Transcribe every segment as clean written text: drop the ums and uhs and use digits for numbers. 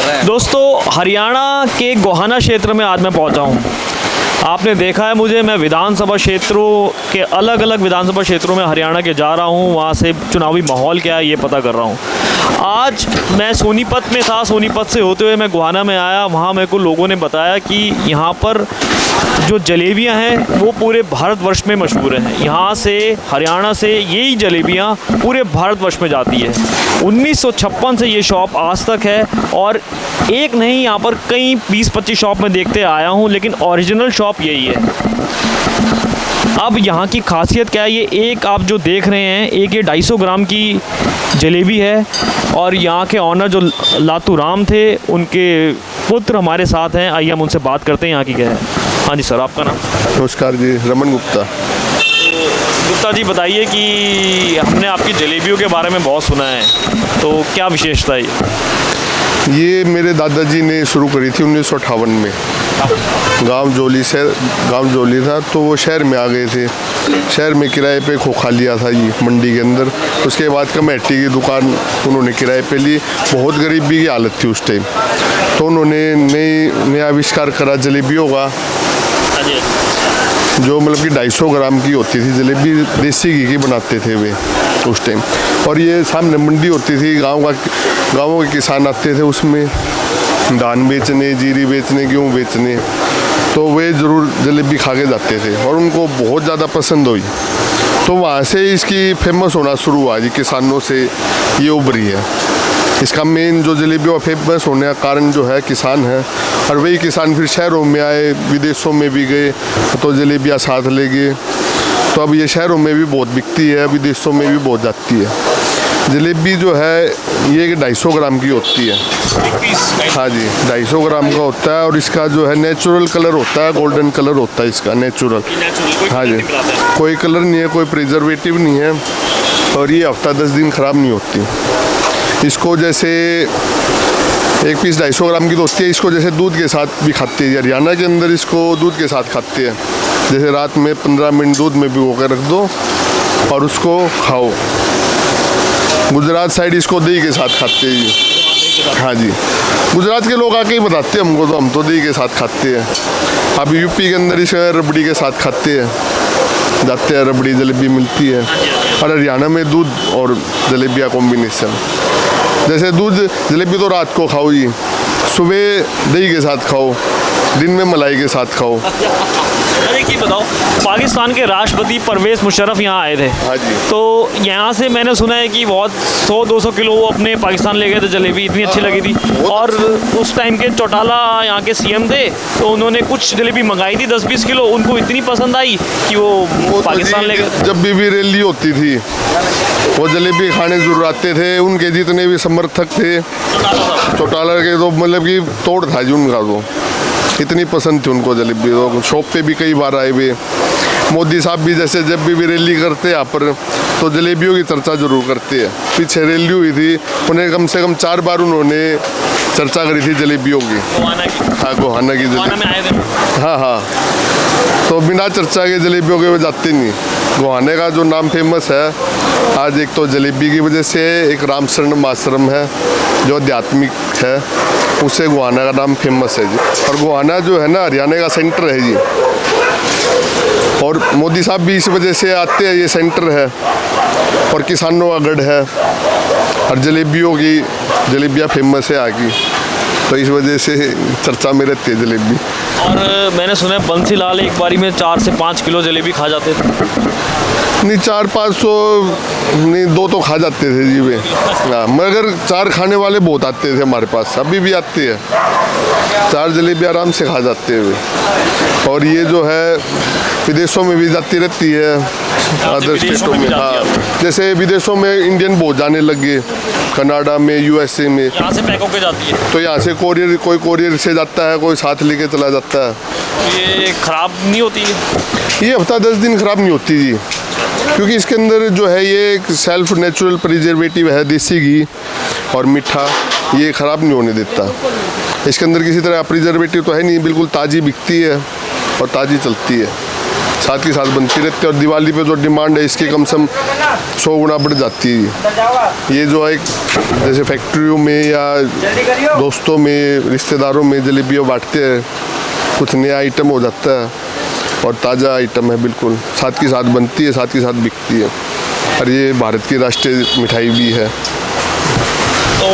दोस्तों, हरियाणा के गोहाना क्षेत्र में आज मैं पहुंचा हूं। आपने देखा है मुझे, मैं विधानसभा क्षेत्रों के अलग अलग विधानसभा क्षेत्रों में हरियाणा के जा रहा हूं, वहां से चुनावी माहौल क्या है ये पता कर रहा हूं। आज मैं सोनीपत में था, सोनीपत से होते हुए मैं गोहाना में आया। वहाँ मेरे को लोगों ने बताया कि यहाँ पर जो जलेबियाँ हैं वो पूरे भारतवर्ष में मशहूर हैं। यहाँ से, हरियाणा से यही जलेबियाँ पूरे भारतवर्ष में जाती है। 1956 से ये शॉप आज तक है और एक नहीं, यहाँ पर कई 20-25 शॉप में देखते आया हूँ, लेकिन ओरिजिनल शॉप यही है। अब यहाँ की खासियत क्या है, ये एक आप जो देख रहे हैं, एक ये 250 ग्राम की जलेबी है और यहाँ के ऑनर जो लातू राम थे, उनके पुत्र हमारे साथ हैं। आइए हम उनसे बात करते हैं यहाँ की क्या है। हाँ जी सर, आपका नाम? नमस्कार जी, रमन गुप्ता। गुप्ता जी, बताइए कि हमने आपकी जलेबियों के बारे में बहुत सुना है, तो क्या विशेषता है ये मेरे दादाजी ने शुरू करी थी 1958 में। गांव जोली था, तो वो शहर में आ गए थे। शहर में किराए पे खोखा लिया था ये मंडी के अंदर। उसके बाद कमेटी की दुकान उन्होंने किराए पे ली। बहुत गरीबी की हालत थी उस टाइम, तो उन्होंने नया आविष्कार करा जलेबियों का, जो मतलब कि 250 ग्राम की होती थी जलेबी, देसी घी की बनाते थे वे उस टाइम। और ये सामने मंडी होती थी, गाँवों के किसान आते थे उसमें धान बेचने, जीरी बेचने, गेहूँ बेचने, तो वे ज़रूर जलेबी खा के जाते थे और उनको बहुत ज़्यादा पसंद हुई। तो वहाँ से इसकी फेमस होना शुरू हुआ जी, किसानों से ये उभरी है। इसका मेन जो जलेबी का फेमस होने का कारण जो है किसान है, और वही किसान फिर शहरों में आए, विदेशों में भी गए तो जलेबियाँ साथ ले गए। तो अब ये शहरों में भी बहुत बिकती है, विदेशों में भी बहुत जाती है। जलेबी जो है ये 250 ग्राम की होती है। हाँ जी, 250 ग्राम का होता है और इसका जो है नेचुरल कलर होता है, गोल्डन कलर होता है इसका, नेचुरल। हाँ जी, कोई कलर नहीं है, कोई प्रिजर्वेटिव नहीं है, और ये हफ्ता 10 दिन ख़राब नहीं होती। इसको जैसे एक पीस 250 ग्राम की तो होती है, इसको जैसे दूध के साथ भी खाते हैं। हरियाणा के अंदर इसको दूध के साथ खाते हैं। जैसे रात में 15 मिनट दूध में भिगो कर रख दो और उसको खाओ। गुजरात साइड इसको दही के साथ खाते हैं जी। हाँ जी, गुजरात के लोग आके ही बताते हैं हमको, तो हम तो दही के साथ खाते हैं। अब यूपी के अंदर इसे रबड़ी के साथ खाते हैं, जाते हैं, रबड़ी जलेबी मिलती है। और हरियाणा में दूध और जलेबिया कॉम्बिनेशन। जैसे दूध जलेबी तो रात को खाओ जी, सुबह दही के साथ खाओ, दिन में मलाई के साथ खाओ। अरे की बताओ, पाकिस्तान के राष्ट्रपति परवेज़ मुशर्रफ यहाँ आए थे। हाँ जी। तो यहाँ से मैंने सुना है कि बहुत 100-200 किलो वो अपने पाकिस्तान ले गए थे जलेबी, इतनी अच्छी लगी थी। और उस टाइम के चौटाला यहाँ के सीएम थे, तो उन्होंने कुछ जलेबी मंगाई थी 10-20 किलो, उनको इतनी पसंद आई कि वो पाकिस्तान ले गए। जब भी रैली होती थी वो जलेबी खाने जरूर आते थे। उनके जितने भी समर्थक थे चौटाला के, तो मतलब कि तोड़ था जी उनका, तो इतनी पसंद थी उनको जलेबी। तो शॉप पे भी कई बार आए हुए। मोदी साहब भी जैसे जब भी रैली करते हैं यहाँ पर, तो जलेबियों की चर्चा जरूर करते हैं। पीछे रैली हुई थी, उन्हें कम से कम 4 बार उन्होंने चर्चा करी थी जलेबियों की। हाँ, गोहाना की जलेबी। हाँ, तो बिना चर्चा के जलेबियों के वो जाते नहीं। गोहाने का जो नाम फेमस है आज, एक तो जलेबी की वजह से, एक रामशरण आश्रम है जो आध्यात्मिक है, उससे गोहाना का नाम फेमस है जी। और गोहाना जो है ना हरियाणा का सेंटर है जी, और मोदी साहब भी इस वजह से आते हैं, ये सेंटर है और किसानों का गढ़ है, और जलेबियाँ फेमस है आगे, तो इस वजह से चर्चा में रहती है जलेबी। और मैंने सुना है बंसीलाल एक बारी में 4 से 5 किलो जलेबी खा जाते थे। नहीं, 400-500 नहीं, 2 तो खा जाते थे जी वे। हाँ, मगर 4 खाने वाले बहुत आते थे हमारे पास, अभी भी आते हैं। 4 जलेबी आराम से खा जाते हैं वे। और ये जो है विदेशों में भी जाती रहती है, अदर स्टेटों में। हाँ, जैसे विदेशों में इंडियन बहुत जाने लगे, कनाडा में, यूएसए में। यहाँ से पैक होके जाती है, तो यहाँ से कोई कोरियर से जाता है, कोई साथ लेके चला जाता है। ये ख़राब नहीं होती है? ये हफ्ता 10 दिन ख़राब नहीं होती जी, क्योंकि इसके अंदर जो है ये एक सेल्फ नेचुरल प्रिजर्वेटिव है, देसी घी और मीठा, ये ख़राब नहीं होने देता। इसके अंदर किसी तरह प्रिजर्वेटिव तो है नहीं, बिल्कुल ताज़ी बिकती है और ताज़ी चलती है। साथ ही साथ बनती रहती है। और दिवाली पे जो डिमांड है इसकी कम से कम 100 गुना बढ़ जाती है। ये जो है जैसे फैक्ट्रियों में या दोस्तों में रिश्तेदारों में जलेबियाँ बांटते हैं, कुछ नया आइटम हो जाता है और ताज़ा आइटम है बिल्कुल, साथ ही साथ बनती है, साथ ही साथ बिकती है। और ये भारत की राष्ट्रीय मिठाई भी है। तो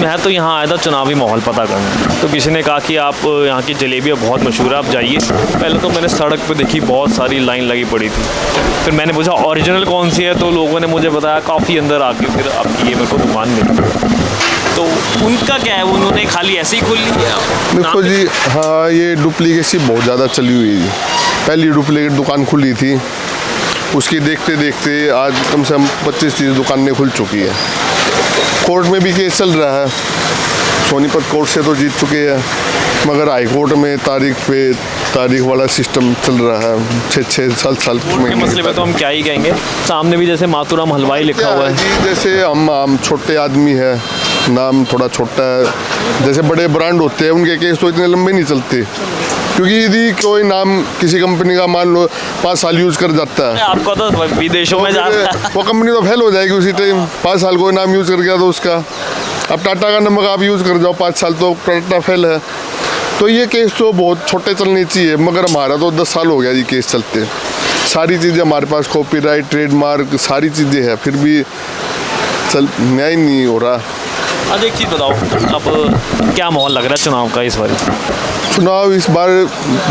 मैं तो यहाँ आया था चुनावी माहौल पता करने, तो किसी ने कहा कि आप यहाँ की जलेबियाँ बहुत मशहूर है, आप जाइए। पहले तो मैंने सड़क पे देखी बहुत सारी लाइन लगी पड़ी थी, फिर मैंने पूछा ओरिजिनल कौन सी है, तो लोगों ने मुझे बताया काफ़ी अंदर आके फिर आपकी ये मेरे को दुकान मिली। तो उनका क्या है, उन्होंने खाली ऐसे ही खोल ली है? देखो जी, हाँ ये डुप्लीकेसी बहुत ज़्यादा चली हुई है। पहली डुप्लीकेट दुकान खुली थी, उसकी देखते देखते आज कम से कम 25-30 दुकानें खुल चुकी है। कोर्ट में भी केस चल रहा है, सोनीपत कोर्ट से तो जीत चुके हैं, मगर हाई कोर्ट में तारीख वाला सिस्टम चल रहा है। 6-6 साल के मसले पे तो हम क्या ही कहेंगे। सामने भी जैसे मातूराम हलवाई लिखा हुआ है जी, जैसे हम छोटे आदमी है, नाम थोड़ा छोटा है। जैसे बड़े ब्रांड होते हैं उनके केस तो इतने लंबे नहीं चलते, क्योंकि यदि कोई नाम किसी कंपनी का मान लो 5 साल यूज़ कर जाता है, आपका तो विदेशों में जा रहा है, वो कंपनी तो फेल हो जाएगी उसी टाइम। 5 साल कोई नाम यूज़ कर गया तो उसका, अब टाटा का नमक आप यूज़ कर जाओ 5 साल तो टाटा फेल है। तो ये केस तो बहुत छोटे चलने चाहिए, मगर हमारा तो 10 साल हो गया ये केस चलते। सारी चीज़ें हमारे पास, कॉपीराइट, ट्रेडमार्क, सारी चीज़ें हैं, फिर भी न्याय नहीं हो रहा। अच्छा एक चीज़ बताओ, अब क्या माहौल लग रहा है चुनाव का इस बार? चुनाव इस बार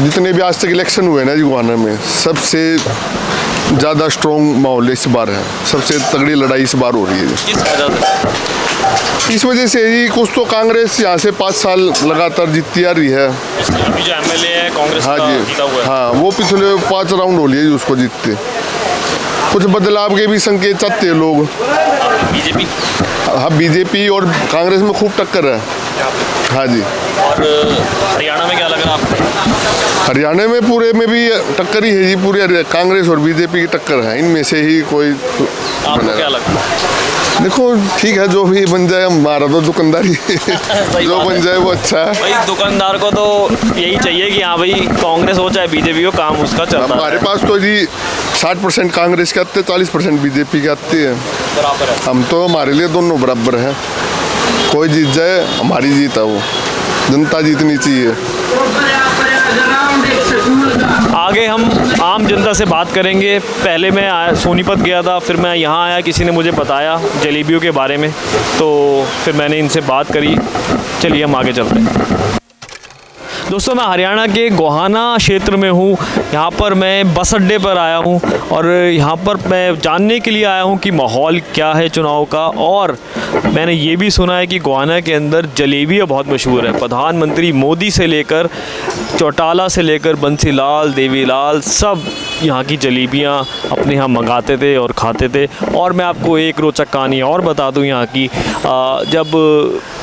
जितने भी आज तक इलेक्शन हुए ना जी गोहाना में, सबसे ज़्यादा स्ट्रॉन्ग माहौल इस बार है, सबसे तगड़ी लड़ाई इस बार हो रही है। किस वजह से? इस वजह से ही कुछ तो कांग्रेस यहाँ से 5 साल लगातार जीतती आ रही है। अभी जो एमएलए है कांग्रेस हाँ का जी, जीता हुआ है। हाँ वो पिछले 5 राउंड हो लिए जी उसको जीतते। कुछ बदलाव के भी संकेत चाहते हैं लोग। बीजेपी? हाँ बीजेपी और कांग्रेस में खूब टक्कर है। हाँ जी। और हरियाणा में क्या लग रहा है आपको? हरियाणा में पूरे में भी टक्कर ही है जी, पूरे कांग्रेस और बीजेपी की टक्कर है, इनमें से ही कोई आपको क्या लगता है? देखो ठीक है, जो भी बन जाए, हमारा तो दुकानदारी जो बन जाए वो अच्छा है। भाई दुकानदार को तो यही चाहिए कि हाँ भाई कांग्रेस हो चाहे बीजेपी हो, काम उसका चलता है। हमारे पास तो जी 60% कांग्रेस के आते, 40% बीजेपी के आते हैं। बराबर है। हम तो, हमारे लिए दोनों बराबर हैं, कोई जीत जाए हमारी जीत है, वो जनता जीतनी चाहिए। आगे हम आम जनता से बात करेंगे। पहले मैं सोनीपत गया था, फिर मैं यहाँ आया, किसी ने मुझे बताया जलेबियों के बारे में, तो फिर मैंने इनसे बात करी। चलिए हम आगे चलते हैं। दोस्तों मैं हरियाणा के गोहाना क्षेत्र में हूँ। यहाँ पर मैं बस अड्डे पर आया हूँ और यहाँ पर मैं जानने के लिए आया हूँ कि माहौल क्या है चुनाव का। और मैंने ये भी सुना है कि गोहाना के अंदर जलेबियाँ बहुत मशहूर है। प्रधानमंत्री मोदी से लेकर चौटाला से लेकर बंसीलाल, देवीलाल, सब यहाँ की जलेबियाँ अपने यहाँ मंगाते थे और खाते थे। और मैं आपको एक रोचक कहानी और बता दूँ यहाँ की। जब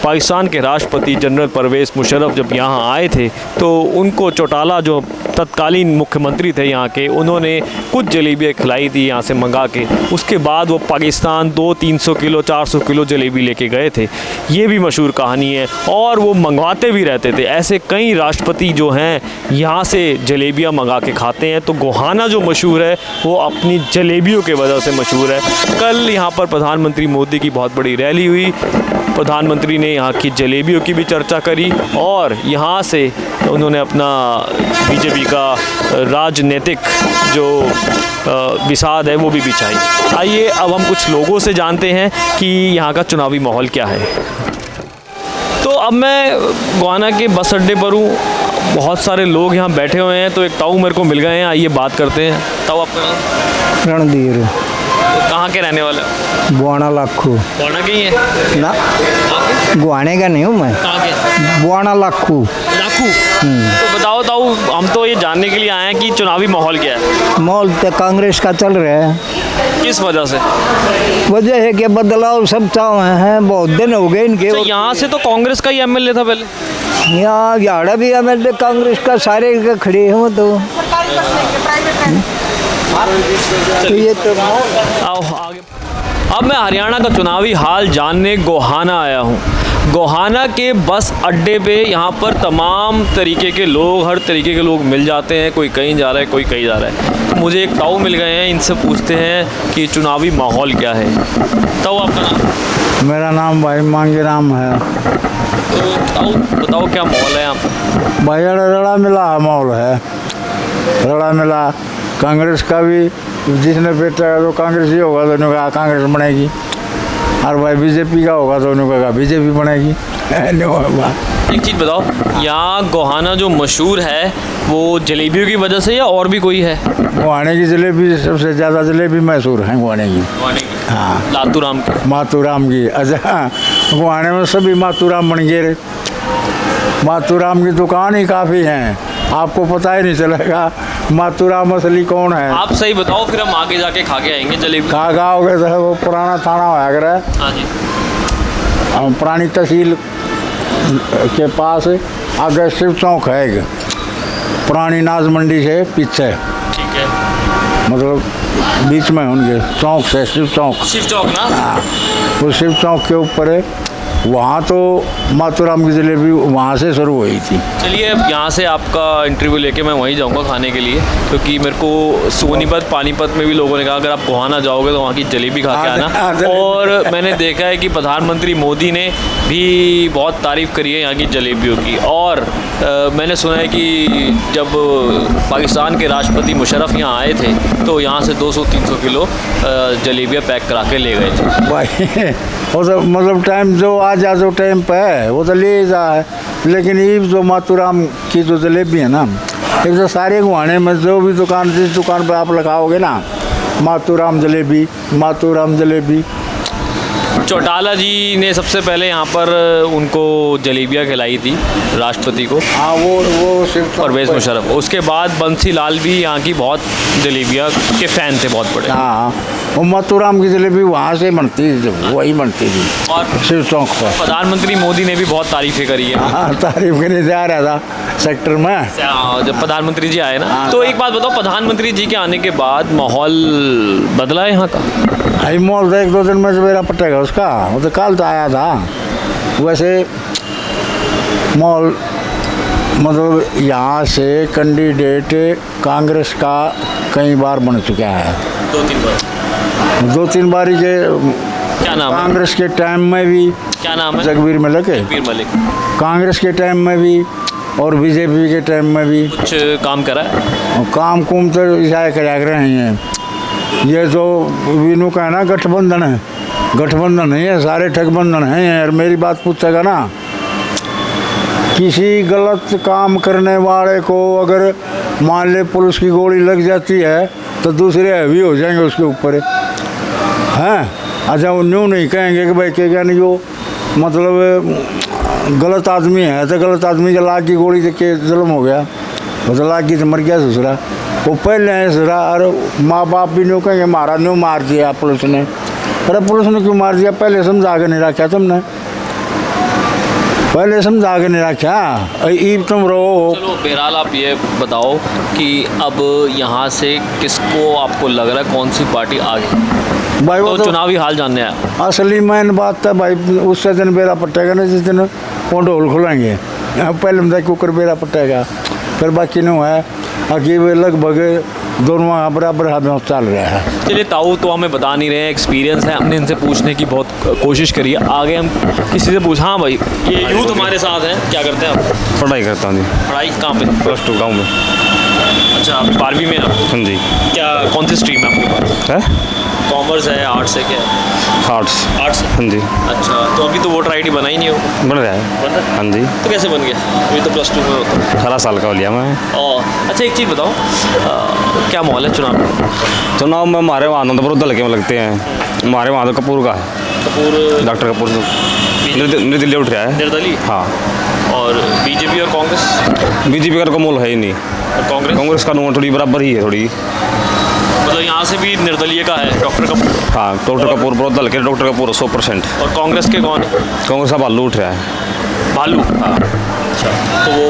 पाकिस्तान के राष्ट्रपति जनरल परवेज़ मुशर्रफ जब यहाँ आए थे, तो उनको चौटाला जो तत्कालीन मुख्यमंत्री थे यहाँ के, उन्होंने कुछ जलेबियाँ खिलाई थी यहाँ से मंगा के। उसके बाद वो पाकिस्तान 200-300 किलो 400 किलो जलेबी लेके गए थे। ये भी मशहूर कहानी है और वो मंगवाते भी रहते थे। ऐसे कई राष्ट्रपति जो हैं यहाँ से जलेबियाँ मंगा के खाते हैं। तो गोहाना जो मशहूर है वो अपनी जलेबियों के वजह से मशहूर है। कल यहाँ पर प्रधानमंत्री मोदी की बहुत बड़ी रैली हुई। प्रधानमंत्री ने यहाँ की जलेबियों की भी चर्चा करी और यहाँ से उन्होंने अपना बीजेपी का राजनीतिक जो विषाद है वो भी बिछाई। आइए अब हम कुछ लोगों से जानते हैं कि यहाँ का चुनावी माहौल क्या है। तो अब मैं गोहाना के बस अड्डे पर हूँ, बहुत सारे लोग यहाँ बैठे हुए हैं। तो एक ताऊ मेरे को मिल गए हैं, आइए बात करते हैं। ताऊ आपका नाम? रणधीर। तो कहाँ के रहने वाले हो? बुआना लाखू। गोहाना के ही हैं ना, आपके? गुआने का नहीं हूँ मैं, कहाँ के? बुआना लाखू। लाखू। तो बताओ ताऊ, हम तो ये जानने के लिए आए हैं कि चुनावी माहौल क्या है। माहौल तो कांग्रेस का चल रहा है। किस वजह से? वजह है कि बदलाव सब चाहे हैं, बहुत दिन हो गए इनके। तो यहाँ से तो कांग्रेस का ही एमएलए था पहले। यहाँ झाड़ा भी एमएलए कांग्रेस का सारे खड़े हैं तो ये तो आओ आगे। अब मैं हरियाणा का चुनावी हाल जानने गोहाना आया हूँ। गोहाना के बस अड्डे पे यहाँ पर तमाम तरीके के लोग, हर तरीके के लोग मिल जाते हैं। कोई कहीं जा रहा है, कोई कहीं जा रहा है। तो मुझे एक ताऊ मिल गए हैं, इनसे पूछते हैं कि चुनावी माहौल क्या है। ताऊ, आपका नाम? मेरा नाम भाई मांगे राम है। तो ताऊ बताओ, क्या माहौल है यहाँ पर? भाई रड़ा मिला माहौल है, रड़ा मिला। कांग्रेस का भी जिसने बेटा तो कांग्रेस ही होगा तो उन्होंने कहा कांग्रेस बनेगी, और भाई बीजेपी का होगा तो उन्होंने कहा बीजेपी बनेगी। एक चीज़ बताओ, यहाँ गोहाना जो मशहूर है वो जलेबियों की वजह से या और भी कोई है? गुहाने की जलेबी सबसे ज़्यादा जलेबी मशहूर है गुहाने की। हाँ, लातूराम की। मातूराम की। अच्छा, गुहाने में सभी मातूराम बन गए। मातूराम की दुकान ही काफ़ी हैं, आपको पता ही नहीं चलेगा मातूराम असली कौन है। आप सही बताओ, फिर हम आगे जाके खा के आएंगे जलेबी। कहाँ गाओगे तो वो पुराना थाना होया करे, हाँ जी। पुरानी तहसील के पास आगे शिव चौक है एक, पुरानी नाज मंडी से पीछे, ठीक है। मतलब बीच में होंगे चौक से शिव चौक। शिव चौक ना? हाँ, वो शिव चौक के ऊपर है। वहाँ तो मातूराम की जलेबी वहाँ से शुरू हुई थी। चलिए, अब यहाँ से आपका इंटरव्यू लेके मैं वहीं जाऊँगा खाने के लिए, क्योंकि मेरे को सोनीपत पानीपत में भी लोगों ने कहा अगर आप गोहाना जाओगे तो वहाँ की जलेबी खा के आना। और मैंने देखा है कि प्रधानमंत्री मोदी ने भी बहुत तारीफ़ करी है यहाँ की जलेबियों की। और मैंने सुना है कि जब पाकिस्तान के राष्ट्रपति मुशर्रफ यहाँ आए थे तो यहाँ से 200-300 किलो जलेबियाँ पैक करा के ले गए थे। भाई वो तो मतलब टाइम जो आ जा जो टाइम पे है वो तो ले जा है, लेकिन ये जो मातूराम की जो जलेबी है ना, एक तो सारे गुहाने में जो भी दुकान, जिस दुकान पे आप लगाओगे ना मातूराम जलेबी, मातूराम जलेबी। चौटाला जी ने सबसे पहले यहाँ पर उनको जलेबियाँ खिलाई थी राष्ट्रपति को, हाँ वो सिर्फ परवेज़ मुशर्रफ। उसके बाद बंसी लाल भी यहाँ की बहुत जलेबियाँ के फ़ैन थे, बहुत बड़े। हाँ, वो मातूराम की जलेबी वहाँ से बनती थी, वही बनती थी और शिव चौक पर। प्रधानमंत्री मोदी ने भी बहुत तारीफ़ें करी है। हाँ, तारीफ करने जा रहा था सेक्टर में जब प्रधानमंत्री जी आए ना, तो एक बात बताओ, प्रधानमंत्री जी के आने के बाद माहौल बदला है यहाँ का? हाई मॉल था, 1-2 दिन में सवेरा पटेगा उसका, वो तो कल तो आया था। वैसे मॉल मतलब यहाँ से कैंडिडेट कांग्रेस का कई बार बन चुका है, 2-3 बार। 2-3 बारी के। क्या नाम है? कांग्रेस के टाइम में भी क्या नाम है? जगबीर मलिक है, जगबीर मलिक। कांग्रेस के टाइम में भी और बीजेपी के टाइम में भी कुछ काम करा है? काम कुम तो ईसाई करा रहे हैं। ये जो विनू का है ना गठबंधन है, गठबंधन नहीं है, सारे ठगबंधन हैं यार। मेरी बात पूछेगा ना, किसी गलत काम करने वाले को अगर मान ले पुलिस की गोली लग जाती है तो दूसरे हैवी हो जाएंगे उसके ऊपर, हैं? अच्छा, वो न्यू नहीं कहेंगे कि भाई क्या नहीं, जो मतलब गलत आदमी है तो गलत आदमी के लाख की गोली से के जुल्म हो गया, वो तो लाख की तो मर गया ससुरा, वो पहले है ससुरा। और माँ बाप भी न्यू कहेंगे मारा न्यू मार दिया पुलिस ने। अरे पुलिस ने क्यों मार दिया? पहले समझा के नहीं रखा तुमने, पहले समझा के नहीं रखा। ईब तुम रहो। चलो बहरहाल, आप ये बताओ कि अब यहाँ से किसको आपको लग रहा है, कौन सी पार्टी आगे? भाई वो तो चुनावी हाल जानने आया। असली मेन बात है भाई, उससे दिन बेरा पटेगा ना जिस दिन वो ढोल खुलेंगे, पहले में कुकर बेरा पटेगा, फिर बाकी नहीं है। अभी लगभग दोनों बराबर हाथ में चल रहा है। चलिए ताऊ तो हमें बता नहीं रहे हैं, एक्सपीरियंस है, हमने इनसे पूछने की बहुत कोशिश करी है। आगे हम किसी से पूछ। हाँ भाई, ये यूथ हमारे साथ हैं, क्या करते हैं आप? पढ़ाई करता हूँ जी, पढ़ाई कहाँ पे? +2 गाँव में। अच्छा, आप 12वीं में आप? हाँ जी। क्या कौन सी स्ट्रीम है आपके पास? है कॉमर्स है, आर्ट्स है, क्या है? आर्ट्स। आर्ट्स है। हाँ जी। अच्छा, तो अभी तो वोटर ID बना ही नहीं हो? बन रहा है। बन रहा है? हाँ जी। तो कैसे बन गया? अभी तो +2 में होता है। 18 साल का हो लिया मैं। और अच्छा, एक चीज़ बताओ, क्या माहौल है चुनाव में? चुनाव में हमारे वहाँ आनंदपुर हल्के में लगते हैं, हमारे वहाँ तो कपूर का है, कपूर डॉक्टर कपूर निर्दलीय उठ रहा है। निर्दलीय? हाँ। और बीजेपी और कांग्रेस? बीजेपी का मोल है ही नहीं, और कांग्रेस? कांग्रेस का नोट थोड़ी बराबर ही है थोड़ी। मतलब यहाँ से भी निर्दलीय का है डॉक्टर कपूर? हाँ, डॉक्टर कपूर बहुत हल्के, डॉक्टर कपूर 100%। और कांग्रेस के कौन है? कांग्रेस का भालू उठ रहा है। भालू? हाँ। अच्छा, तो वो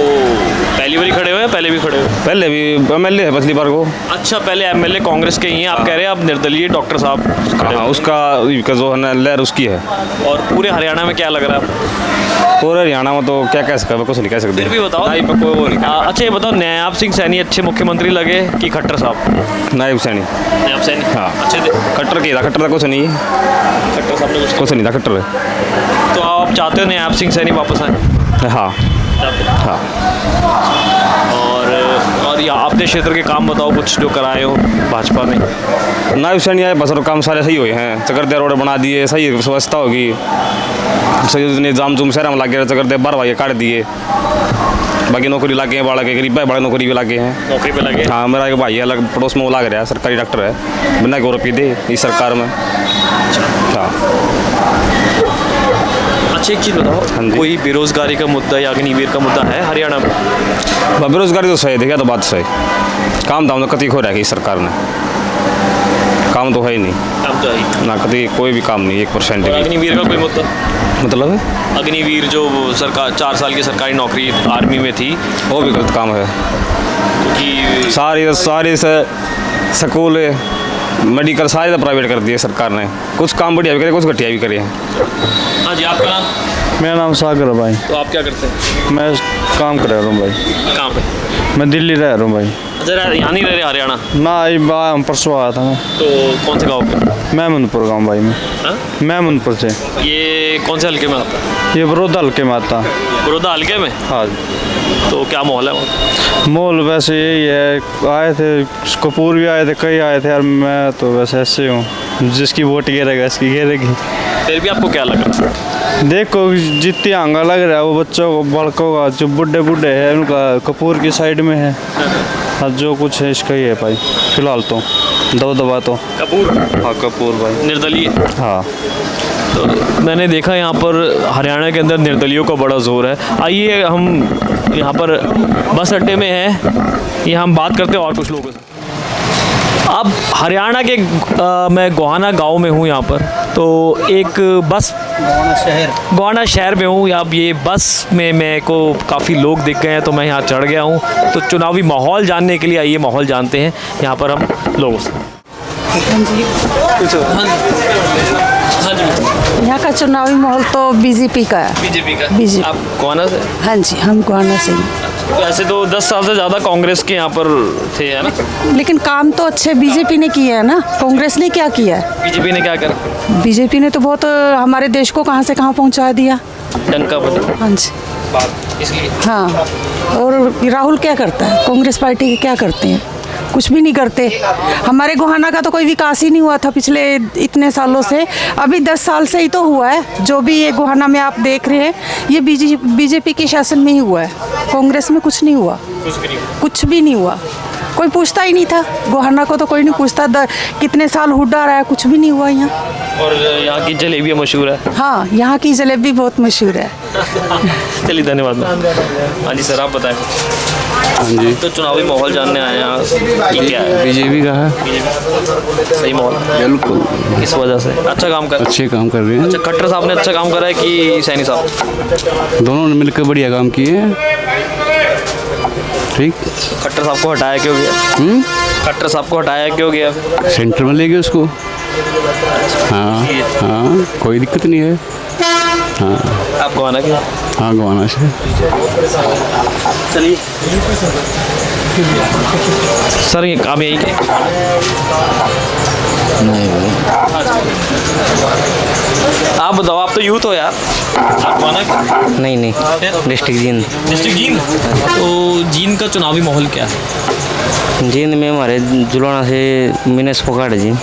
पहली बार खड़े हुए हैं, पहले भी खड़े हुए? पहले भी MLA है पिछली बार को। अच्छा, पहले MLA कांग्रेस के ही हैं, आप कह रहे हैं अब निर्दलीय डॉक्टर साहब खड़े हाँ, हुए हैं। उसका जो है ना लहर उसकी है। और पूरे हरियाणा में क्या लग रहा है? पूरे हरियाणा में तो क्या कह सकते, कुछ नहीं कह सकते। फिर भी बताओ। नहीं, कोई वो नहीं। अच्छा ये बताओ, नायब सिंह सैनी अच्छे मुख्यमंत्री लगे कि खट्टर साहब? नायब सैनी। नायब सैनी हाँ। अच्छे थे। खट्टर की था, खट्टर था कुछ नहीं, खट्टर साहब ने कुछ नहीं था खट्टर। तो आप चाहते हो नायब सिंह सैनी वापस आए? हाँ हाँ। और ये अपने क्षेत्र के काम बताओ कुछ जो कराए हो भाजपा ने। नायब सैनी आए बस, और काम सारे सही हुए हैं। चकरदे रोड बना दिए, सही व्यवस्था होगी, सही निजाम जुम शहर में लगे, चकरदे 12 भाई काट दिए। बाकी नौकरी लागे हैं, बाड़ा के गरीब है, बड़ा नौकरी भी लागे हैं। नौकरी पे लगे? हाँ, मेरा एक भाई है अलग पड़ोस में, वो लाग रहा है, सरकारी डॉक्टर है, बिना गौरव दे इस सरकार में। हाँ। अच्छा एक चीज़ बताओ, हाँ जी। कोई बेरोजगारी का मुद्दा या अग्निवीर का मुद्दा है हरियाणा में? बेरोजगारी तो सही देखा तो बात सही, काम धाम तो कति खो रहा है इस सरकार ने, काम तो है ही नहीं काम तो है ना, कति कोई भी काम नहीं, 1% और भी। अग्निवीर का कोई मुद्दा? मतलब अग्निवीर जो वो सरकार 4 साल की सरकारी नौकरी आर्मी में थी, वो भी गलत काम है, क्योंकि सारी से स्कूल मेडिकल सारे तो प्राइवेट कर दिए सरकार ने, कुछ काम बढ़िया भी करे, कुछ घटिया भी करे हैं। हाँ जी, आपका नाम? मेरा नाम सागर है भाई। तो आप क्या करते हैं? मैं काम कर रहा हूँ भाई। कहाँ पे? मैं दिल्ली रह रहा हूँ भाई। अच्छा यहाँ नहीं रह रहे हरियाणा? ना ये हम परसों आया था मैं। तो कौन से गाँव पे? महमूदपुर गाँव भाई में। हाँ? महमूदपुर से। ये कौन से हल्के में आता है? ये बड़ौदा हल्के में आता। बड़ौदा हल्के में? हाँ। तो क्या माहौल है वहाँ? मॉल वैसे यही है, आए थे कपूर भी आए थे, कई आए थे यार, मैं तो वैसे ऐसे हूँ, जिसकी वोट गिरेगा इसकी गिरेगी। फिर भी आपको क्या लग रहा है? देखो जितनी आंगा लग रहा है वो बच्चों को बड़कों का, जो बुढ़े बुढ़े हैं उनका कपूर की साइड में है, और जो कुछ है इसका ही है भाई फिलहाल तो दबा तो। कपूर? हाँ कपूर भाई निर्दलीय? हाँ। तो मैंने देखा यहाँ पर हरियाणा के अंदर निर्दलियों का बड़ा जोर है। आइए हम यहाँ पर बस अड्डे में हैं, यहाँ हम बात करते हैं और कुछ लोगों से। अब हरियाणा के मैं गोहाना गांव में हूँ यहाँ पर, तो एक बस गोहाना शहर में हूँ। अब ये बस में मेरे को काफ़ी लोग दिख गए हैं, तो मैं यहाँ चढ़ गया हूँ। तो चुनावी माहौल जानने के लिए आइए माहौल जानते हैं यहाँ पर हम लोगों से। यहाँ का चुनावी माहौल तो बीजेपी का है। बीजेपी का? बीजेपी। आप गोहाना से? हाँ जी, हम गोहाना से हैं। वैसे तो 10 साल से ज़्यादा कांग्रेस के यहाँ पर थे, है ना? लेकिन काम तो अच्छे बीजेपी ने किए हैं ना, कांग्रेस ने क्या किया है? बीजेपी ने क्या करा? बीजेपी ने तो बहुत हमारे देश को कहाँ से कहाँ पहुँचा दिया। डंका बजा हाँ जी। बात इसलिए। हाँ, और राहुल क्या करता है? कांग्रेस पार्टी के क्या करते हैं? कुछ भी नहीं करते। हमारे गोहाना का तो कोई विकास ही नहीं हुआ था पिछले इतने सालों से, अभी 10 साल से ही तो हुआ है। जो भी ये गोहाना में आप देख रहे हैं, ये बीजेपी के शासन में ही हुआ है, कांग्रेस में कुछ नहीं हुआ, कुछ भी नहीं हुआ। कोई पूछता ही नहीं था, गोहाना को तो कोई नहीं पूछता। कितने साल हुड्डा रहा है, कुछ भी नहीं हुआ यहाँ। और यहाँ की जलेबी मशहूर है। हाँ, यहाँ की जलेबी बहुत मशहूर है। चलिए धन्यवाद मैम। हाँ जी सर, आप बताएं। हाँ जी, तो चुनावी माहौल जानने आए हैं यहाँ, ये क्या है? बीजेपी का है। बीजेपी सही माहौल? बिल्कुल, इस वजह से अच्छा काम कर। अच्छे काम कर रहे हैं। अच्छा, खट्टर साहब ने अच्छा काम करा है कि सैनी साहब? दोनों ने मिलकर बढ़िया काम किए हैं। ठीक। खट्टर साहब को हटाया क्यों गया? खट्टर साहब को हटाया क्यों गया? सेंटर में ले गए उसको। हाँ हाँ, कोई दिक्कत नहीं है। हाँ। आप गोहाना के? हाँ, गोहाना से। चलिए सर, ये काम यही के? नहीं भाई, आप बताओ, आप तो यूथ हो यार। आप गोहाना के? नहीं डिस्ट्रिक्ट जींद। डिस्ट्रिक्ट जींद? तो जींद का चुनावी माहौल क्या है? जींद में हमारे जुलाना से मिनेश फोगाट है जी।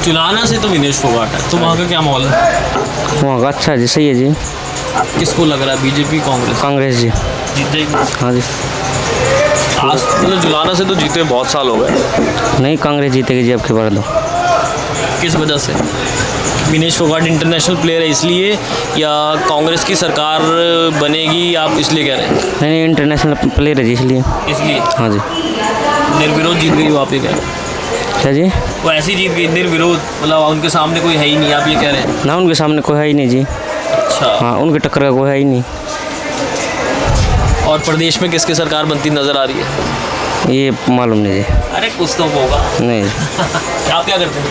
जुलाना से तो विनेश फोगाट है, तो वहाँ का क्या माहौल है? वहाँ का अच्छा जी, सही है जी। किसको लग रहा है, बीजेपी कांग्रेस? कांग्रेस जी। जीत जाएगी? हाँ जी। आज मतलब जुलाना से तो जीते बहुत साल हो गए। नहीं, कांग्रेस जीतेगी जी अब की बार तो। किस वजह से? विनेश फोगाट इंटरनेशनल प्लेयर है इसलिए, या कांग्रेस की सरकार बनेगी आप इसलिए कह रहे हैं? नहीं, इंटरनेशनल प्लेयर है जी इसलिए। इसलिए? हाँ जी। निर्विरोध जीत गई वो, आप ये कह रहे हैं? क्या जी? वो ऐसी जीत गई निर्विरोध, मतलब उनके सामने कोई है ही नहीं, आप ये कह रहे हैं? ना, उनके सामने कोई है ही नहीं जी। अच्छा। हाँ, उनके टक्कर का कोई है ही नहीं। और प्रदेश में किसकी सरकार बनती नजर आ रही है? ये मालूम नहीं जी। अरे कुछ तो होगा। नहीं, आप क्या करते हैं?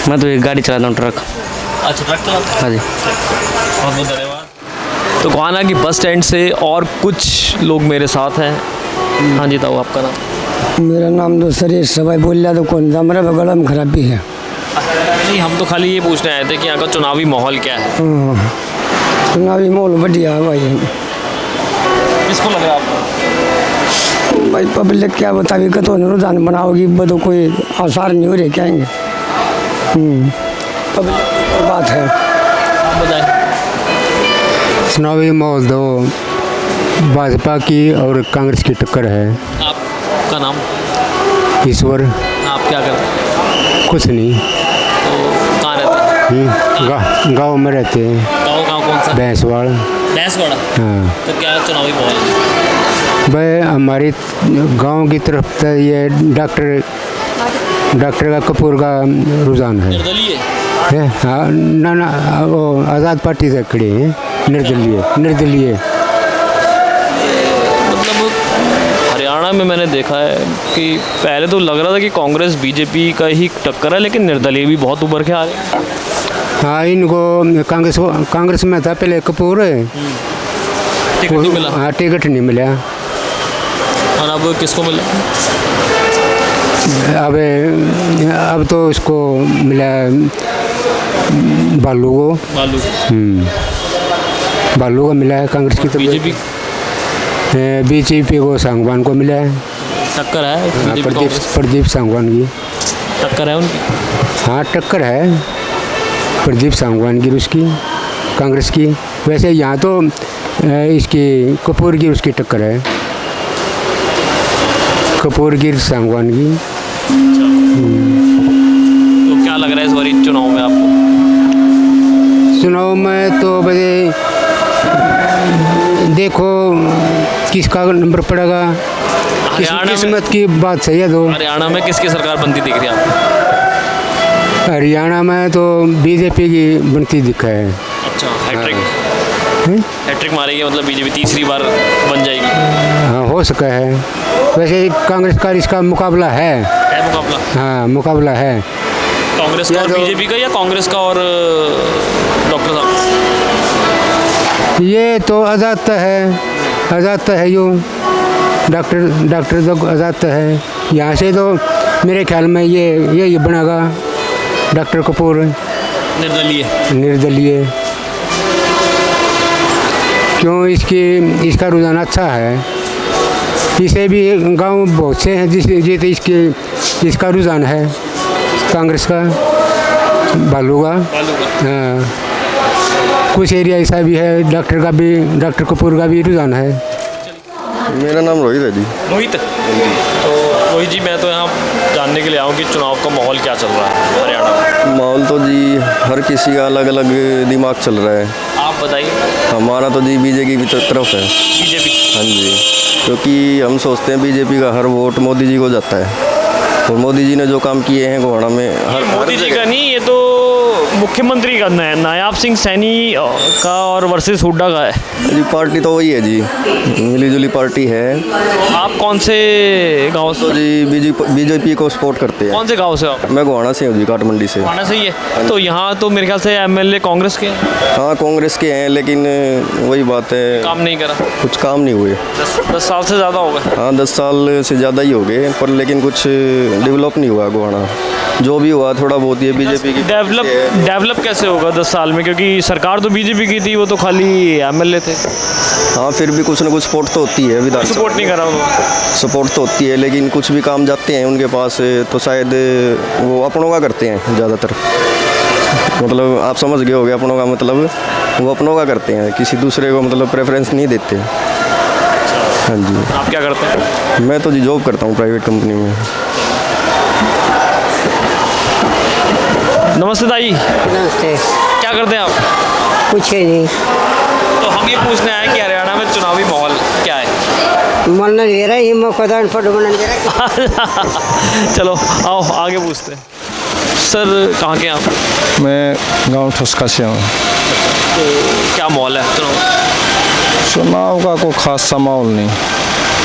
मैं तो एक गाड़ी चलाता हूँ, ट्रक। अच्छा, ट्रक चलाते हैं? हाँ जी। बहुत बहुत धन्यवाद। तो गोहाना की बस स्टैंड से और कुछ लोग मेरे साथ हैं। हाँ जी ताऊ, आपका नाम? मेरा नाम तो सरेश सवाई बोल रहा तो कौन सा मेरा गला में खराबी है। नहीं, हम तो खाली ये पूछने आए थे कि यहाँ का चुनावी माहौल क्या है। चुनावी माहौल बढ़िया है भाई। किसको लग रहा है आपको? भाई पब्लिक क्या बतावी तो रुझान बनाओगी बदो कोई आसार नहीं हो रहे क्या पब्लिक की बात है। आप बताएं। चुनावी माहौल तो भाजपा की और कांग्रेस की टक्कर है। आपका नाम? ईश्वर। आप क्या करते हैं? कुछ नहीं, तो कहाँ रहते हैं? गाँव में रहते हैं। गाँव कौन सा? भैंसवाड़। भैंसवाड़ा। हाँ, तो क्या चुनावी माहौल है? भाई हमारी गांव की तरफ से ये डॉक्टर का कपूर का रुझान है। निर्दलीय? हाँ, ना वो आज़ाद पार्टी से खड़े हैं। निर्दलीय। मतलब हरियाणा में मैंने देखा है कि पहले तो लग रहा था कि कांग्रेस बीजेपी का ही टक्कर है, लेकिन निर्दलीय भी बहुत उभर के आ रहे हैं। हाँ, इनको कांग्रेस में था पहले कपूर। टिकट नहीं मिला। हाँ, टिकट नहीं मिला। और अब किसको मिला? अब तो इसको मिला बालू को। बालू को मिला है कांग्रेस की। तो बीजेपी को सांगवान को मिला है। टक्कर है प्रदीप सांगवान की टक्कर है उनकी। हाँ, टक्कर है प्रदीप सांगवान की उसकी कांग्रेस की। वैसे यहाँ तो इसकी कपूर की उसकी टक्कर है, कपूर की सांगवान की। तो क्या लग रहा है इस बारी चुनाव में आपको? चुनाव में तो वैसे देखो किसका नंबर पड़ेगा, किस्मत की बात सही है। तो हरियाणा में किसकी सरकार बनती दिख रही है आपको? हरियाणा में तो बीजेपी की बनती दिखा है। अच्छा, हैट्रिक मारेगी, मतलब बीजेपी तीसरी बार बन जाएगी। हाँ, हो सका है। वैसे कांग्रेस का इसका मुकाबला है मुकाबला। हाँ, मुकाबला है कांग्रेस का और बीजेपी का, या कांग्रेस का और डॉक्टर साहब? ये तो आज़ाद है यूँ डॉक्टर तो आज़ाद है। यहाँ से तो मेरे ख्याल में ये बनेगा डॉक्टर कपूर। निर्दलीय। क्यों? इसका रुझान अच्छा है। इसे भी गांव बहुत से हैं जिसे इसका रुझान है कांग्रेस का, बालू का। हाँ, कुछ एरिया ऐसा भी है डॉक्टर कपूर का भी रुझान है। मेरा नाम रोहित है जी। रोहित? तो रोहित जी, मैं तो यहाँ जानने के लिए आऊँ कि चुनाव का माहौल क्या चल रहा है हरियाणा में। माहौल तो जी हर किसी का अलग अलग दिमाग चल रहा है। आप बताइए। हमारा तो जी बीजेपी की तरफ है। बीजेपी? हाँ जी, क्योंकि हम सोचते हैं बीजेपी का हर वोट मोदी जी को जाता है, और मोदी जी ने जो काम किए हैं गोहाना में मोदी जी का नहीं, ये तो मुख्यमंत्री का नायाब सिंह सैनी का और वर्सेस हुड्डा का है जी। पार्टी तो वही है जी, मिली जुली पार्टी है। आप कौन से गांव से? तो जी बीजेपी को सपोर्ट करते हैं। कौन से गांव से आप? मैं गोहाना से हूँ जी, काठमंडी से। गोहाना से ही है। तो यहाँ तो मेरे ख्याल से एमएलए कांग्रेस के हैं। हाँ, कांग्रेस के हैं, लेकिन वही बात है, काम नहीं करा। कुछ काम नहीं हुए। 10 साल से ज़्यादा हो गए। हाँ, 10 साल से ज़्यादा ही हो गए, पर लेकिन कुछ डेवलप नहीं हुआ गोहाना। जो भी हुआ थोड़ा बहुत ये बीजेपी की। डेवलप कैसे होगा 10 साल में? क्योंकि सरकार तो बीजेपी की थी, वो तो खाली एमएलए थे। हाँ, फिर भी कुछ ना कुछ सपोर्ट तो होती है। विधान सपोर्ट नहीं करा उन्होंने। सपोर्ट तो होती है, लेकिन कुछ भी काम जाते हैं उनके पास तो शायद वो अपनों का करते हैं ज़्यादातर। मतलब आप समझ गए होगे अपनों का मतलब, वो अपनों का करते हैं, किसी दूसरे को मतलब प्रेफरेंस नहीं देते। हाँ जी। आप क्या करते हैं? मैं तो जी जॉब करता हूँ प्राइवेट कंपनी में। नमस्ते दाई। नमस्ते। क्या करते हैं आप? कुछ है नहीं। तो हम ये पूछने आए कि हरियाणा में चुनावी माहौल क्या है? मन दे रहा है मौका फोटो बना दे रहा। चलो आओ आगे पूछते हैं। सर कहाँ के हैं आप? मैं गांव ठुसका से हूँ। तो क्या माहौल है चुनाव का? कोई खास सा माहौल नहीं,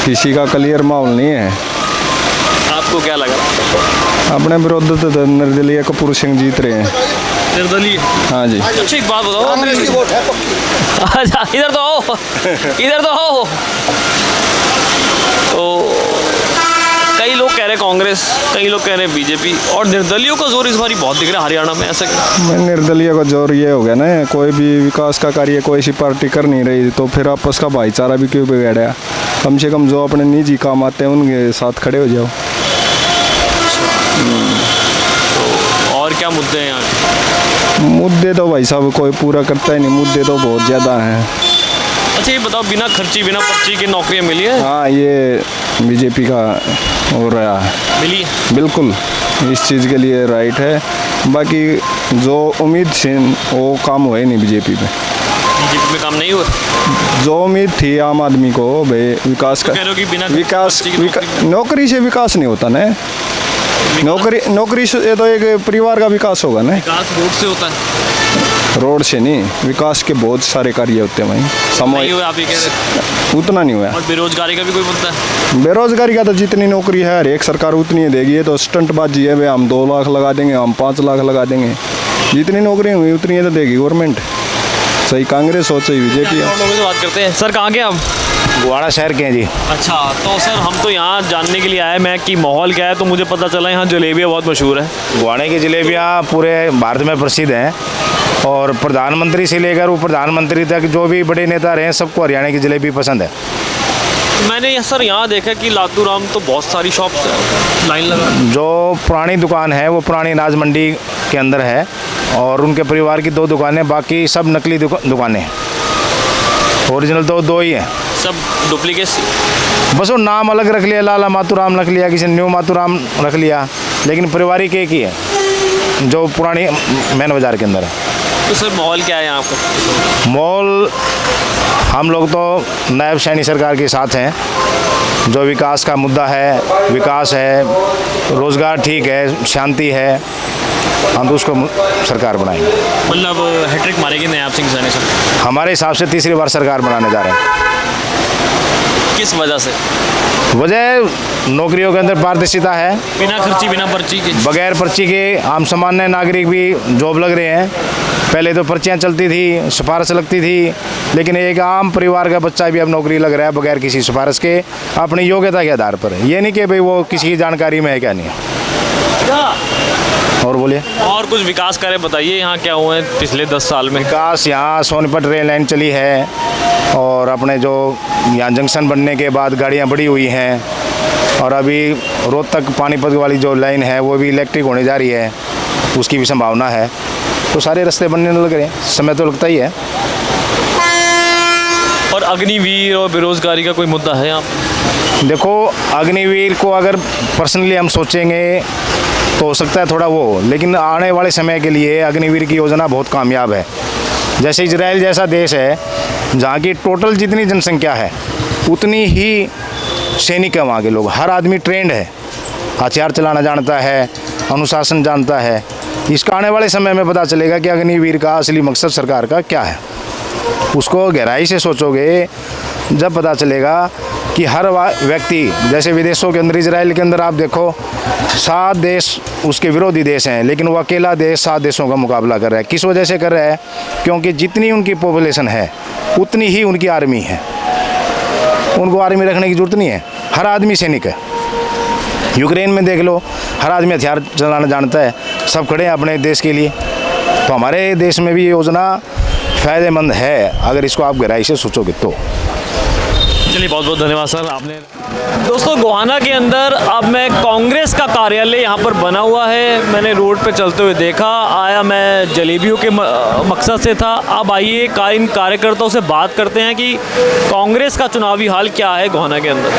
किसी का क्लियर माहौल नहीं है। आपको क्या लगा? अपने विरुद्ध तो निर्दलीय कपूर सिंह जीत रहे हैं। निर्दलीय। हाँ जी। अच्छा एक बात बताओ, कांग्रेस की वोट है पक्की। अच्छा इधर तो आओ, इधर तो आओ। तो कई लोग कह रहे कांग्रेस, कई लोग कह रहे बीजेपी, और निर्दलियों का जोर इस बारी बहुत दिख रहा है हरियाणा में, ऐसा क्या? निर्दलीय का जोर ये हो गया ना, कोई भी विकास का कार्य कोई सी पार्टी कर नहीं रही, तो फिर आपस का भाईचारा भी क्यों बिगाड़ा? कम से कम जो अपने निजी काम आते हैं उनके साथ खड़े हो जाओ। और क्या मुद्दे हैं यहाँ? मुद्दे तो भाई साहब कोई पूरा करता ही नहीं, मुद्दे तो बहुत ज़्यादा हैं। अच्छा ये बताओ, बिना खर्ची बिना पर्ची की नौकरियाँ मिली है? हाँ, ये बीजेपी का हो रहा है। मिली है? बिल्कुल, इस चीज़ के लिए राइट है। बाकी जो उम्मीद थी वो काम हुआ ही नहीं बीजेपी में। बीजेपी में काम नहीं हुआ? जो उम्मीद थी आम आदमी को भाई विकास का, कह रहे हो कि बिना विकास पर्ची की नौकरी से विकास नहीं होता ना। नौकरी से तो एक परिवार का विकास होगा ना। विकास रोड से होता है? रोड से नहीं, विकास के बहुत सारे कार्य होते हैं वहीं। नहीं हुआ आप ये कह रहे? उतना नहीं हुआ। और बेरोजगारी का भी कोई मुद्दा है? बेरोजगारी का तो जितनी नौकरी है हर एक सरकार उतनी ही देगी। ये तो स्टंटबाजी है, भाई हम 2 लाख लगा देंगे, हम 5 लाख लगा देंगे। जितनी नौकरी हुई उतनी तो देगी गवर्नमेंट, चाहे कांग्रेस हो चाहे बीजेपी हो। लोगों से बात करते हैं। सर कहाँ के आप? गुवाड़ा शहर के हैं जी। अच्छा, तो सर हम तो यहाँ जानने के लिए आए मैं कि माहौल क्या है, तो मुझे पता चला यहाँ जलेबियाँ बहुत मशहूर है। गुवाड़े की जलेबियाँ पूरे भारत में प्रसिद्ध हैं, और प्रधानमंत्री से लेकर वो प्रधानमंत्री तक जो भी बड़े नेता रहे हैं सबको हरियाणा की जलेबी पसंद है। मैंने सर यहाँ देखा कि लातू राम तो बहुत सारी शॉप्स है, लाइन लगा। जो पुरानी दुकान है वो पुरानी अनाज मंडी के अंदर है, और उनके परिवार की 2 दुकानें, बाकी सब नकली दुकानें हैं। ओरिजिनल तो 2 ही हैं, सब डुप्लीकेट। बस वो नाम अलग रख लिया, लाला मातूराम रख लिया, किसी ने न्यू मातूराम रख लिया, लेकिन पारिवारिक एक ही है जो पुरानी मेन बाज़ार के अंदर है। तो सर माहौल क्या है यहाँ पर? माहौल हम लोग तो नायब सैनी सरकार के साथ हैं। जो विकास का मुद्दा है, विकास है, रोज़गार ठीक है, शांति है, हम तो उसको सरकार बनाएंगे। मतलब हैट्रिक मारेगी नायब सिंह सैनी सर? हमारे हिसाब से तीसरी बार सरकार बनाने जा रहे हैं। किस वजह से? वजह नौकरियों के अंदर पारदर्शिता है, बिना खर्ची बिना पर्ची के, बगैर पर्ची के आम सामान्य नागरिक भी जॉब लग रहे हैं। पहले तो पर्चियाँ चलती थी, सिफारिश लगती थी, लेकिन एक आम परिवार का बच्चा भी अब नौकरी लग रहा है बगैर किसी सिफारिश के, अपनी योग्यता के आधार पर। ये नहीं कि भाई वो किसी की जानकारी में है क्या नहीं है। और बोलिए, और कुछ विकास कार्य बताइए यहाँ क्या हुए हैं पिछले 10 साल में? विकास यहाँ सोनीपत रेल लाइन चली है, और अपने जो यहाँ जंक्शन बनने के बाद गाड़ियाँ बढ़ी हुई हैं, और अभी रोहतक पानीपत वाली जो लाइन है वो भी इलेक्ट्रिक होने जा रही है, उसकी भी संभावना है। तो सारे रास्ते बनने लग रहे हैं, समय तो लगता ही है। और अग्निवीर और बेरोजगारी का कोई मुद्दा है यहाँ? देखो, अग्निवीर को अगर पर्सनली हम सोचेंगे तो हो सकता है थोड़ा वो, लेकिन आने वाले समय के लिए अग्निवीर की योजना बहुत कामयाब है। जैसे इजराइल जैसा देश है जहाँ की टोटल जितनी जनसंख्या है उतनी ही सैनिक है वहाँ के लोग, हर आदमी ट्रेंड है, हथियार चलाना जानता है, अनुशासन जानता है। इसका आने वाले समय में पता चलेगा कि अग्निवीर का असली मकसद सरकार का क्या है। उसको गहराई से सोचोगे जब पता चलेगा कि हर व्यक्ति, जैसे विदेशों के अंदर, इजराइल के अंदर आप देखो 7 देश उसके विरोधी देश हैं, लेकिन वो अकेला देश 7 देशों का मुकाबला कर रहा है। किस वजह से कर रहा है? क्योंकि जितनी उनकी पॉपुलेशन है उतनी ही उनकी आर्मी है, उनको आर्मी रखने की जरूरत नहीं है, हर आदमी सैनिक है। यूक्रेन में देख लो, हर आदमी हथियार चलाना जानता है, सब खड़े हैं अपने देश के लिए। तो हमारे देश में भी ये योजना फ़ायदेमंद है अगर इसको आप गहराई से सोचोगे तो। चलिए, बहुत बहुत धन्यवाद सर आपने। दोस्तों, गोहाना के अंदर अब मैं कांग्रेस का कार्यालय यहाँ पर बना हुआ है, मैंने रोड पे चलते हुए देखा, आया मैं जलेबियों के मकसद से था। अब आइए इन कार्यकर्ताओं से बात करते हैं कि कांग्रेस का चुनावी हाल क्या है गोहाना के अंदर।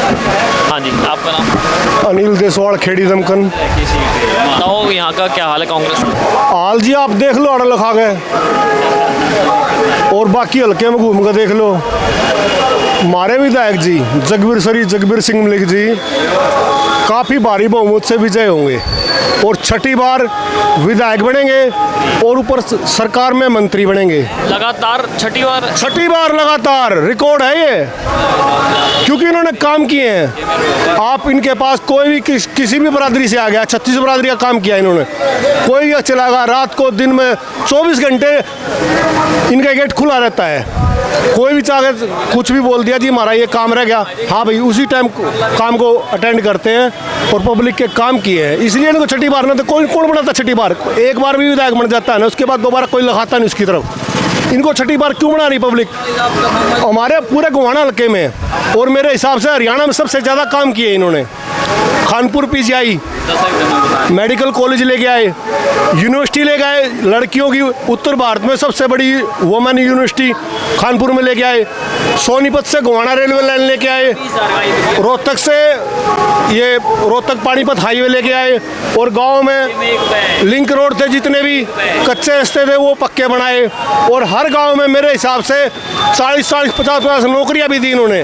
हाँ जी, आपका नाम? अनिल देसवाड़, खेड़ी दमकन। बताओ यहाँ का क्या हाल है कांग्रेस? हाल जी आप देख लो, अड़ लखा गए, और बाकी हल्के में घूम कर देख लो। हमारे विधायक जी जगबीर सिंह मलिक जी काफ़ी भारी बहुमत से विजय होंगे, और 6ठी बार विधायक बनेंगे, और ऊपर सरकार में मंत्री बनेंगे। लगातार 6ठी बार? 6ठी बार लगातार, रिकॉर्ड है ये। क्योंकि इन्होंने काम किए हैं। आप इनके पास कोई भी किसी भी बरादरी से आ गया, 36 बरादरी का काम किया इन्होंने, कोई भी चला गया, रात को दिन में 24 घंटे इनका गेट खुला रहता है। कोई भी चाहे कुछ भी बोल दिया जी हमारा ये काम रह गया, हाँ भाई उसी टाइम काम को अटेंड करते हैं और पब्लिक के काम किए हैं। इसलिए इनको छठी बार ना तो कौन बनाता छठी बार, एक बार भी विधायक बन जाता है ना उसके बाद दोबारा कोई लगाता नहीं उसकी तरफ। इनको छठी बार क्यों बना रही पब्लिक? हमारे पूरे गोहाना हल्के में और मेरे हिसाब से हरियाणा में सबसे ज़्यादा काम किए इन्होंने। खानपुर पीजीआई मेडिकल कॉलेज लेके आए, यूनिवर्सिटी ले गए लड़कियों की, उत्तर भारत में सबसे बड़ी वुमेन यूनिवर्सिटी खानपुर में लेके आए, सोनीपत से गोहाना रेलवे लाइन लेके आए, रोहतक से ये रोहतक पानीपत हाईवे लेके आए और गांव में लिंक रोड थे जितने भी कच्चे रास्ते थे वो पक्के बनाए और हर गांव में मेरे हिसाब से 40-40, 50-50 नौकरियां भी दी इन्होंने।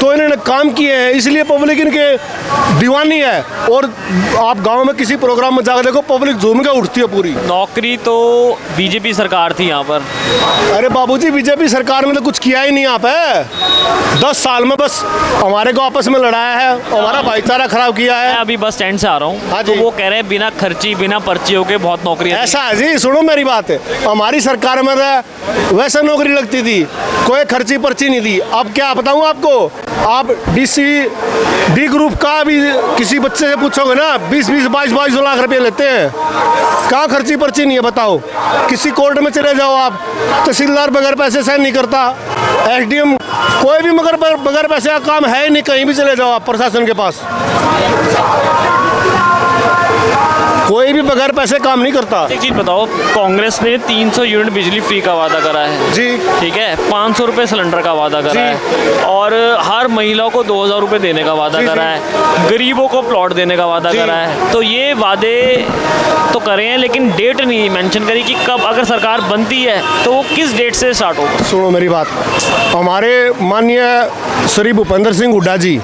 तो इन्होंने काम किए हैं इसलिए पब्लिक इनके दीवानी है। और आप गांव में किसी प्रोग्राम में जाकर देखो पब्लिक झूम के उठती है पूरी। नौकरी तो बीजेपी सरकार थी यहाँ पर। अरे बाबूजी बीजेपी सरकार में तो कुछ किया ही नहीं यहाँ पे। 10 साल में बस हमारे को आपस में लड़ाया है, हमारा भाईचारा खराब किया है। मैं अभी बस स्टैंड से आ रहा हूँ, हाँ तो जी। वो कह रहे हैं बिना खर्ची बिना पर्चियों के बहुत नौकरी। ऐसा है जी, सुनो मेरी बात, हमारी सरकार में तो वैसे नौकरी लगती थी, कोई खर्ची पर्ची नहीं थी। अब क्या बताऊँ आपको, आप डी ग्रुप का भी किसी बच्चे से पूछोगे ना 20-20, 22-22 लाख रुपए लेते हैं। कहाँ खर्ची पर्ची नहीं है बताओ? किसी कोर्ट में चले जाओ आप, तहसीलदार बगैर पैसे साइन नहीं करता, एसडीएम कोई भी मगर बगैर पैसे का काम है ही नहीं। कहीं भी चले जाओ आप प्रशासन के पास, कोई भी बगैर पैसे काम नहीं करता। एक चीज़ बताओ, कांग्रेस ने 300 यूनिट बिजली फ्री का वादा करा है जी, ठीक है, 500 रुपये सिलेंडर का वादा करा है और हर महिला को 2000 रुपये देने का वादा करा है, गरीबों को प्लॉट देने का वादा करा है। तो ये वादे तो करे हैं लेकिन डेट नहीं मेंशन करी कि कब अगर सरकार बनती है तो वो किस डेट से स्टार्ट होगा। सुनो मेरी बात, हमारे माननीय श्री भूपेंद्र सिंह हुड्डा जी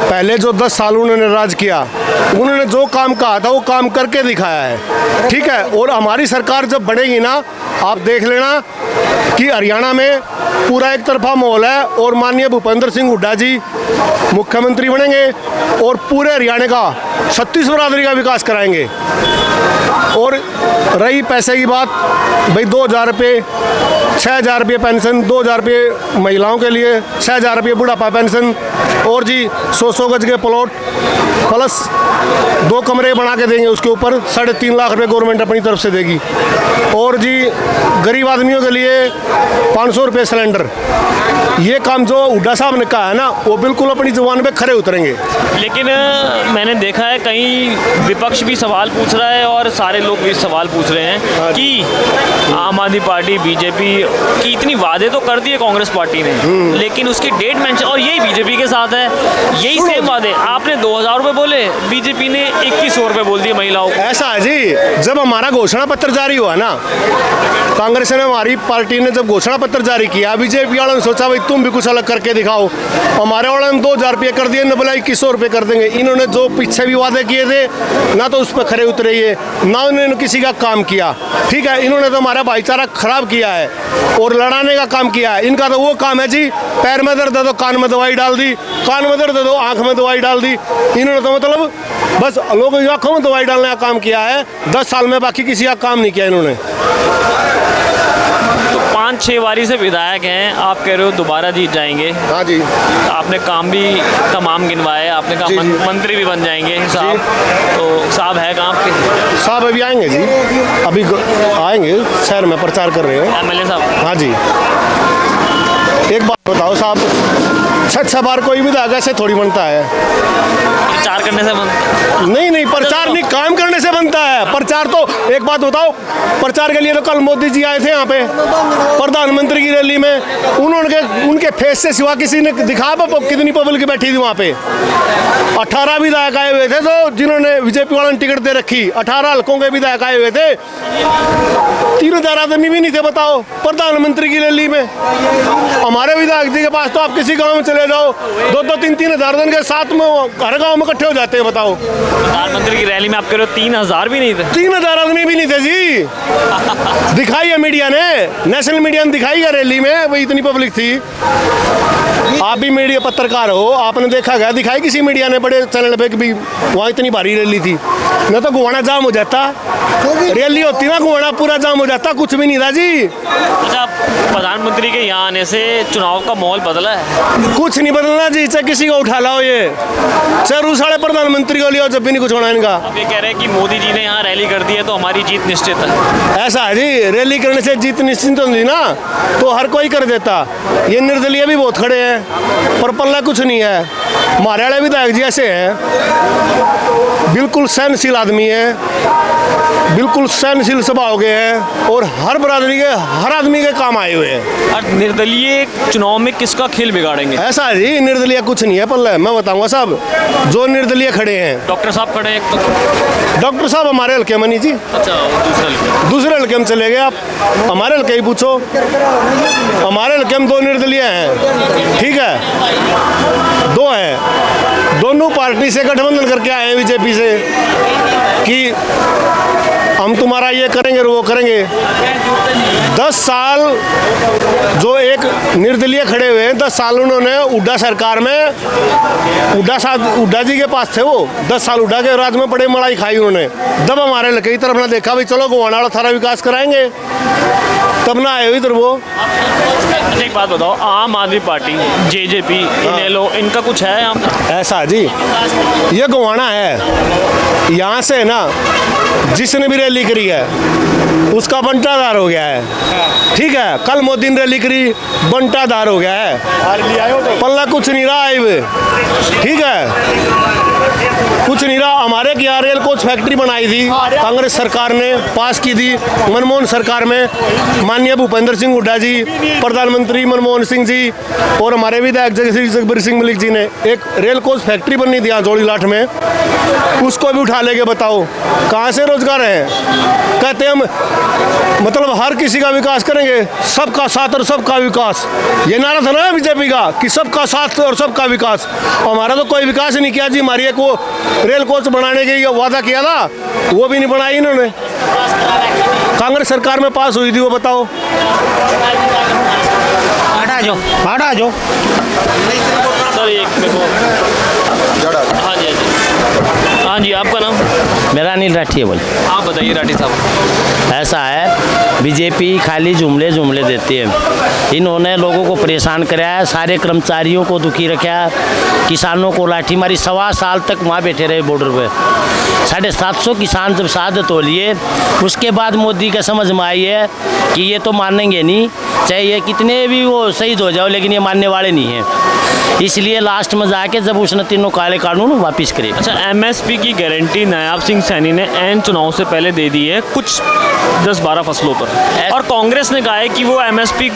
पहले जो 10 साल उन्होंने राज किया, उन्होंने जो काम कहा था वो काम करके दिखाया है, ठीक है। और हमारी सरकार जब बढ़ेगी ना, आप देख लेना कि हरियाणा में पूरा एक तरफा माहौल है और माननीय भूपेंद्र सिंह हुड्डा जी मुख्यमंत्री बनेंगे और पूरे हरियाणा का 36 बरादरी का विकास कराएंगे। और रही पैसे की बात, भाई 2000 रुपये, 6000 रुपये पेंशन, 2000 रुपये महिलाओं के लिए, 6000 रुपये बुढ़ापा पेंशन और जी 100 गज के प्लॉट प्लस 2 कमरे बना के देंगे, उसके ऊपर 3.5 लाख रुपये गवर्नमेंट अपनी तरफ से देगी। और जी गरीब आदमियों के लिए 500 रुपये सिलेंडर। ये काम जो हुड्डा साहब ने कहा है ना, वो बिल्कुल अपनी जुबान पे खरे उतरेंगे। लेकिन मैंने देखा है कहीं विपक्ष भी सवाल पूछ रहा है और सारे लोग भी सवाल पूछ रहे हैं कि आम आदमी पार्टी बीजेपी की इतनी वादे तो कर दिए कांग्रेस पार्टी ने, लेकिन उसकी डेट मेंशन, और यही बीजेपी के साथ है, यही सेम वादे। आपने 2000 रुपये बोले, बीजेपी ने 2100 रुपये बोल दिए महिलाओं को। ऐसा है जी, जब हमारा घोषणा पत्र जारी हुआ ना, कांग्रेस ने, हमारी पार्टी ने जब घोषणा पत्र जारी किया, बीजेपी वालों ने सोचा भाई तुम भी कुछ अलग करके दिखाओ। हमारे वालों ने 2000 रुपये कर दिए, न बोला 2100 रुपये कर देंगे। इन्होंने जो पीछे भी वादे किए थे ना तो उस पर खरे उतरे, ये ना उन्होंने किसी का काम किया, ठीक है। इन्होंने तो हमारा भाईचारा खराब किया है और लड़ाने का काम किया है। इनका तो वो काम है जी, पैर में दर्द है तो कान में दवाई डाल दी, कान में दर्द है तो आँख में दवाई डाल दी। इन्होंने तो मतलब बस लोगों की आँखों में दवाई डालने का काम किया है 10 साल में, बाकी किसी का काम नहीं किया इन्होंने। 5-6 बारी से विधायक हैं, आप कह रहे हो दोबारा जीत जाएंगे। हाँ जी, आपने काम भी तमाम गिनवाए, आपने कहा मंत्री भी बन जाएंगे साहब, तो साहब है कहाँ आपके? साहब अभी आएंगे जी, अभी आएंगे, शहर में प्रचार कर रहे हैं MLA साहब। हाँ जी, एक बात बताओ साहब, 6 बार कोई विधायक ऐसे थोड़ी बनता है? प्रचार करने से नहीं, प्रचार नहीं, काम करने से बनता है। प्रचार तो एक बात बताओ, प्रचार के लिए तो कल मोदी जी आए थे यहाँ पे प्रधानमंत्री की रैली में, उनके फेस से सिवा किसी ने दिखा कितनी पब्लिक बैठी थी वहाँ पे? 18 विधायक आए हुए थे, तो जिन्होंने बीजेपी वालों ने टिकट दे रखी, 18 हल्कों के विधायक आए हुए थे, 3000 आदमी भी नहीं थे बताओ प्रधानमंत्री की रैली में। हमारे विधायक जी के पास तो आप किसी गाँव में चले ले जाओ, 2-2, 3-3 हज़ार जन के साथ में हर गांव में इकट्ठे हो जाते हैं। बताओ, प्रधानमंत्री की रैली में आप कह रहे हो 3,000 भी नहीं थे? 3,000 आदमी भी नहीं थे जी। दिखाई है मीडिया ने, नेशनल मीडिया ने दिखाई है रैली में, वही इतनी पब्लिक थी। आप भी मीडिया पत्रकार हो, आपने देखा गया, दिखाई किसी मीडिया ने बड़े चैनल पे कि भी वहाँ इतनी भारी रैली थी। न तो गोवाना जाम हो जाता, रैली होती ना गोवाना पूरा जाम हो जाता, कुछ भी नहीं था जी। अच्छा, प्रधानमंत्री के यहाँ आने से चुनाव का माहौल बदला है? कुछ नहीं बदलना जी, चाहे किसी को उठा लाओ, ये चाहे रूस वाले प्रधानमंत्री को लियो, जब भी नहीं कुछ होना इनका। अब ये कह रहे हैं कि मोदी जी ने यहाँ रैली कर दी है तो हमारी जीत निश्चित है। ऐसा है जी, रैली करने से जीत निश्चित होती ना तो हर कोई कर देता। ये निर्दलीय भी बहुत खड़े हैं पर पल्ला कुछ नहीं है। हमारे वाले विधायक जी ऐसे हैं, बिल्कुल सहनशील आदमी है, बिल्कुल सहनशील स्वभाव के हैं और हर बरादरी के हर आदमी के काम आए हुए हैं। और निर्दलीय चुनाव में किसका खेल बिगाड़ेंगे? ऐसा है जी, निर्दलीय कुछ नहीं है पल्ला, मैं बताऊंगा सब। जो निर्दलीय खड़े हैं, डॉक्टर साहब खड़े हैं, तो डॉक्टर साहब हमारे हल्के में नहीं जी। अच्छा, दूसरे हल्के में चले गए आप, हमारे हल्के ही पूछो। हमारे हल्के में 2 निर्दलीय हैं, ठीक है, 2 हैं, दोनों पार्टी से गठबंधन करके आए हैं बीजेपी से कि हम तुम्हारा ये करेंगे और वो करेंगे। 10 साल जो एक निर्दलीय खड़े हुए हैं, 10 साल उन्होंने हुड्डा सरकार में, हुड्डा जी के पास थे वो, 10 साल हुड्डा के राज में बड़े मलाई खाई उन्होंने। तब हमारे लड़के की तरफ ना देखा भाई चलो गोवाना वाला सारा विकास कराएंगे, तब ना आए इधर वो। एक बात बताओ, आम आदमी पार्टी, जेजेपी, इनेलो, इनका कुछ है यहाँ पे? ऐसा जी, ये गोवाना है, यहाँ से ना जिसने भी रैली करी है उसका बंटाधार हो गया है, ठीक है। कल मोदी ने रैली करी, बंटाधार हो गया है, पल्ला कुछ नहीं रहा है, ठीक है, कुछ नहीं रहा। हमारे यहाँ रेल कोच फैक्ट्री बनाई थी कांग्रेस सरकार ने, पास की थी मनमोहन सरकार में, माननीय भूपेंद्र सिंह हुड्डा जी, प्रधानमंत्री मनमोहन सिंह जी और हमारे विधायक जगबीर सिंह मलिक जी ने एक रेल कोच फैक्ट्री बननी थी यहाँ जोड़ीलाठ में, उसको भी उठा लेके बताओ कहाँ से रोजगार है। कहते हम मतलब हर किसी का विकास करेंगे, सबका साथ और सबका विकास, ये नारा था ना बीजेपी का कि सबका साथ और सबका विकास। हमारा तो कोई विकास नहीं किया जी। हमारी एक वो रेल कोच बनाने के वादा किया था, वो भी नहीं बनाई इन्होंने। कांग्रेस सरकार में पास हुई थी वो, बताओ। हटा जो सर एक मेरे को, हाँ जी, हाँ जी, आपका नाम? मेरा अनिल राठी है। बोले, आप बताइए राठी साहब। ऐसा है, बीजेपी खाली जुमले देती है। इन्होंने लोगों को परेशान कराया है, सारे कर्मचारियों को दुखी रखा, किसानों को लाठी मारी। 1.25 साल तक वहाँ बैठे रहे बॉर्डर पे। 750 किसान जब शहादत हो लिए, उसके बाद मोदी का समझ में आई है कि ये तो मानेंगे नहीं, चाहे ये कितने भी वो शहीद हो जाओ, लेकिन ये मानने वाले नहीं हैं। इसलिए लास्ट में जाके जब उसने तीनों काले कानून वापस करे। अच्छा, एमएसपी की गारंटी नायाब सिंह सैनी ने एन चुनाव से पहले दे दी है कुछ 10-12 फसलों पर, और कांग्रेस ने कहा है कि वो एमएसपी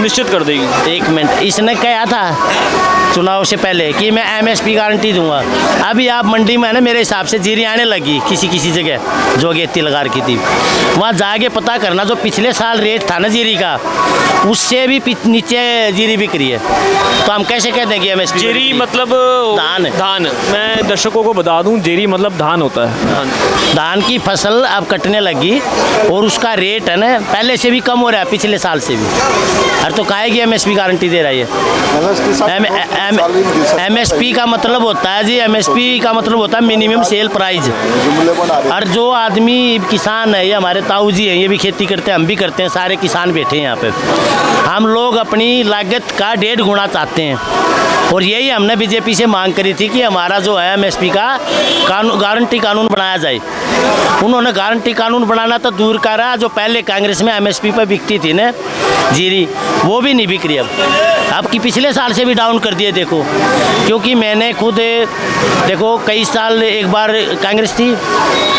निश्चित कर देगी। 1 मिनट, इसने कहा था चुनाव से पहले कि मैं एमएसपी गारंटी दूंगा। अभी आप मंडी में ना मेरे हिसाब से जीरी आने लगी किसी जगह जो गेती लगा रखी थी, वहाँ जाके पता करना जो पिछले साल रेट था ना जीरी का, उससे भी नीचे जीरी बिक रही है। तो हम कैसे कह देंगे एमएसपी? जेरी मतलब धान। मैं दर्शकों को बता दूं, जेरी मतलब धान होता है। धान की फसल अब कटने लगी और उसका रेट है ना पहले से भी कम हो रहा है, पिछले साल से भी। अरे तो काहेगी एमएसपी गारंटी दे रही है। एमएसपी का मतलब होता है जी, एमएसपी का मतलब होता है मिनिमम सेल प्राइस। और जो आदमी किसान है, ये हमारे ताऊ जी हैं, ये भी खेती करते हैं, हम भी करते हैं, सारे किसान बैठे हैं यहाँ पे। हम लोग अपनी लागत का 1.5 गुना चाहते हैं, और यही हमने बीजेपी से मांग करी थी कि हमारा जो है एमएसपी का गारंटी कानून बनाया जाए। उन्होंने गारंटी कानून बनाना तो दूर का रहा, जो पहले कांग्रेस में एमएसपी पर बिकती थी ना जीरी, वो भी नहीं बिक रही अब की पिछले साल से भी डाउन कर दिए। देखो, क्योंकि मैंने खुद देखो कई साल एक बार कांग्रेस थी,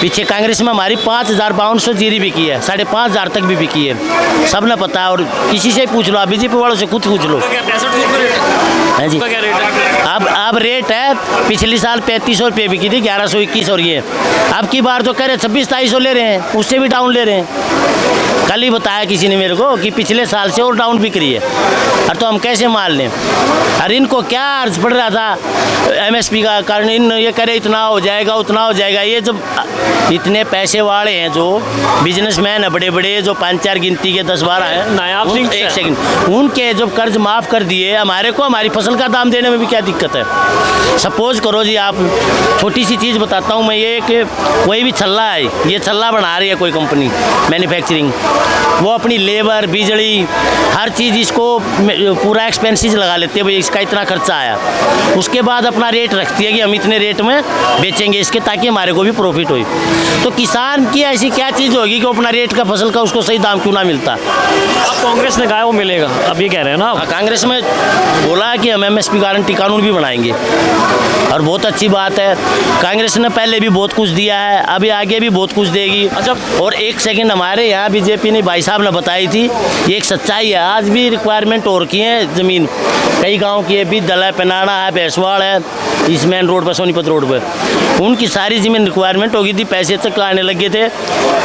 पीछे कांग्रेस में हमारी 5,500 जीरी बिकी है, 5,500 तक भी बिकी है, सब ने पता है। और किसी से पूछ लो, बीजेपी वालों से खुद पूछ लो। हाँ जी, अब रेट है, पिछले साल 3500 रुपये बिकी थी, 1121 और ये अब की बार तो कह रहे 26-2700 ले रहे हैं, उससे भी डाउन ले रहे हैं। कल ही बताया किसी ने मेरे को कि पिछले साल से और डाउन बिक रही है। और तो हम कैसे मान लें? अरे इनको क्या अर्ज पड़ रहा था एमएसपी का कारण, इन ये करे इतना हो जाएगा उतना हो जाएगा। ये जब इतने पैसे वाले हैं जो बिजनेसमैन है बड़े बड़े, जो 5-4 गिनती के 10-12 हैं, नायाब सिंह एक सेकंड, उनके जब कर्ज माफ़ कर दिए, हमारे को हमारी फसल का दाम देने में भी क्या दिक्कत है? सपोज करो जी, आप छोटी सी चीज़ बताता हूँ मैं, ये कि कोई भी छल्ला है, ये छल्ला बना रही है कोई कंपनी मैन्युफैक्चरिंग, वो अपनी लेबर, बिजली, हर चीज़ इसको पूरा एक्सपेंसिस लगा लेते हैं, भाई इसका इतना खर्चा आया। उसके बाद अपना रेट रखती है कि हम इतने रेट में बेचेंगे इसके, ताकि हमारे को भी प्रॉफिट हो। तो किसान की ऐसी क्या चीज़ होगी कि अपना रेट का फसल का उसको सही दाम क्यों ना मिलता? अब कांग्रेस ने कहा वो मिलेगा, अब ये कह रहे हैं ना। कांग्रेस में बोला कि हम एमएसपी गारंटी कानून भी बनाएंगे, और बहुत अच्छी बात है। कांग्रेस ने पहले भी बहुत कुछ दिया है, अभी आगे भी बहुत कुछ देगी। अच्छा, और एक सेकंड, हमारे यहाँ बीजेपी ने भाई साहब ने बताई थी, ये एक सच्चाई है, आज भी रिक्वायरमेंट हो रखी है ज़मीन कई गांव की है, बिदल है, पेनाड़ा है, भैंसवाड़ है, इस मेन रोड पर, सोनीपत रोड पर, उनकी सारी ज़मीन रिक्वायरमेंट होगी थी, पैसे तक आने लगे थे।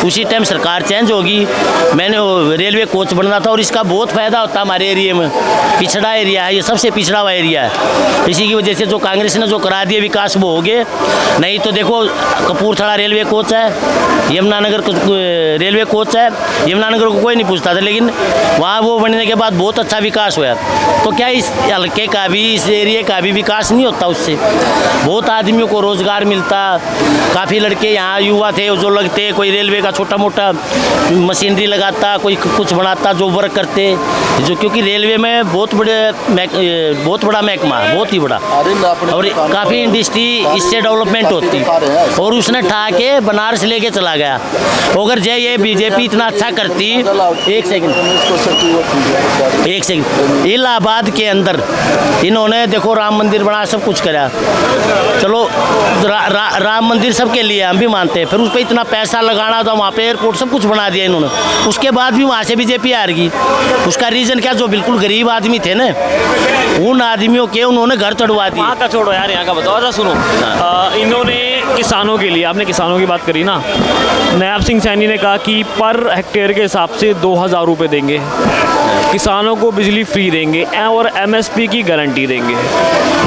उसी टाइम सरकार चेंज होगी, मैंने रेलवे कोच बनना था, और इसका बहुत फ़ायदा होता है हमारे एरिया में। पिछड़ा एरिया है, ये सबसे पिछड़ा हुआ एरिया है, इसी की वजह से जो कांग्रेस ने जो करा दिया विकास वो हो गए। नहीं तो देखो, कपूरथला रेलवे कोच है, यमुनानगर रेलवे कोच है, यमुनानगर को कोई नहीं पूछता था, लेकिन वहाँ वो बनने के बाद बहुत अच्छा विकास हुआ। तो क्या इस हल्के का भी, इस एरिया का भी विकास नहीं होता? उससे बहुत आदमियों को रोज़गार मिलता। काफ़ी लड़के यहाँ युवा थे जो लगते, कोई रेलवे का छोटा मोटा मशीनरी लगाता, कोई कुछ बनाता, जो वर्क करते, जो क्योंकि रेलवे में बहुत बड़ा महकमा, बहुत ही बड़ा, और काफ़ी इंडस्ट्री इससे डेवलपमेंट होती। और उसने ठा के बनारस लेके चला गया। अगर जय ये बीजेपी इतना अच्छा करती, एक सेकंड, इलाहाबाद के अंदर इन्होंने देखो राम मंदिर बना, सब कुछ करा, चलो राम मंदिर सबके लिए हम भी मानते हैं, फिर उस पर इतना पैसा लगाना था, वहाँ पे एयरपोर्ट सब कुछ बना दिया इन्होंने, उसके बाद भी वहाँ से बीजेपी हार गई। उसका रीज़न क्या? जो बिल्कुल गरीब आदमी थे ना, उन आदमियों के उन्होंने घर तोड़वा दिए। वहाँ का छोड़ो यार, यहाँ का बताओ। अच्छा सुनो, इन्होंने किसानों के लिए, आपने किसानों की बात करी ना, नायब सिंह सैनी ने कहा कि पर हेक्टेयर के हिसाब से 2000 रुपये देंगे, किसानों को बिजली फ्री देंगे और एमएसपी की गारंटी देंगे।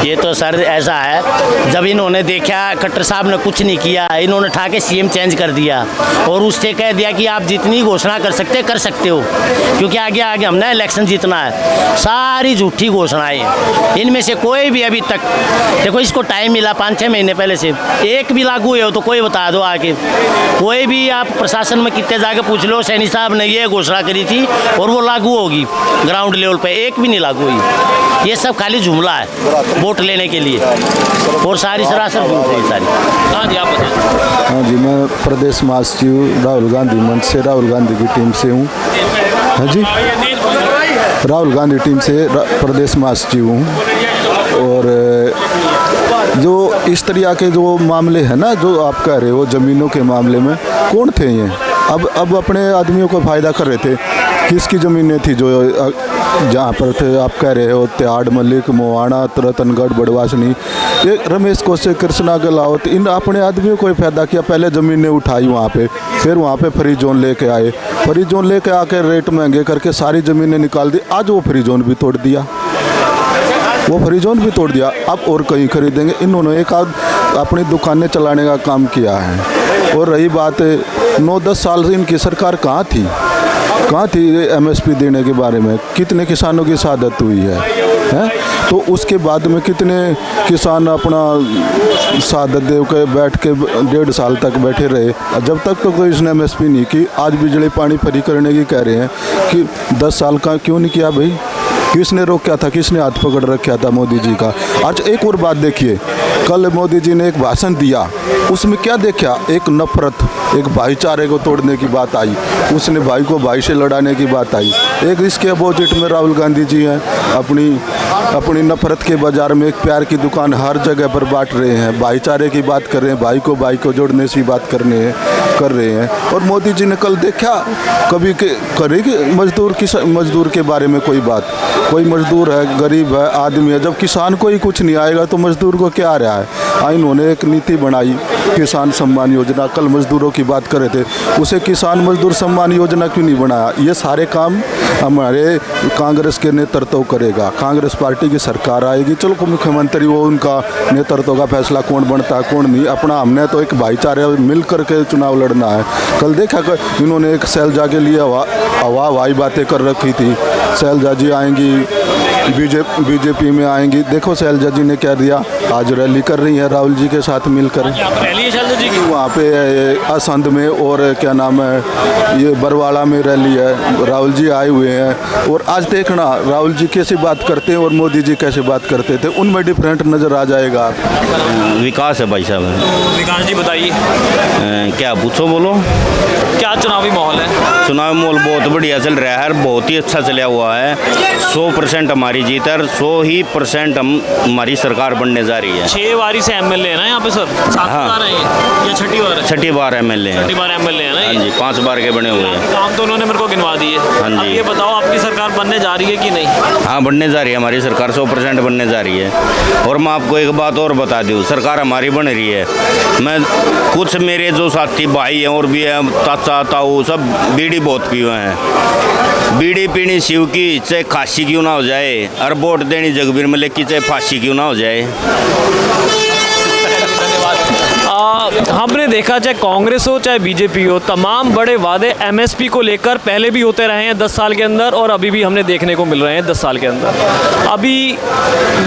ये तो सर ऐसा है, जब इन्होंने देखा खट्टर साहब ने कुछ नहीं किया, इन्होंने उठा के सीएम चेंज कर दिया, और उससे कह दिया कि आप जितनी घोषणा कर सकते हो, क्योंकि आगे हमने इलेक्शन जीतना है। सारी झूठी घोषणाएं हैं, इनमें से कोई भी अभी तक, देखो इसको टाइम मिला 5-6 महीने पहले से, एक भी लागू हुए हो तो कोई बता दो आके। कोई भी आप प्रशासन में कितने जाके पूछ लो, सैनी साहब ने ये घोषणा करी थी और वो लागू होगी, ग्राउंड लेवल पे एक भी नहीं लागू हुई। ये सब खाली जुमला है वोट लेने के लिए, और सारी सरासर झूठ है सारी। हाँ जी, आप बताएं। हाँ जी, मैं प्रदेश महासचिव राहुल गांधी मंच से, राहुल गांधी की टीम से हूँ। हाँ जी, राहुल गांधी टीम से प्रदेश महासचिव हूँ। और जो इस तरह के जो मामले हैं ना, जो आप कह रहे हो ज़मीनों के मामले में, कौन थे ये? अब अपने आदमियों को फ़ायदा कर रहे थे। किसकी ज़मीनें थी जो जहाँ पर थे? आप कह रहे हो त्याड़, मलिक, मोहाना, रतनगढ़, बड़वासनी, ये रमेश कौशिक, कृष्णा गहलोत, इन अपने आदमियों को फ़ायदा किया। पहले ज़मीनें उठाई वहाँ पे, फिर वहाँ पे फ्री जोन लेके आए, फ्री जोन लेके आकर रेट महंगे करके सारी ज़मीनें निकाल दी। आज वो फ्री जोन भी तोड़ दिया, वो फ्री जोन भी तोड़ दिया। अब और कहीं खरीदेंगे। इन्होंने एक आध अपनी दुकानें चलाने का काम किया है। और रही बात 9-10 साल से इनकी सरकार कहाँ थी एमएसपी देने के बारे में? कितने किसानों की शहादत हुई है? तो उसके बाद में कितने किसान अपना शहादत दे के बैठ के 1.5 साल तक बैठे रहे, जब तक तो कोई इसने एमएसपी नहीं की। आज बिजली पानी फ्री करने की कह रहे हैं कि 10 साल का क्यों नहीं किया भाई? किसने रोका था? किसने हाथ पकड़ रखा था मोदी जी का? आज एक और बात देखिए, कल मोदी जी ने एक भाषण दिया, उसमें क्या देखा? एक नफरत, एक भाईचारे को तोड़ने की बात आई, उसने भाई को भाई से लड़ाने की बात आई। एक इसके अपोजिट में राहुल गांधी जी हैं, अपनी अपनी नफरत के बाज़ार में एक प्यार की दुकान हर जगह पर बांट रहे हैं। भाईचारे की बात कर रहे हैं, भाई को जोड़ने की बात कर रहे हैं। और मोदी जी ने कल देखा कभी करेगी मजदूर के बारे में कोई बात? कोई मजदूर है, गरीब है, आदमी है, जब किसान को ही कुछ नहीं आएगा तो मजदूर को क्या आ रहा है? इन्होंने एक नीति बनाई किसान सम्मान योजना, कल मजदूरों की बात कर रहे थे, उसे किसान मजदूर सम्मान योजना क्यों नहीं बनाया? ये सारे काम हमारे कांग्रेस के नेतृत्व करेगा। कांग्रेस पार्टी की सरकार आएगी, चलो मुख्यमंत्री वो उनका नेतृत्व का फैसला कौन बनता है कौन नहीं। अपना हमने तो एक भाईचारे मिल करके चुनाव लड़ना है। कल देखा इन्होंने एक शैलजा के लिए हवाई बातें कर रखी थी, शैलजा जी आएंगी, बीजेपी में आएंगी। देखो शैलजा जी ने क्या दिया, आज रैली कर रही है राहुल जी के साथ मिलकर। रैली है शैलजा जी की वहाँ पे असंध में, और क्या नाम है ये बरवाड़ा में रैली है, राहुल जी आए हुए हैं। और आज देखना राहुल जी कैसे बात करते हैं और मोदी जी कैसे बात करते थे, उनमें डिफरेंट नज़र आ जाएगा। विकास है भाई साहब। विकास जी बताइए, क्या पूछो, बोलो। क्या चुनावी माहौल है? चुनावी माहौल बहुत बढ़िया चल रहा है, बहुत ही अच्छा चला हुआ है। 100% हमारी जीत है, 100% हमारी सरकार बनने जा रही है। 6 बारी से एमएलए है ना यहाँ पे सर? 7 बार है या छठी बार है? छठी बार एमएलए है। छठी बार एमएलए है ना? हाँ जी, 5 बार के बने हुए हैं। काम तो उन्होंने मेरे को गिनवा दिए। हाँ जी। अब ये बताओ आपकी सरकार बनने जा रही है कि नहीं? हाँ, बनने जा रही है हमारी सरकार, 100% बनने जा रही है। और मैं आपको एक बात और बता दूँ, सरकार हमारी बन रही है। मैं कुछ मेरे जो साथी भाई हैं और भी हैं, चाचा ताऊ सब बीड़ी बहुत पिए हैं। बीड़ी पीनी शिव की, चाहे खांसी क्यों ना हो जाए, और वोट देनी जगबीर मलिक की, चाहे फांसी क्यों ना हो जाए। हमने देखा चाहे कांग्रेस हो चाहे बीजेपी हो, तमाम बड़े वादे एमएसपी को लेकर पहले भी होते रहे हैं 10 साल के अंदर, और अभी भी हमने देखने को मिल रहे हैं 10 साल के अंदर। अभी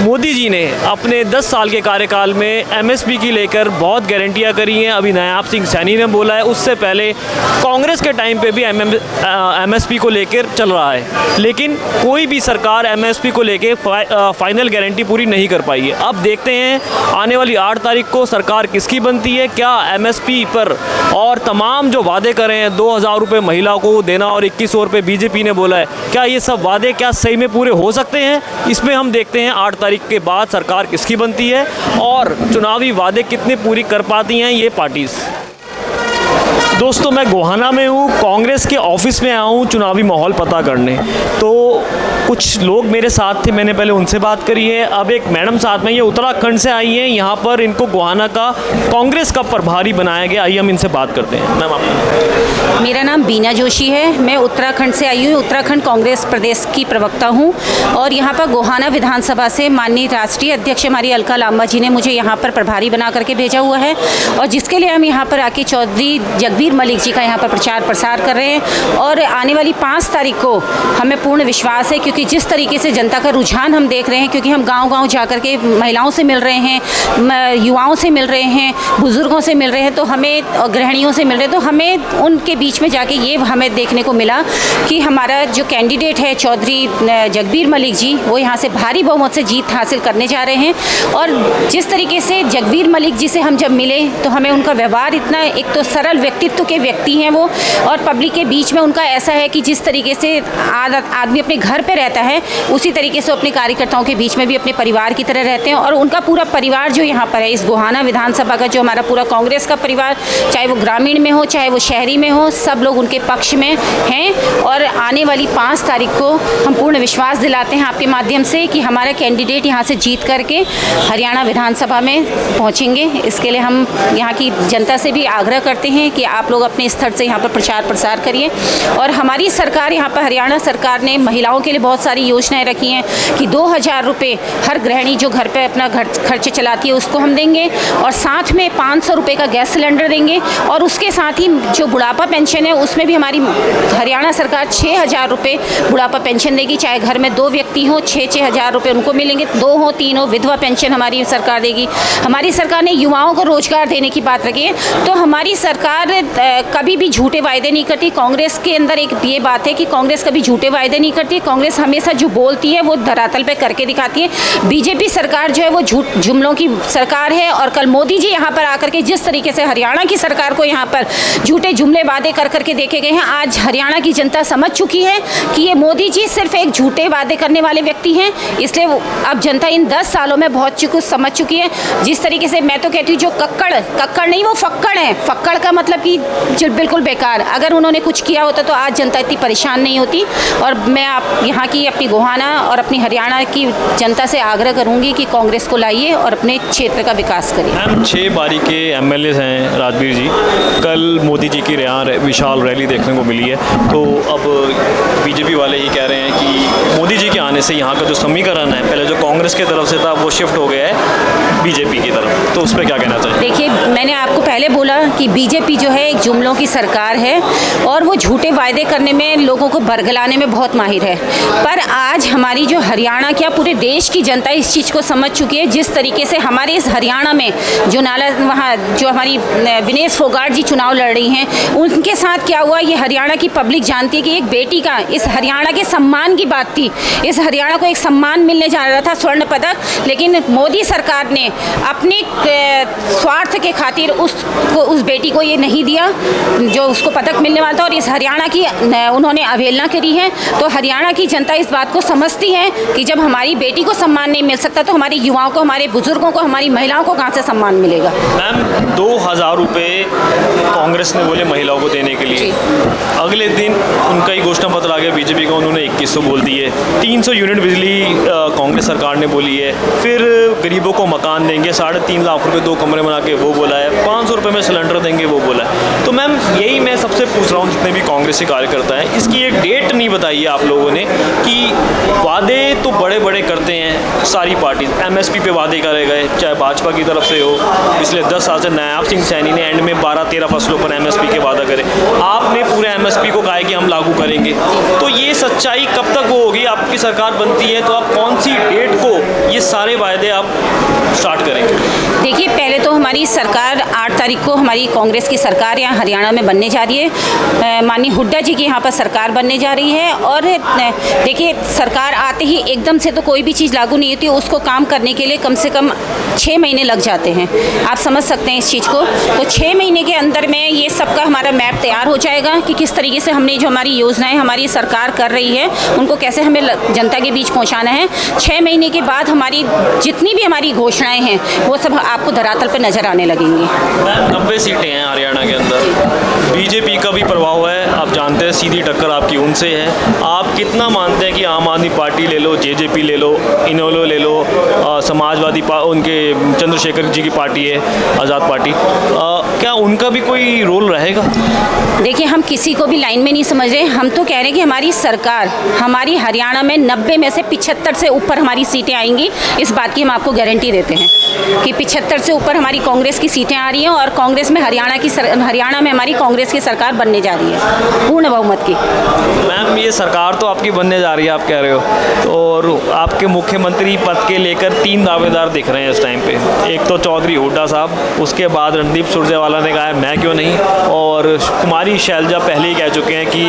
मोदी जी ने अपने 10 साल के कार्यकाल में एमएसपी की लेकर बहुत गारंटियां करी हैं। अभी नायाब सिंह सैनी ने बोला है, उससे पहले कांग्रेस के टाइम पे भी एमएसपी को लेकर चल रहा है, लेकिन कोई भी सरकार एमएसपी को लेकर फाइनल गारंटी पूरी नहीं कर पाई है। अब देखते हैं आने वाली 8 तारीख को सरकार किसकी बनती है, क्या एमएसपी पर और तमाम जो वादे करे हैं 2000 रुपये महिला को देना और 2100 रुपये बीजेपी ने बोला है, क्या ये सब वादे क्या सही में पूरे हो सकते हैं? इसमें हम देखते हैं 8 तारीख के बाद सरकार किसकी बनती है और चुनावी वादे कितने पूरी कर पाती हैं ये पार्टीज़। दोस्तों, मैं गोहाना में हूँ, कांग्रेस के ऑफिस में आया हूँ चुनावी माहौल पता करने। तो कुछ लोग मेरे साथ थे, मैंने पहले उनसे बात करी है। अब एक मैडम साथ में, ये उत्तराखंड से आई हैं, यहाँ पर इनको गोहाना का कांग्रेस का प्रभारी बनाया गया। आइए हम इनसे बात करते हैं। मैम आपका? मेरा नाम बीना जोशी है, मैं उत्तराखंड से आई हूँ, उत्तराखंड कांग्रेस प्रदेश की प्रवक्ता हूँ। और यहाँ पर गोहाना विधानसभा से माननीय राष्ट्रीय अध्यक्ष हमारी अलका लांबा जी ने मुझे यहाँ पर प्रभारी बना करके भेजा हुआ है, और जिसके लिए हम यहाँ पर आके चौधरी जगबीर मलिक जी का यहाँ पर प्रचार प्रसार कर रहे हैं। और आने वाली 5 तारीख को हमें पूर्ण विश्वास है, क्योंकि जिस तरीके से जनता का रुझान हम देख रहे हैं, क्योंकि हम गांव-गांव जा कर के महिलाओं से मिल रहे हैं, युवाओं से मिल रहे हैं, बुजुर्गों से मिल रहे हैं, तो हमें गृहिणियों से मिल रहे हैं, तो हमें उनके बीच में जाके ये हमें देखने को मिला कि हमारा जो कैंडिडेट है चौधरी जगबीर मलिक जी, वो यहाँ से भारी बहुमत से जीत हासिल करने जा रहे हैं। और जिस तरीके से जगबीर मलिक जी से हम जब मिले तो हमें उनका व्यवहार इतना, एक तो सरल व्यक्तित्व के व्यक्ति हैं वो, और पब्लिक के बीच में उनका ऐसा है कि जिस तरीके से आदमी अपने घर पे रहता है, उसी तरीके से अपने कार्यकर्ताओं के बीच में भी अपने परिवार की तरह रहते हैं। और उनका पूरा परिवार जो यहाँ पर है, इस गोहाना विधानसभा का जो हमारा पूरा कांग्रेस का परिवार, चाहे वो ग्रामीण में हो चाहे वो शहरी में हो, सब लोग उनके पक्ष में हैं। और आने वाली 5 तारीख को हम पूर्ण विश्वास दिलाते हैं आपके माध्यम से कि हमारा कैंडिडेट यहाँ से जीत करके हरियाणा विधानसभा में पहुँचेंगे। इसके लिए हम यहाँ की जनता से भी आग्रह करते हैं कि आप लोग अपने स्तर से यहाँ पर प्रचार प्रसार करिए। और हमारी सरकार यहाँ पर हरियाणा सरकार ने महिलाओं के लिए बहुत सारी योजनाएं रखी हैं कि 2000 रुपये हर गृहिणी जो घर पे अपना खर्च चलाती है उसको हम देंगे, और साथ में 500 रुपये का गैस सिलेंडर देंगे। और उसके साथ ही जो बुढ़ापा पेंशन है उसमें भी हमारी हरियाणा सरकार 6000 रुपये बुढ़ापा पेंशन देगी, चाहे घर में 2 व्यक्ति हों 6-6 हज़ार रुपये उनको मिलेंगे, 2 हो 3 हो, विधवा पेंशन हमारी सरकार देगी। हमारी सरकार ने युवाओं को रोजगार देने की बात रखी है, तो हमारी सरकार कभी भी झूठे वायदे नहीं करती। कांग्रेस के अंदर एक ये बात है कि कांग्रेस कभी झूठे वायदे नहीं करती। कांग्रेस हमेशा जो बोलती है वो धरातल पे करके दिखाती है। बीजेपी सरकार जो है वो झूठ जुमलों की सरकार है। और कल मोदी जी यहाँ पर आकर के जिस तरीके से हरियाणा की सरकार को यहाँ पर झूठे जुमले वादे कर करके देखे गए हैं, आज हरियाणा की जनता समझ चुकी है कि ये मोदी जी सिर्फ एक झूठे वादे करने वाले व्यक्ति हैं। इसलिए अब जनता इन 10 सालों में बहुत कुछ समझ चुकी है। जिस तरीके से मैं तो कहती हूँ जो कक्कड़ नहीं, वो फक्कड़ है। फक्कड़ का मतलब कि जो बिल्कुल बेकार। अगर उन्होंने कुछ किया होता तो आज जनता इतनी परेशान नहीं होती। और मैं आप यहाँ की अपनी गोहाना और अपनी हरियाणा की जनता से आग्रह करूँगी कि कांग्रेस को लाइए और अपने क्षेत्र का विकास करिए। मैम 6 बारी के एमएलए हैं राजवीर जी, कल मोदी जी की विशाल रैली देखने को मिली है। तो अब बीजेपी वाले ही कह रहे हैं कि मोदी जी के आने से यहाँ का जो समीकरण है पहले जो कांग्रेस की तरफ से था वो शिफ्ट हो गया है बीजेपी की तरफ। तो उस पर क्या कहना चाहिए? देखिए, मैंने आपको पहले बोला कि बीजेपी जो है एक जुमलों की सरकार है और वो झूठे वायदे करने में, लोगों को बरगलाने में बहुत माहिर है। पर आज हमारी जो हरियाणा, क्या पूरे देश की जनता इस चीज़ को समझ चुकी है। जिस तरीके से हमारे इस हरियाणा में जो वहाँ जो हमारी विनेश फोगाट जी चुनाव लड़ रही हैं, उनके साथ क्या हुआ ये हरियाणा की पब्लिक जानती है कि एक बेटी का, इस हरियाणा के सम्मान की बात थी। इस हरियाणा को एक सम्मान मिलने जा रहा था, स्वर्ण पदक, लेकिन मोदी सरकार ने अपने स्वार्थ के खातिर उस बेटी को ये नहीं दिया जो उसको पदक मिलने वाला था। और इस हरियाणा की उन्होंने अवहेलना करी है। तो हरियाणा की जनता इस बात को समझती है कि जब हमारी बेटी को सम्मान नहीं मिल सकता तो हमारे युवाओं को, हमारे बुजुर्गों को, हमारी महिलाओं को कहाँ से सम्मान मिलेगा। मैम 2000 रुपये कांग्रेस ने बोले महिलाओं को देने के लिए, अगले दिन उनका ही घोषणा पत्र आ गया बीजेपी का, उन्होंने 2100 बोल दिए। 300 यूनिट बिजली कांग्रेस सरकार ने बोली है। फिर गरीबों को मकान देंगे, 3.5 लाख रुपए 2 कमरे बना के वो बोला है। 500 रुपये में सिलेंडर देंगे वो बोला है। तो मैम यही मैं सबसे पूछ रहा हूँ जितने भी कांग्रेस के कार्यकर्ता हैं, इसकी एक डेट नहीं बताई है आप लोगों ने कि वादे तो बड़े बड़े करते हैं सारी पार्टी। MSP पे वादे करे गए, चाहे भाजपा की तरफ से हो। पिछले 10 साल से नायाब सिंह सैनी ने एंड में 12-13 फसलों पर MSP के वादा करे। आपने पूरे MSP को कहा है कि हम लागू करेंगे। तो ये सच्चाई कब तक वो होगी? आपकी सरकार बनती है तो आप कौन सी डेट को ये सारे वायदे आप स्टार्ट करेंगे? देखिए, पहले तो हमारी सरकार 8 तारीख को हमारी कांग्रेस की सरकार यहाँ हरियाणा में बनने जा रही है। माननीय हुड्डा जी की यहाँ पर सरकार बनने जा रही है। और देखिए, सरकार आते ही एकदम से तो कोई भी चीज़ लागू नहीं होती, उसको काम करने के लिए कम से कम 6 महीने लग जाते हैं। आप समझ सकते हैं इस चीज़ को। तो 6 महीने के अंदर में ये सबका हमारा मैप तैयार हो जाएगा कि किस तरीके से हमने जो हमारी योजनाएं हमारी सरकार कर रही है उनको कैसे हमें जनता के बीच पहुँचाना है। 6 महीने के बाद हमारी जितनी भी हमारी घोषणाएँ हैं वो सब आपको धरातल पर नज़र आने लगेंगी। 90 सीटें हैं हरियाणा के अंदर, बीजेपी का भी प्रभाव है, आप जानते हैं सीधी टक्कर आपकी उनसे है। आप कितना मानते हैं कि आम आदमी पार्टी ले लो, JJP ले लो, इनेलो ले लो, समाजवादी उनके चंद्रशेखर जी की पार्टी है आज़ाद पार्टी, क्या उनका भी कोई रोल रहेगा? देखिए, हम किसी को भी लाइन में नहीं समझ रहे। हम तो कह रहे हैं कि हमारी सरकार, हमारी हरियाणा में 90 में से 75 से ऊपर हमारी सीटें आएंगी। इस बात की हम आपको गारंटी देते हैं कि 75 से ऊपर हमारी कांग्रेस की सीटें आ रही हैं। और कांग्रेस में हरियाणा में हमारी कांग्रेस की सरकार बनने जा रही है पूर्ण बहुमत की। मैम ये सरकार तो आपकी बनने जा रही है आप कह रहे हो, और आपके मुख्यमंत्री पद के लेकर 3 दावेदार दिख रहे हैं इस टाइम पे। एक तो चौधरी हुड्डा साहब, उसके बाद रणदीप सुरजेवाला ने कहा है मैं क्यों नहीं, और कुमारी शैलजा पहले ही कह चुके हैं कि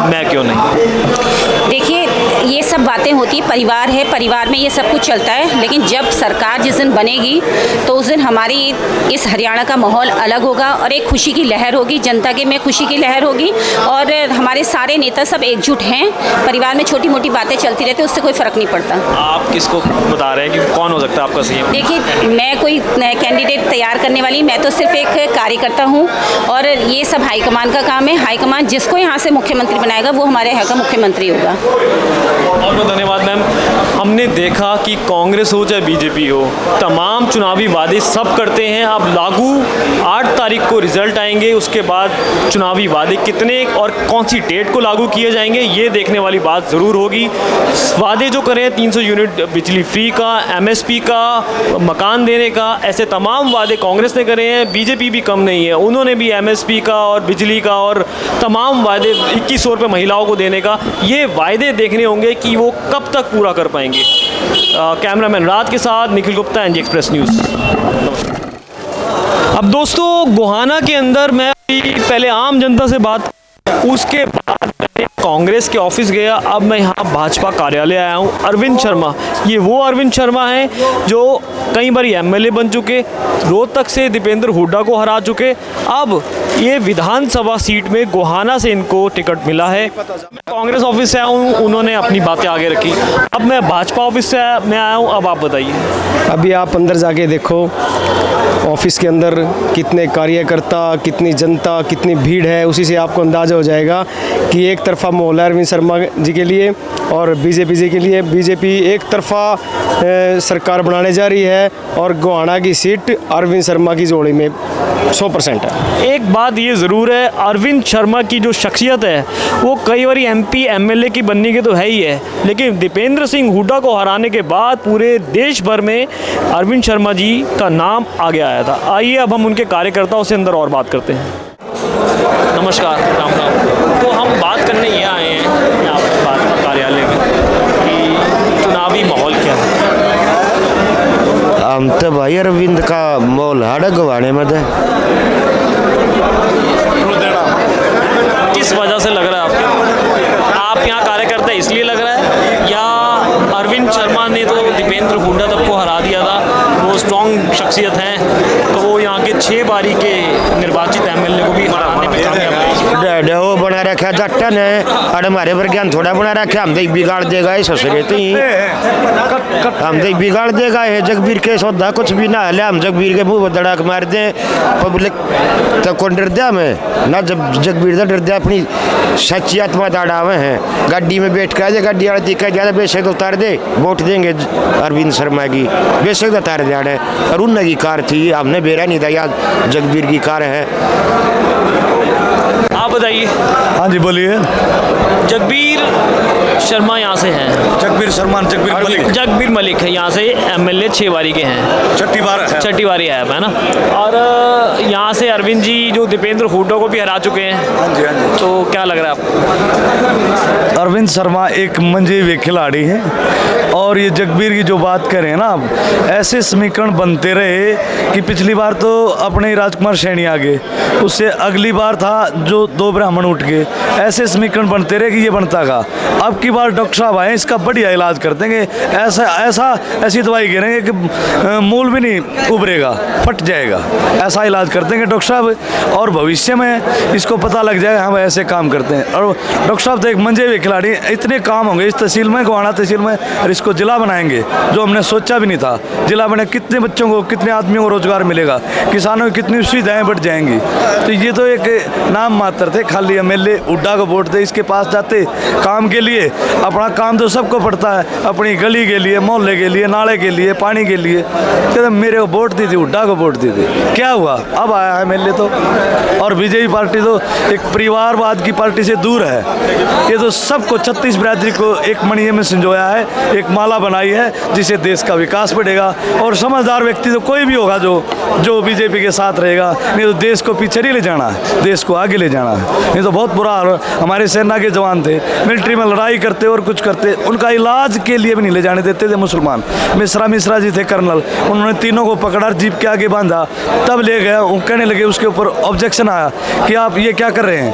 मैं क्यों नहीं। देखिए, ये सब बातें होती है, परिवार है, परिवार में ये सब कुछ चलता है। लेकिन जब सरकार जिस दिन बनेगी तो उस दिन हमारी इस हरियाणा का माहौल अलग होगा और एक खुशी की लहर होगी, जनता के में खुशी की लहर होगी। और हमारे सारे नेता सब एकजुट हैं। परिवार में छोटी मोटी बातें चलती रहती है, उससे कोई फ़र्क नहीं पड़ता। आप किसको बता रहे हैं कि कौन हो सकता है आपका CM? देखिए, मैं कोई कैंडिडेट तैयार करने वाली, मैं तो सिर्फ एक कार्यकर्ता हूँ। और ये सब हाईकमान का काम है। हाईकमान जिसको यहाँ से मुख्यमंत्री बनाएगा वो हमारे यहाँ का मुख्यमंत्री होगा। बहुत बहुत धन्यवाद मैम। हमने देखा कि कांग्रेस हो चाहे बीजेपी हो, तमाम चुनावी वादे सब करते हैं। अब लागू 8 तारीख को रिजल्ट आएंगे, उसके बाद चुनावी वादे कितने और कौन सी डेट को लागू किए जाएंगे ये देखने वाली बात ज़रूर होगी। वादे जो करें 300 यूनिट बिजली फ्री का, MSP का, मकान देने का, ऐसे तमाम वादे कांग्रेस ने करे हैं। बीजेपी भी कम नहीं है, उन्होंने भी MSP का और बिजली का और तमाम वादे 2100 रुपये महिलाओं को देने का, ये वादे देखने होंगे कि वो कब तक पूरा कर पाएंगे। कैमरामैन राज के साथ Nikhil Gupta, NG express news. अब दोस्तों, गोहाना के अंदर मैं पहले आम जनता से बात, उसके बाद मैं कांग्रेस के ऑफिस गया। अब मैं यहाँ भाजपा कार्यालय आया हूँ। अरविंद शर्मा, ये वो अरविंद शर्मा हैं जो कई बार एमएलए बन चुके, रोहतक से दीपेंद्र हुड्डा को हरा चुके। अब ये विधानसभा सीट में गोहाना से इनको टिकट मिला है। मैं कांग्रेस ऑफिस से आया हूँ, उन्होंने अपनी बातें आगे रखी। अब मैं भाजपा ऑफिस से मैं आया हूँ। अब आप बताइए। अभी आप अंदर जाके देखो ऑफिस के अंदर कितने कार्यकर्ता, कितनी जनता, कितनी भीड़ है, उसी से आपको अंदाज़ा हो जाएगा कि एक तरफा माहौल है अरविंद शर्मा जी के लिए और बीजेपी जी के लिए। बीजेपी एक तरफा सरकार बनाने जा रही है और गोहाना की सीट अरविंद शर्मा की जोड़ी में 100% है। एक बात ये ज़रूर है, अरविंद शर्मा की जो शख्सियत है वो कई बार एमपी एमएलए की बनने की तो है ही है, लेकिन दीपेंद्र सिंह हुड्डा को हराने के बाद पूरे देश भर में अरविंद शर्मा जी का नाम आगे आया था। आइए अब हम उनके कार्यकर्ताओं से अंदर और बात करते हैं। नमस्कार, राम राम। तो हम बात करने ये आए हैं यहाँ पर भाजपा कार्यालय में कि चुनावी माहौल क्या है। हम तो भाई अरविंद का माहौल हाड़ गवाने में है। किस वजह से लग रहा है आपको? आप यहाँ कार्यकर्ता इसलिए लग रहा है या अरविंद शर्मा ने तो दीपेंद्र हुड्डा तक को हरा दिया था, वो स्ट्रॉन्ग शख्सियत हैं, तो वो यहाँ के 6 बारी के निर्वाचित एमएलए को भी हराने में कामयाब रहे। वो बना रखा जट्टन है और हमारे पर ज्ञान थोड़ा बना रखा, हम देख बिगाड़ देगा ये ससुरे तो ही हम देख बिगाड़ देगा। है जगबीर के सौदा कुछ भी ना हले, हम जगबीर के मुँह धड़ाक मार दें पब्लिक तो कौन डर दिया हमें ना, जब जगबीर से डर दिया अपनी सच्ची आत्मा दाड़ा हुए हैं। गाड़ी में बैठ कर गाड़ी वाले दिखा ज़्यादा बेशक उतार दे, वोट देंगे अरविंद शर्मा की, बेशक उतार दिया। और उन की कार थी, हमने बेरा नहीं था याद जगबीर की कार है। आप बताइए। हाँ जी बोलिए। जगबीर शर्मा यहाँ से हैं। जगबीर मलिक है, यहाँ से एमएलए 6 बारी के हैं, छठी बारी है ना। और यहाँ से अरविंद जी जो दीपेंद्र हुड्डा को भी हरा चुके हैं। हाँ जी, हाँ जी। तो क्या लग रहा है आपको? अरविंद शर्मा एक मंजे हुए खिलाड़ी हैं और ये जगबीर की जो बात करें ना, ऐसे समीकरण बनते रहे कि पिछली बार तो अपने राजकुमार सैनी आ गए, उससे अगली बार था जो 2 ब्राह्मण उठ गए, ऐसे समीकरण बनते रहे कि ये बनता का। अब की बार डॉक्टर साहब आए, इसका बढ़िया इलाज कर देंगे, ऐसी दवाई गिरेंगे कि मूल भी नहीं उभरेगा, फट जाएगा, ऐसा इलाज कर देंगे डॉक्टर साहब। और भविष्य में इसको पता लग जाएगा हम ऐसे काम करते हैं। और डॉक्टर साहब तो एक मंजे हुए खिलाड़ी, इतने काम होंगे इस तहसील में, गोहाना तहसील में, और इसको जिला बनाएंगे जो हमने सोचा भी नहीं था। जिला बने कितने बच्चों को, कितने आदमियों को रोजगार मिलेगा, किसानों की कितनी सुविधाएं बढ़ जाएंगी। तो ये तो एक नाम मात्र थे, खाली एमएलए हुड्डा को वोट दे, इसके पास जाते काम के लिए। अपना काम तो सबको पड़ता है, अपनी गली के लिए, मोहल्ले के लिए, नाले के लिए, पानी के लिए। कहते मेरे को वोट दी थी, हुड्डा को वोट दी थी, क्या हुआ? अब आया है एमएलए तो। और बीजेपी पार्टी तो एक परिवारवाद की पार्टी से दूर है, ये तो सबको 36 बिरादरी को एक मणिये में संजोया है, एक माला बनाई है जिससे देश का विकास बढ़ेगा। और समझदार व्यक्ति तो कोई भी होगा जो बीजेपी के साथ रहेगा, नहीं तो देश को पीछे नहीं ले जाना है, देश को आगे ले जाना है। ये तो बहुत बुरा हाल। हमारे सेना के जवान थे, मिलिट्री में लड़ाई करते और कुछ करते, उनका इलाज के लिए भी नहीं ले जाने देते थे मुसलमान। मिश्रा जी थे कर्नल, उन्होंने तीनों को पकड़ा, जीप के आगे बांधा, तब ले गए। वो कहने लगे, उसके ऊपर ऑब्जेक्शन आया कि आप ये क्या कर रहे हैं,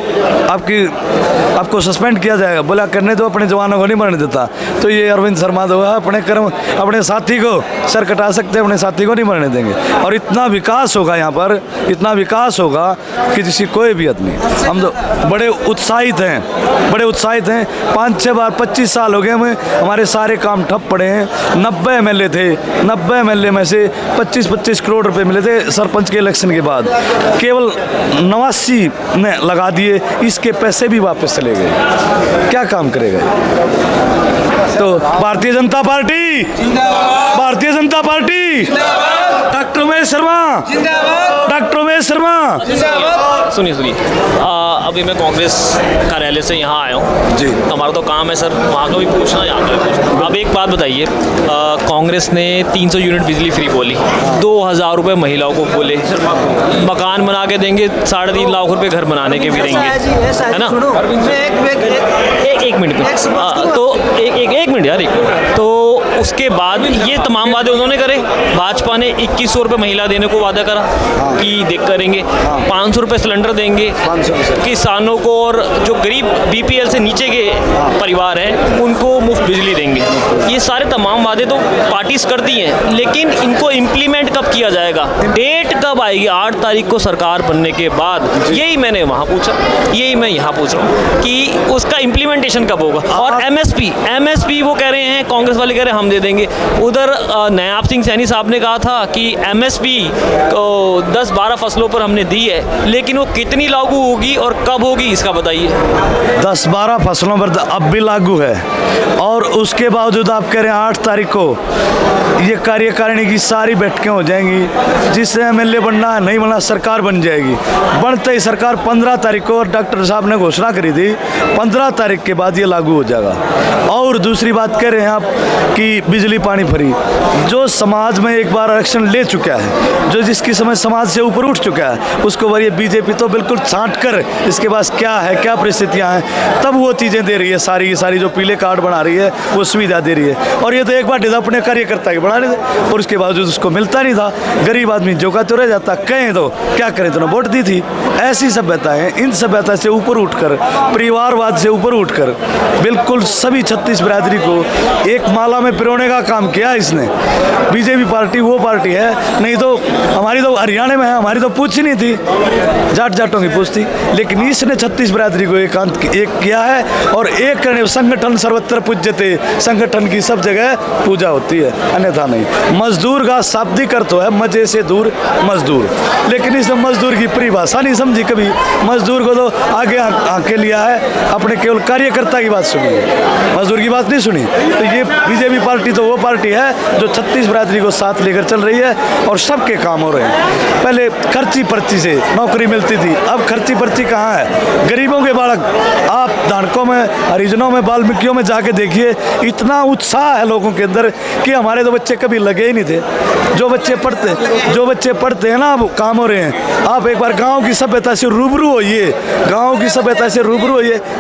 आपको सस्पेंड किया जाएगा। बोला करने दो, अपने जवानों को नहीं मरने देता। तो ये अरविंद शर्मा तो अपने साथी को सर कटा सकते, अपने साथी को नहीं मरने देंगे। और इतना विकास होगा यहाँ पर, इतना विकास होगा कि जिसकी कोई भी हद नहीं। हम तो बड़े उत्साहित हैं 5-6 बार 25 साल हो गए हमें, हमारे सारे काम ठप पड़े हैं। 90 एमएलए थे, 90 एमएलए में से 25-25 करोड़ रुपए मिले थे सरपंच के इलेक्शन के बाद, केवल 89 ने लगा दिए, इसके पैसे भी वापस चले गए। क्या काम करेगा? तो भारतीय जनता पार्टी डॉक्टर उमेश शर्मा सुनिए अभी मैं कांग्रेस कार्यालय से यहाँ आया हूँ जी। हमारा तो काम है सर, वहाँ का भी पूछना, यहाँ का भी पूछना। अब एक बात बताइए, कांग्रेस ने 300 यूनिट बिजली फ्री बोली, 2000 रुपये महिलाओं को बोले, मकान बना के देंगे, 3.5 लाख रुपए घर बनाने के भी देंगे, है ना? एक मिनट तो एक मिनट यार, तो उसके बाद ये तमाम वादे उन्होंने करे। भाजपा ने 2100 रुपये महिला देने को वादा करा कि देख करेंगे, 500 रुपये सिलेंडर सिलेंडर देंगे किसानों को, और जो गरीब बीपीएल से नीचे के परिवार हैं उनको मुफ्त बिजली देंगे। ये सारे तमाम वादे तो पार्टीज करती हैं, लेकिन इनको इम्प्लीमेंट कब किया जाएगा, डेट कब आएगी? 8 तारीख को सरकार बनने के बाद, यही मैंने वहाँ पूछा, यही मैं यहाँ पूछ रहा हूँ कि उसका इम्प्लीमेंटेशन कब होगा। और एमएसपी वो कह रहे हैं, कांग्रेस वाले कह रहे हैं हम दे देंगे। उधर नायाब सिंह सैनी साहब ने कहा था कि एमएसपी 10-12 फसलों पर हमने दी है, लेकिन वो कितनी लागू होगी और कब होगी इसका बताइए। 10-12 फसलों पर अब भी लागू है, और उसके बावजूद आप कह रहे हैं 8 तारीख को ये कार्यकारिणी की सारी बैठकें हो जाएंगी, जिससे एमएलए बनना है नहीं बनना, सरकार बन जाएगी। बनते ही सरकार 15 तारीख को डॉक्टर साहब ने घोषणा करी थी, 15 तारीख के बाद ये लागू हो जाएगा। और दूसरी बात कह रहे हैं आप कि बिजली पानी फ्री, जो समाज में एक बार आरक्षण ले चुका है, जो जिसकी समय समाज से ऊपर उठ चुका है, उसको ये बीजेपी तो बिल्कुल छांट कर इसके पास क्या है, क्या परिस्थितियां हैं, तब वो चीज़ें दे रही है, सारी जो पीले कार्ड बना रही है वो सुविधा दे रही है। और ये तो एक बार अपने कार्यकर्ता के बनाने थे, और उसके बावजूद उसको मिलता नहीं था। गरीब आदमी जो का तो रह जाता, कहें तो क्या करें, तो वोट दी थी। ऐसी सभ्यता है, इन सभ्यता से ऊपर उठकर, परिवारवाद से ऊपर उठकर बिल्कुल सभी 36 बिरादरी को एक माला में पिरोने का काम किया इसने। बीजेपी पार्टी वो पार्टी है, नहीं तो हमारी तो हरियाणा में है, हमारी तो पूछ ही नहीं थी, जाटों की पूछ थी, लेकिन इसने 36 बिरादरी को एक किया है। और एक करने संगठन सर्वत्र पूज्यते, संगठन की सब जगह पूजा होती है, अन्यथा नहीं। मजदूर का शाब्दिक अर्थ है मजे से दूर मजदूर, लेकिन इसने मजदूर की परिभाषा नहीं समझी कभी। मजदूर को तो आगे आके लिया है, अपने केवल कार्यकर्ता की बात सुनी है, मजदूर की बात नहीं सुनी। तो ये बीजेपी पार्टी तो वो पार्टी है जो 36 बिरादरी को साथ लेकर चल रही है, और सबके काम हो रहे हैं। पहले खर्ची पर्ची से नौकरी मिलती थी, अब खर्ची पर्ची कहाँ है? गरीबों के बालक, आप धानकों में, हरिजनों में, वाल्मीकियों में जाके देखिए, इतना उत्साह है लोगों के अंदर कि हमारे तो बच्चे कभी लगे ही नहीं थे। जो बच्चे पढ़ते हैं ना, अब काम हो रहे हैं। आप एक बार गांव की सभ्यता से रूबरू होइए,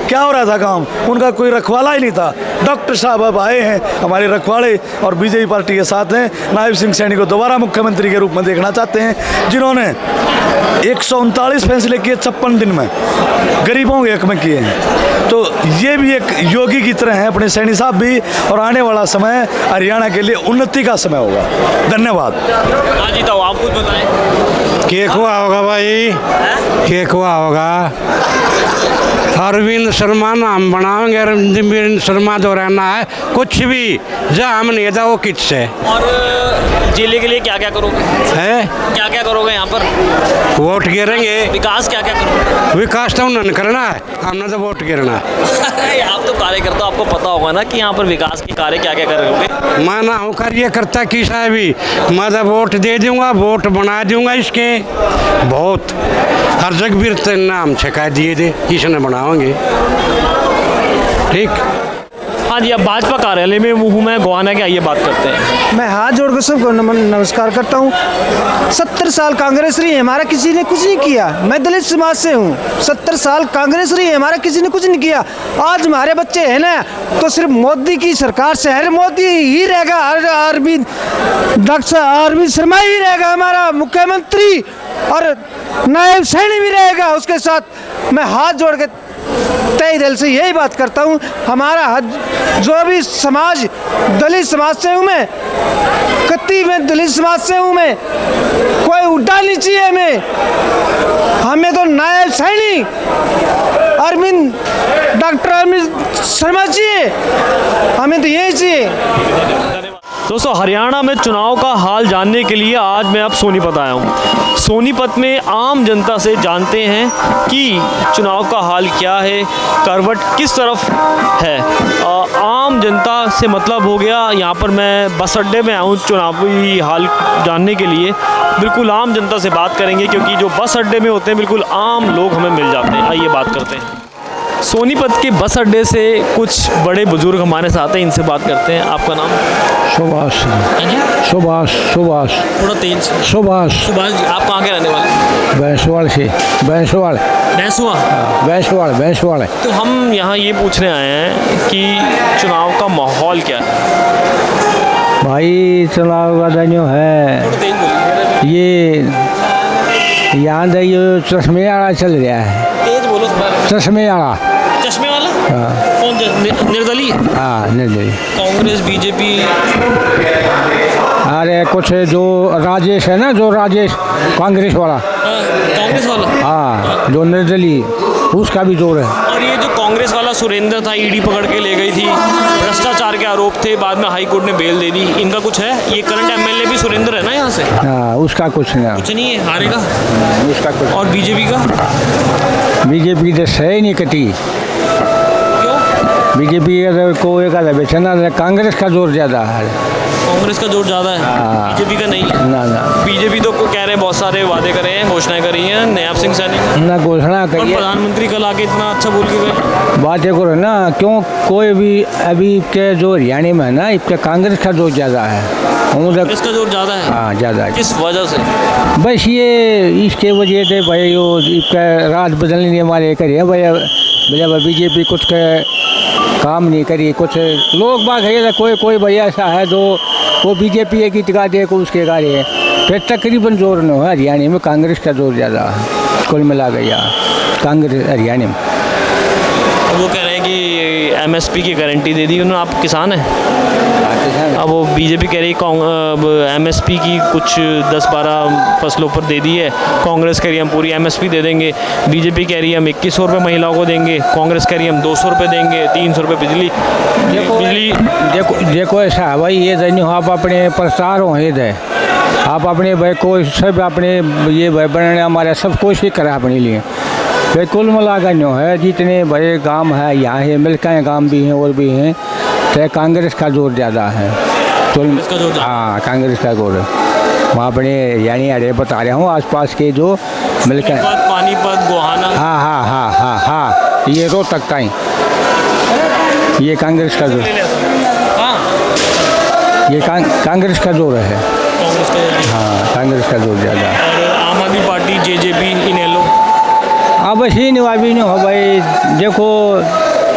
क्या हो रहा था गांव, उनका कोई रखवाला ही नहीं था। डॉक्टर साहब अब आए हैं हमारे रखवाले, और बीजेपी पार्टी के साथ हैं। नायब सिंह सैनी को दोबारा मुख्यमंत्री के रूप में देखना चाहते हैं, जिन्होंने 139 फैसले किए 56 दिन में, गरीबों के हक में किए हैं। तो ये भी एक योगी की तरह है अपने सैनी साहब भी, और आने वाला समय हरियाणा के लिए उन्नति का समय होगा। धन्यवाद। हाँ जी, तो आप कुछ बताएं। केक हुआ होगा भाई, केक हुआ होगा। अरविंद शर्मा नाम बनाओगे, अरविंद शर्मा दोहराना है, कुछ भी जहाँ हम नहीं था वो किच है। और जिले के लिए क्या क्या करोगे? क्या क्या करोगे यहाँ पर? वोट गिरेंगे। विकास क्या क्या करोगे? विकास तो उन्होंने करना है, हमने तो वोट गिरना है। आप तो कार्यकर्ता, आपको पता होगा ना कि यहाँ पर विकास के कार्य क्या क्या करोगे। मैं ना हूँ कार्यकर्ता किसा है भी, मैं तो वोट दे दूंगा, वोट बना दूंगा इसके। बहुत हर जगह नाम छिका दिए थे, किसने बनाओगे। ठीक। हाँ जी, अब भाजपा कार्यालय में हूँ मैं गोहाना के, आइए बात करते हैं। मैं हाथ जोड़कर सबको नमस्कार करता हूँ। 70 साल कांग्रेस रही है, हमारा किसी ने कुछ नहीं किया। मैं दलित समाज से हूँ, 70 साल कांग्रेस रही है, हमारा किसी ने कुछ नहीं किया। आज हमारे बच्चे हैं ना, तो सिर्फ मोदी की सरकार से है, मोदी ही रहेगा, अरविंद डॉक्टर अरविंद शर्मा ही रहेगा हमारा मुख्यमंत्री, और नायब सैनी भी रहेगा उसके साथ। मैं हाथ जोड़ के तय दिल से यही बात करता हूँ, हमारा जो भी समाज, दलित समाज से हूँ मैं, कत्ती में दलित समाज से हूँ मैं, कोई उड्डा नहीं चाहिए हमें तो नायब सैनी अरविंद डॉक्टर अरविंद शर्मा चाहिए, हमें तो यही चाहिए। दोस्तों, हरियाणा में चुनाव का हाल जानने के लिए आज मैं अब सोनीपत आया हूँ। सोनीपत में आम जनता से जानते हैं कि चुनाव का हाल क्या है, करवट किस तरफ है। आम जनता से मतलब हो गया, यहाँ पर मैं बस अड्डे में आऊँ चुनावी हाल जानने के लिए। बिल्कुल आम जनता से बात करेंगे, क्योंकि जो बस अड्डे में होते हैं बिल्कुल आम लोग हमें मिल जाते हैं। आइए बात करते हैं। सोनीपत के बस अड्डे से कुछ बड़े बुजुर्ग हमारे साथ हैं, इनसे बात करते हैं। आपका नाम? सुभाष। सुभाष। सुभाष। थोड़ा तेज। सुभाष। सुभाष जी, आप कहाँ के रहने वाले? भैंसवाड़ से। भैंसवाड़। भैंसवाड़। तो हम यहाँ ये पूछने आए हैं कि चुनाव का माहौल क्या है? भाई चुनाव का जो है, यहाँ तो ये चश्मे वाला चल रहा है। तेज बोलो चश्मे वाला। चश्मे वाला हाँ। कौन निर्दलीय? हाँ निर्दलीय। कांग्रेस बीजेपी। अरे कुछ जो राजेश है ना, जो राजेश कांग्रेस वाला। कांग्रेस वाला? हाँ जो निर्दलीय, उसका भी जोर है। और ये जो कांग्रेस वाला सुरेंद्र था, ईडी पकड़ के ले गई थी, भ्रष्टाचार के आरोप थे, बाद में हाई कोर्ट ने बेल दे दी, इनका कुछ है? ये करंट एमएलए भी सुरेंद्र है ना यहाँ से? हाँ उसका कुछ नहीं है, हारेगा उसका कुछ। और बीजेपी का? बीजेपी तो सही नहीं कटी। बीजेपी को एक आधा बेचना, कांग्रेस का जोर ज़्यादा है। कांग्रेस का जोर ज़्यादा है, बीजेपी का नहीं है। ना ना, बीजेपी तो कह रहे हैं, बहुत सारे वादे करे हैं, घोषणाएं करी हैं, नयाब सिंह सैनी ना घोषणा और करिए, प्रधानमंत्री कल आके इतना अच्छा बोल के गए। बातें करो ना, क्यों कोई भी अभी के जो हरियाणा में है ना, इसके कांग्रेस का जोर ज़्यादा है। कांग्रेस का जोर ज़्यादा है? हाँ ज़्यादा है। किस वजह से? बस ये इसके वजह से भाई वो इसका राज बदलने वाले करिए भैया, बीजेपी कुछ काम नहीं करी, कुछ लोग बाग है, कोई भैया ऐसा है जो वो बीजेपी की टिका दे को उसके कार्य फिर तकरीबन जोर न है। हरियाणा में कांग्रेस का जोर ज़्यादा है, कुल मिला गया कांग्रेस हरियाणा में। वो कह रहे हैं कि एमएसपी की गारंटी दे दी उन्होंने। आप किसान हैं? अब वो बीजेपी कह रही है एमएसपी की कुछ 10-12 फसलों पर दे दी है, कांग्रेस कह रही है हम पूरी एमएसपी दे देंगे, बीजेपी कह रही है हम 2100 रुपये महिलाओं को देंगे, कांग्रेस कह रही है हम 200 रुपये देंगे, 300 रुपये बिजली। देखो ऐसा है भाई, ये नहीं आप अपने प्रचार हो है, आप अपने भाई को सब अपने ये भाई बनाने हमारे सब कोशिश करा अपने लिए। भाई कुल मिला कर न्यो है, जितने बड़े गांव है यहाँ है, मिलकर गांव भी हैं और भी हैं, तो कांग्रेस का जोर ज़्यादा है। हाँ कांग्रेस का जोर है वहाँ अपने, यानी अरे बता रहा हूँ आसपास के जो मिलकर पानीपत, गोहाना। हाँ हाँ हाँ हाँ हाँ, ये रोहतक का ही, ये कांग्रेस का जोर, ये कांग्रेस का जोर है। हाँ कांग्रेस का जोर ज़्यादा है। और आम आदमी पार्टी, जेजेपी, इनेलो? अब बस इन अभी नहीं हो भाई, देखो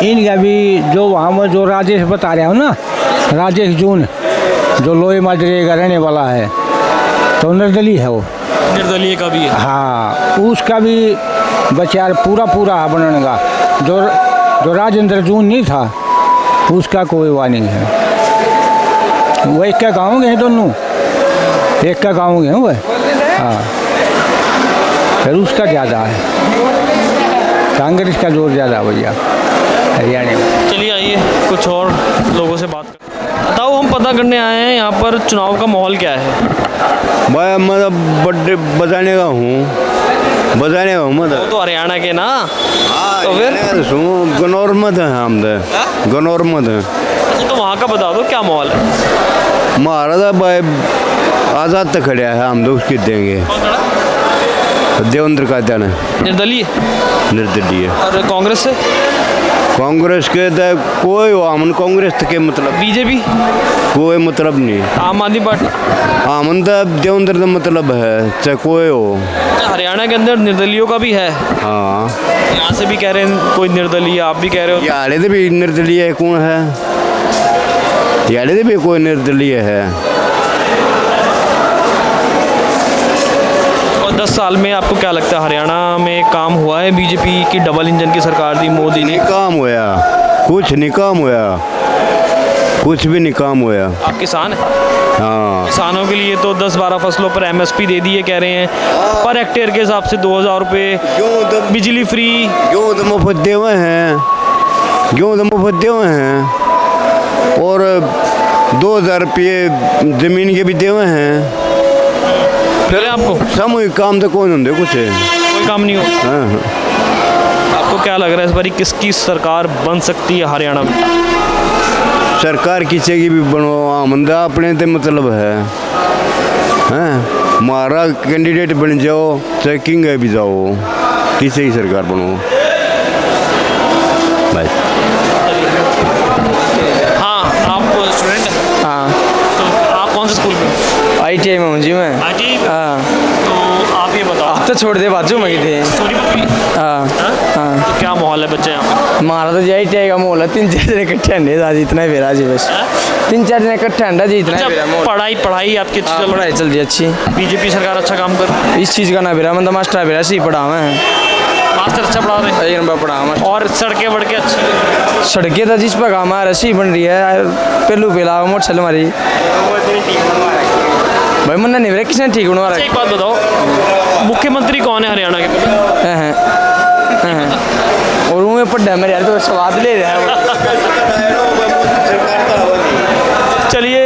इनका भी जो वहाँ में जो राजेश बता रहा हूँ ना, राजेश जून जो लोहे माजरे का रहने वाला है, तो निर्दलीय है वो। निर्दलीय का भी है? हाँ उसका भी बचार पूरा है बनने का। जो राजेंद्र जून नहीं था उसका कोई हुआ नहीं है। वो एक का गाँव गए दोनों, एक का गाँव गए वह। हाँ फिर उसका ज़्यादा है, कांग्रेस का जोर ज़्यादा भैया हरियाणा में। चलिए आइए कुछ और लोगों से बात करते। बताओ, हम पता करने आए हैं यहाँ पर चुनाव का माहौल क्या है? मैं मतलब बर्थडे बजाने का हूँ, मतलब तो हरियाणा के ना, तो फिर गनौर मत है, हम गनौर मत है। तो वहाँ का बता दो क्या माहौल है? महाराजा भाई आज़ाद तक खड़ा है, हम तो उसकी देंगे। देवेंद्र का देना निर्दलीय? निर्दलीय। और कांग्रेस से? कांग्रेस के तो कोई हमन कांग्रेस के मतलब, बीजेपी कोई मतलब नहीं। आम आदमी पार्टी? हमन तो देवेंद्र का मतलब है, चाहे कोई हो। हरियाणा के अंदर निर्दलियों का भी है? हाँ यहाँ से भी कह रहे हैं कोई निर्दलीय, आप भी कह रहे हो? यारे से भी निर्दलीय है, कौन है? यारे से भी कोई निर्दलीय है। 10 साल में आपको क्या लगता है हरियाणा में काम हुआ है? बीजेपी की डबल इंजन की सरकार थी, मोदी ने। काम होया, कुछ नहीं काम होया, कुछ भी नहीं काम होया। आप किसान हैं? हाँ। किसानों के लिए तो 10-12 फसलों पर एमएसपी दे दी है, कह रहे हैं पर हेक्टेयर के हिसाब से 2000 रुपये, बिजली फ्री। क्यों तो मुफ्त दे हुए हैं, क्यों तो मुफ्त दे हुए हैं, और 2000 रुपये ज़मीन के भी दे हुए हैं। फिर आपको सामूहिक काम तो कौन होंगे, कुछ है कोई काम नहीं हो? हाँ। आपको क्या लग रहा है इस बारी किसकी सरकार बन सकती है हरियाणा में? सरकार किसी की भी बनो, आमंदा अपने ते मतलब है, हैं? हमारा कैंडिडेट बन जाओ, चाहे किंग है भी जाओ, किसी की सरकार बनो भाई। हाँ, आप स्टूडेंट हैं? हाँ। तो आप कौन से स्कूल में? ITI में हूँ जी मैं। ITI? हाँ। तो आप ये बताओ। आप तो छोड़ दे बाजू में ही थे। सोनीपत की? हाँ हाँ। तो क्या माहौल है बच्चे यहाँ पे? हमारा तो यही टाइप का माहौल है, 3-4 जने इकट्ठे अंडे था जितना ही बेरा जी बस। 3-4 जने इकट्ठे अंडा जी इतना ही बेरा माहौल। पढ़ाई आपकी अच्छी चल पढ़ाई चल रही है अच्छी। बीजेपी सरकार अच्छा काम कर रही है? इस चीज़ का ना बेरा मतलब मास्टर बेरा सही पढ़ा हुआ है। मास्टर अच्छा पढ़ा रहे हैं? एक नंबर पढ़ा हुआ। और सड़कें वड़कें अच्छी? सड़कें तो जिस पर काम रसी बन रही है, पहलू पहला मोट चल हमारी भाई मन नहीं रहा किसने ठीक बनवा रहा है। एक बात बताओ, मुख्यमंत्री कौन है हरियाणा के? और मुँह में पढ़ा मेरे यार तो स्वाद ले रहा है। चलिए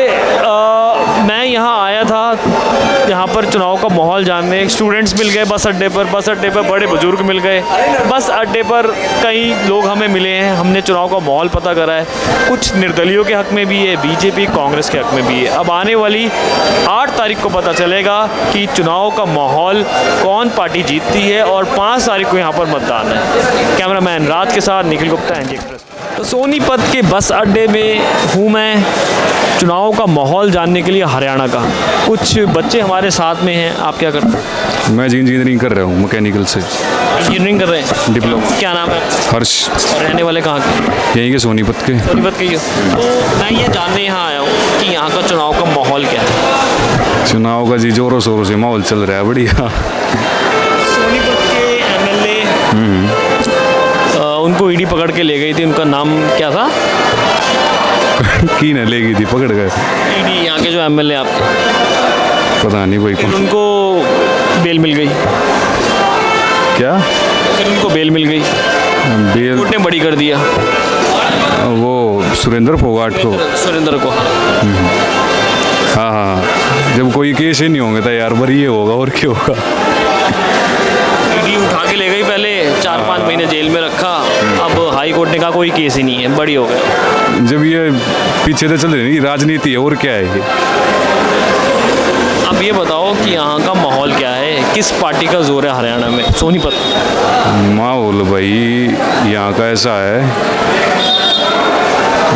मैं यहाँ आया था यहाँ पर चुनाव का माहौल जानने। स्टूडेंट्स मिल गए बस अड्डे पर बड़े बुजुर्ग मिल गए बस अड्डे पर, कई लोग हमें मिले हैं, हमने चुनाव का माहौल पता करा है। कुछ निर्दलीयों के हक में भी है, बीजेपी कांग्रेस के हक में भी है। अब आने वाली 8 तारीख को पता चलेगा कि चुनाव का माहौल कौन पार्टी जीतती है, और 5 तारीख को यहाँ पर मतदान है। कैमरामैन राज के साथ निखिल गुप्ता, एनजे एक्सप्रेस। तो सोनीपत के बस अड्डे में हूँ मैं चुनाव का माहौल जानने के लिए हरियाणा का। कुछ बच्चे हमारे साथ में हैं। आप क्या करते हैं? मैं इंजीनियरिंग कर रहा हूँ, मैकेनिकल से। इंजीनियरिंग कर रहे हैं? डिप्लोमा। क्या नाम है? हर्ष। रहने वाले कहाँ के? यहीं के सोनीपत के। सोनीपत के ही हो। तो मैं ये जानने यहाँ आया हूँ कि यहाँ का चुनाव का माहौल क्या है? चुनाव का जी जोरों शोरों से माहौल चल रहा है, बढ़िया। सोनीपत के एमएलए उनको ईडी पकड़ के ले गई थी, उनका नाम क्या था? की न ले गई थी पकड़ गए? ईडी यहाँ के जो एमएलए आपके, पता नहीं भाई फिर कौन। उनको बेल मिल गई। क्या? फिर उनको बेल मिल गई, बेल कोर्ट ने बड़ी कर दिया वो सुरेंद्र फोगाट को। सुरेंद्र को। हाँ हाँ, जब कोई केस ही नहीं होंगे तो यार बरी ये होगा और क्या होगा। ईडी उठा के ले गई, पहले 4-5 महीने जेल में रखा, अब हाई कोर्ट ने कहा कोई केस ही नहीं है, बड़ी हो गया। जब ये पीछे से चल रही राजनीति है और क्या है ये। अब ये बताओ कि यहाँ का माहौल क्या है, किस पार्टी का जोर है हरियाणा में, सोनीपत? माहौल भाई यहाँ का ऐसा है,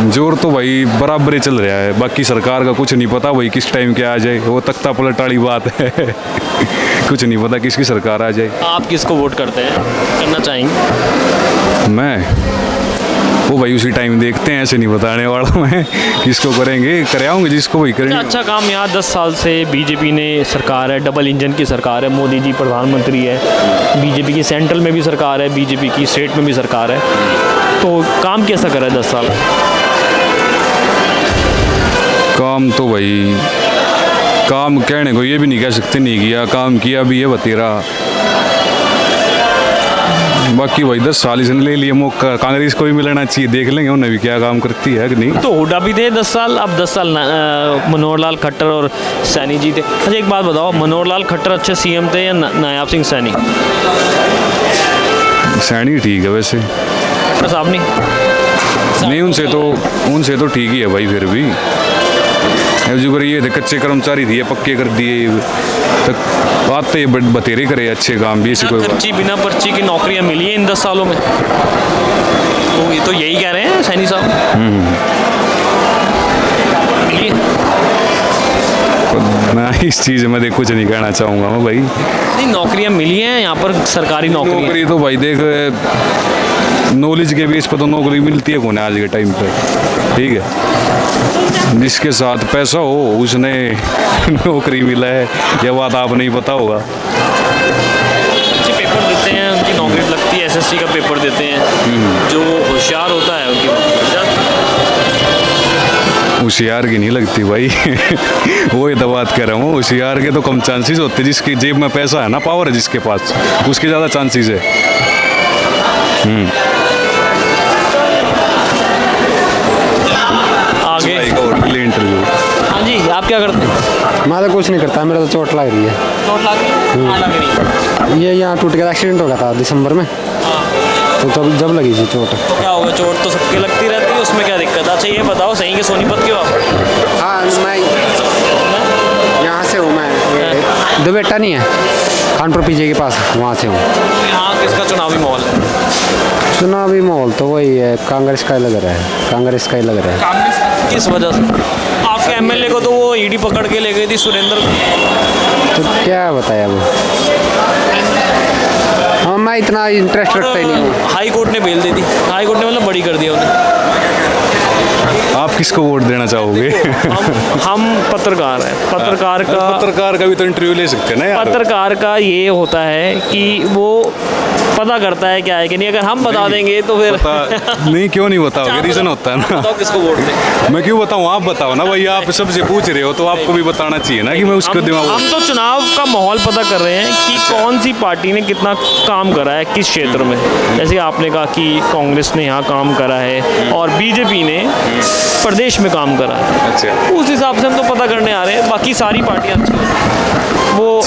जोर तो भाई बराबर ही चल रहा है। बाकी सरकार का कुछ नहीं पता भाई किस टाइम क्या आ जाए, वो तख्ता पलट वाली बात है। कुछ नहीं पता किसकी सरकार आ जाए। आप किसको वोट करते हैं, करना चाहेंगे? मैं वो भाई उसी टाइम देखते हैं, ऐसे नहीं बताने वाला मैं किसको करेंगे, कराऊंगे जिसको भाई करेंगे। अच्छा काम यहाँ 10 साल से बीजेपी ने सरकार है, डबल इंजन की सरकार है, मोदी जी प्रधानमंत्री है, बीजेपी की सेंट्रल में भी सरकार है, बीजेपी की स्टेट में भी सरकार है, तो काम कैसा करा है 10 साल? काम तो भाई काम कहने को ये भी नहीं कह सकते नहीं किया, काम किया भी है बतेरा। बाकी भाई 10 साल इसने ले लिए मौका, कांग्रेस को भी मिलना चाहिए, देख लेंगे उन्हें भी क्या काम करती है कि नहीं। तो हुड्डा भी थे 10 साल, अब 10 साल मनोहर लाल खट्टर और सैनी जी थे। अच्छा एक बात बताओ, मनोहर लाल खट्टर अच्छे सीएम थे या नायाब सिंह सैनी? सैनी ठीक है वैसे। खट्टर साहब नहीं? उनसे तो ठीक ही है भाई, फिर भी जो कर ये थे कच्चे कर्मचारी दिए पक्के कर दिए, तक आते बतेरे करे अच्छे काम भी। ऐसी कोई बात बिना पर्ची की नौकरियां मिली हैं इन 10 सालों में, तो ये तो यही कह रहे हैं सैनी साहब। मिली मैं इस चीज़ में देख कुछ नहीं कहना चाहूँगा मैं भाई। नहीं नौकरियां मिली हैं यहाँ पर, सरकारी नौकरी तो भाई देख नॉलेज के बेस पर तो नौकरी मिलती है कौन आज के टाइम पे, ठीक है। जिसके साथ पैसा हो उसने नौकरी मिला है, यह बात आप नहीं पता होगा। अच्छे पेपर देते हैं उनकी नौकरी लगती है, एसएससी का पेपर देते हैं, जो होशियार होता है उनकी होशियार की नहीं लगती भाई। वो तो बात कर रहा हूँ, होशियार के तो कम चांसेस होते, जिसकी जेब में पैसा है ना, पावर है जिसके पास, उसके ज़्यादा चांसेस है। आगे इंटरव्यू। हाँ जी, आप क्या करते हैं? मैं तो कुछ नहीं करता, मेरा तो चोट लग रही है। चोट लग रही है? ये यहाँ टूट गया, एक्सीडेंट हो गया था दिसंबर में, तो तब जब लगी थी चोट। तो क्या होगा, चोट तो सबके लगती रहती है, उसमें क्या दिक्कत है? अच्छा ये बताओ, सही के सोनीपत के हो आप? हाँ मैं यहाँ से हूँ, मैं दो बेटा नहीं है, खानपुर पीजे के पास, वहाँ से हूँ। यहाँ किसका चुनावी माहौल है? चुनावी माहौल तो वही है, कांग्रेस का ही लग रहा है, कांग्रेस का ही लग रहा है। कांग्रेस किस वजह से? आपके एमएलए को तो वो ईडी पकड़ के ले गई थी, सुरेंद्र। तो क्या बताया वो? इतना इंटरेस्ट रखता ही नहीं हूँ। हाई कोर्ट ने बेल दे दी, हाई कोर्ट ने मतलब बड़ी कर दिया उन्हें। आप किसको वोट देना चाहोगे? हम पत्रकार हैं, पत्रकार का भी तो इंटरव्यू ले सकते हैं ना यार। पत्रकार का ये होता है कि वो पता करता है क्या है कि नहीं। अगर हम बता देंगे तो फिर नहीं, क्यों नहीं बताओगे? रीज़न होता है ना। बताओ किसको वोट दें। मैं क्यों बताऊँ? आप बताओ ना भाई, आप सबसे पूछ रहे हो तो आपको भी बताना चाहिए ना कि मैं उसको दिमाग। हम तो चुनाव का माहौल पता कर रहे हैं कि कौन सी पार्टी ने कितना काम करा है किस क्षेत्र में। जैसे आपने कहा कि कांग्रेस ने यहाँ काम करा है और बीजेपी ने प्रदेश में काम करा है। अच्छा, उस हिसाब से हम तो पता करने आ रहे हैं। बाकी सारी पार्टियाँ अच्छी हैं वो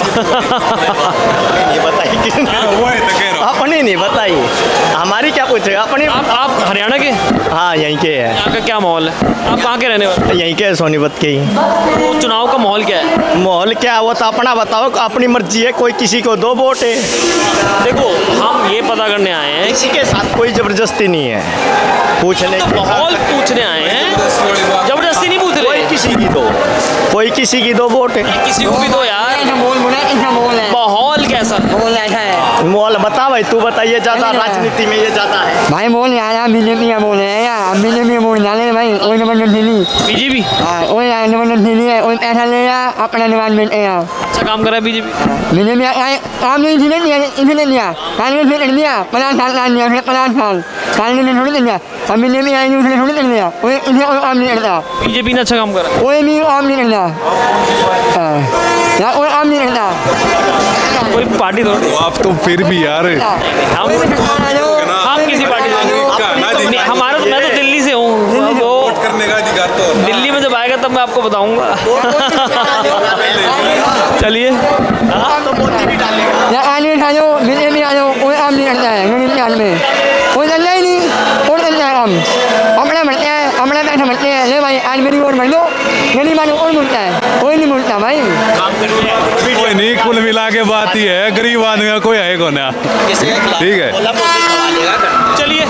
अपनी नहीं बताइए, हमारी क्या पूछे अपनी। आप हरियाणा के? हाँ, यहीं के हैं। यहाँ का क्या माहौल है? आप कहाँ के रहने वाले? यहीं के सोनीपत के ही। तो चुनाव का माहौल क्या है? माहौल क्या है वो तो अपना बताओ, अपनी मर्जी है, कोई किसी को दो वोट है। देखो हम ये पता करने आए हैं, किसी के साथ कोई जबरदस्ती नहीं है, पूछने की माहौल पूछने आए हैं, जबरदस्ती नहीं पूछ रहे। कोई किसी की दो वोट है। किसी को भी दो यार। माहौल कैसा है? माहौल बता भाई, तू बताइए, ज्यादा राजनीति में ये ज्यादा है भाई मोल आया बीजेपी का मोल है यार, बीजेपी मोल डाले भाई, कोई नंबर नहीं। बीजेपी हाँ, कोई नंबर नहीं है, कोई पैसा ले या अपना निवास मिलते हैं। अच्छा काम कर रहा है बीजेपी। बीजेपी काम नहीं इसने दिया, इसने दिया कांग्रेस ने कर दिया 50 साल दिया, 50 साल कांग्रेस ने थोड़ी दिया। अब बीजेपी आई उसने थोड़ी कर दिया, कोई इसे कोई काम नहीं करता। बीजेपी ने अच्छा काम करा, कोई भी काम नहीं करता, कोई काम नहीं करता कोई पार्टी थोड़ी। आप तो फिर भी यार हम किसी पार्टी से हमारा, मैं तो दिल्ली से हूँ। वो करने का अधिकार तो दिल्ली में जब आएगा तब मैं आपको बताऊंगा। चलिए बीजेपी आ जाओ, कोई काम नहीं करता है में, कोई करता ही नहीं, कौन करता है काम? अपना भरते हैं, अपना पैसा भरते हैं, ले भाई आज मेरी वोट भर दो, मेरी बात कौन बोलता है? कोई नहीं बोलता भाई। कोई नहीं, कुल मिला के बात ही है, गरीब आदमी का कोई है कौन? ठीक है, चलिए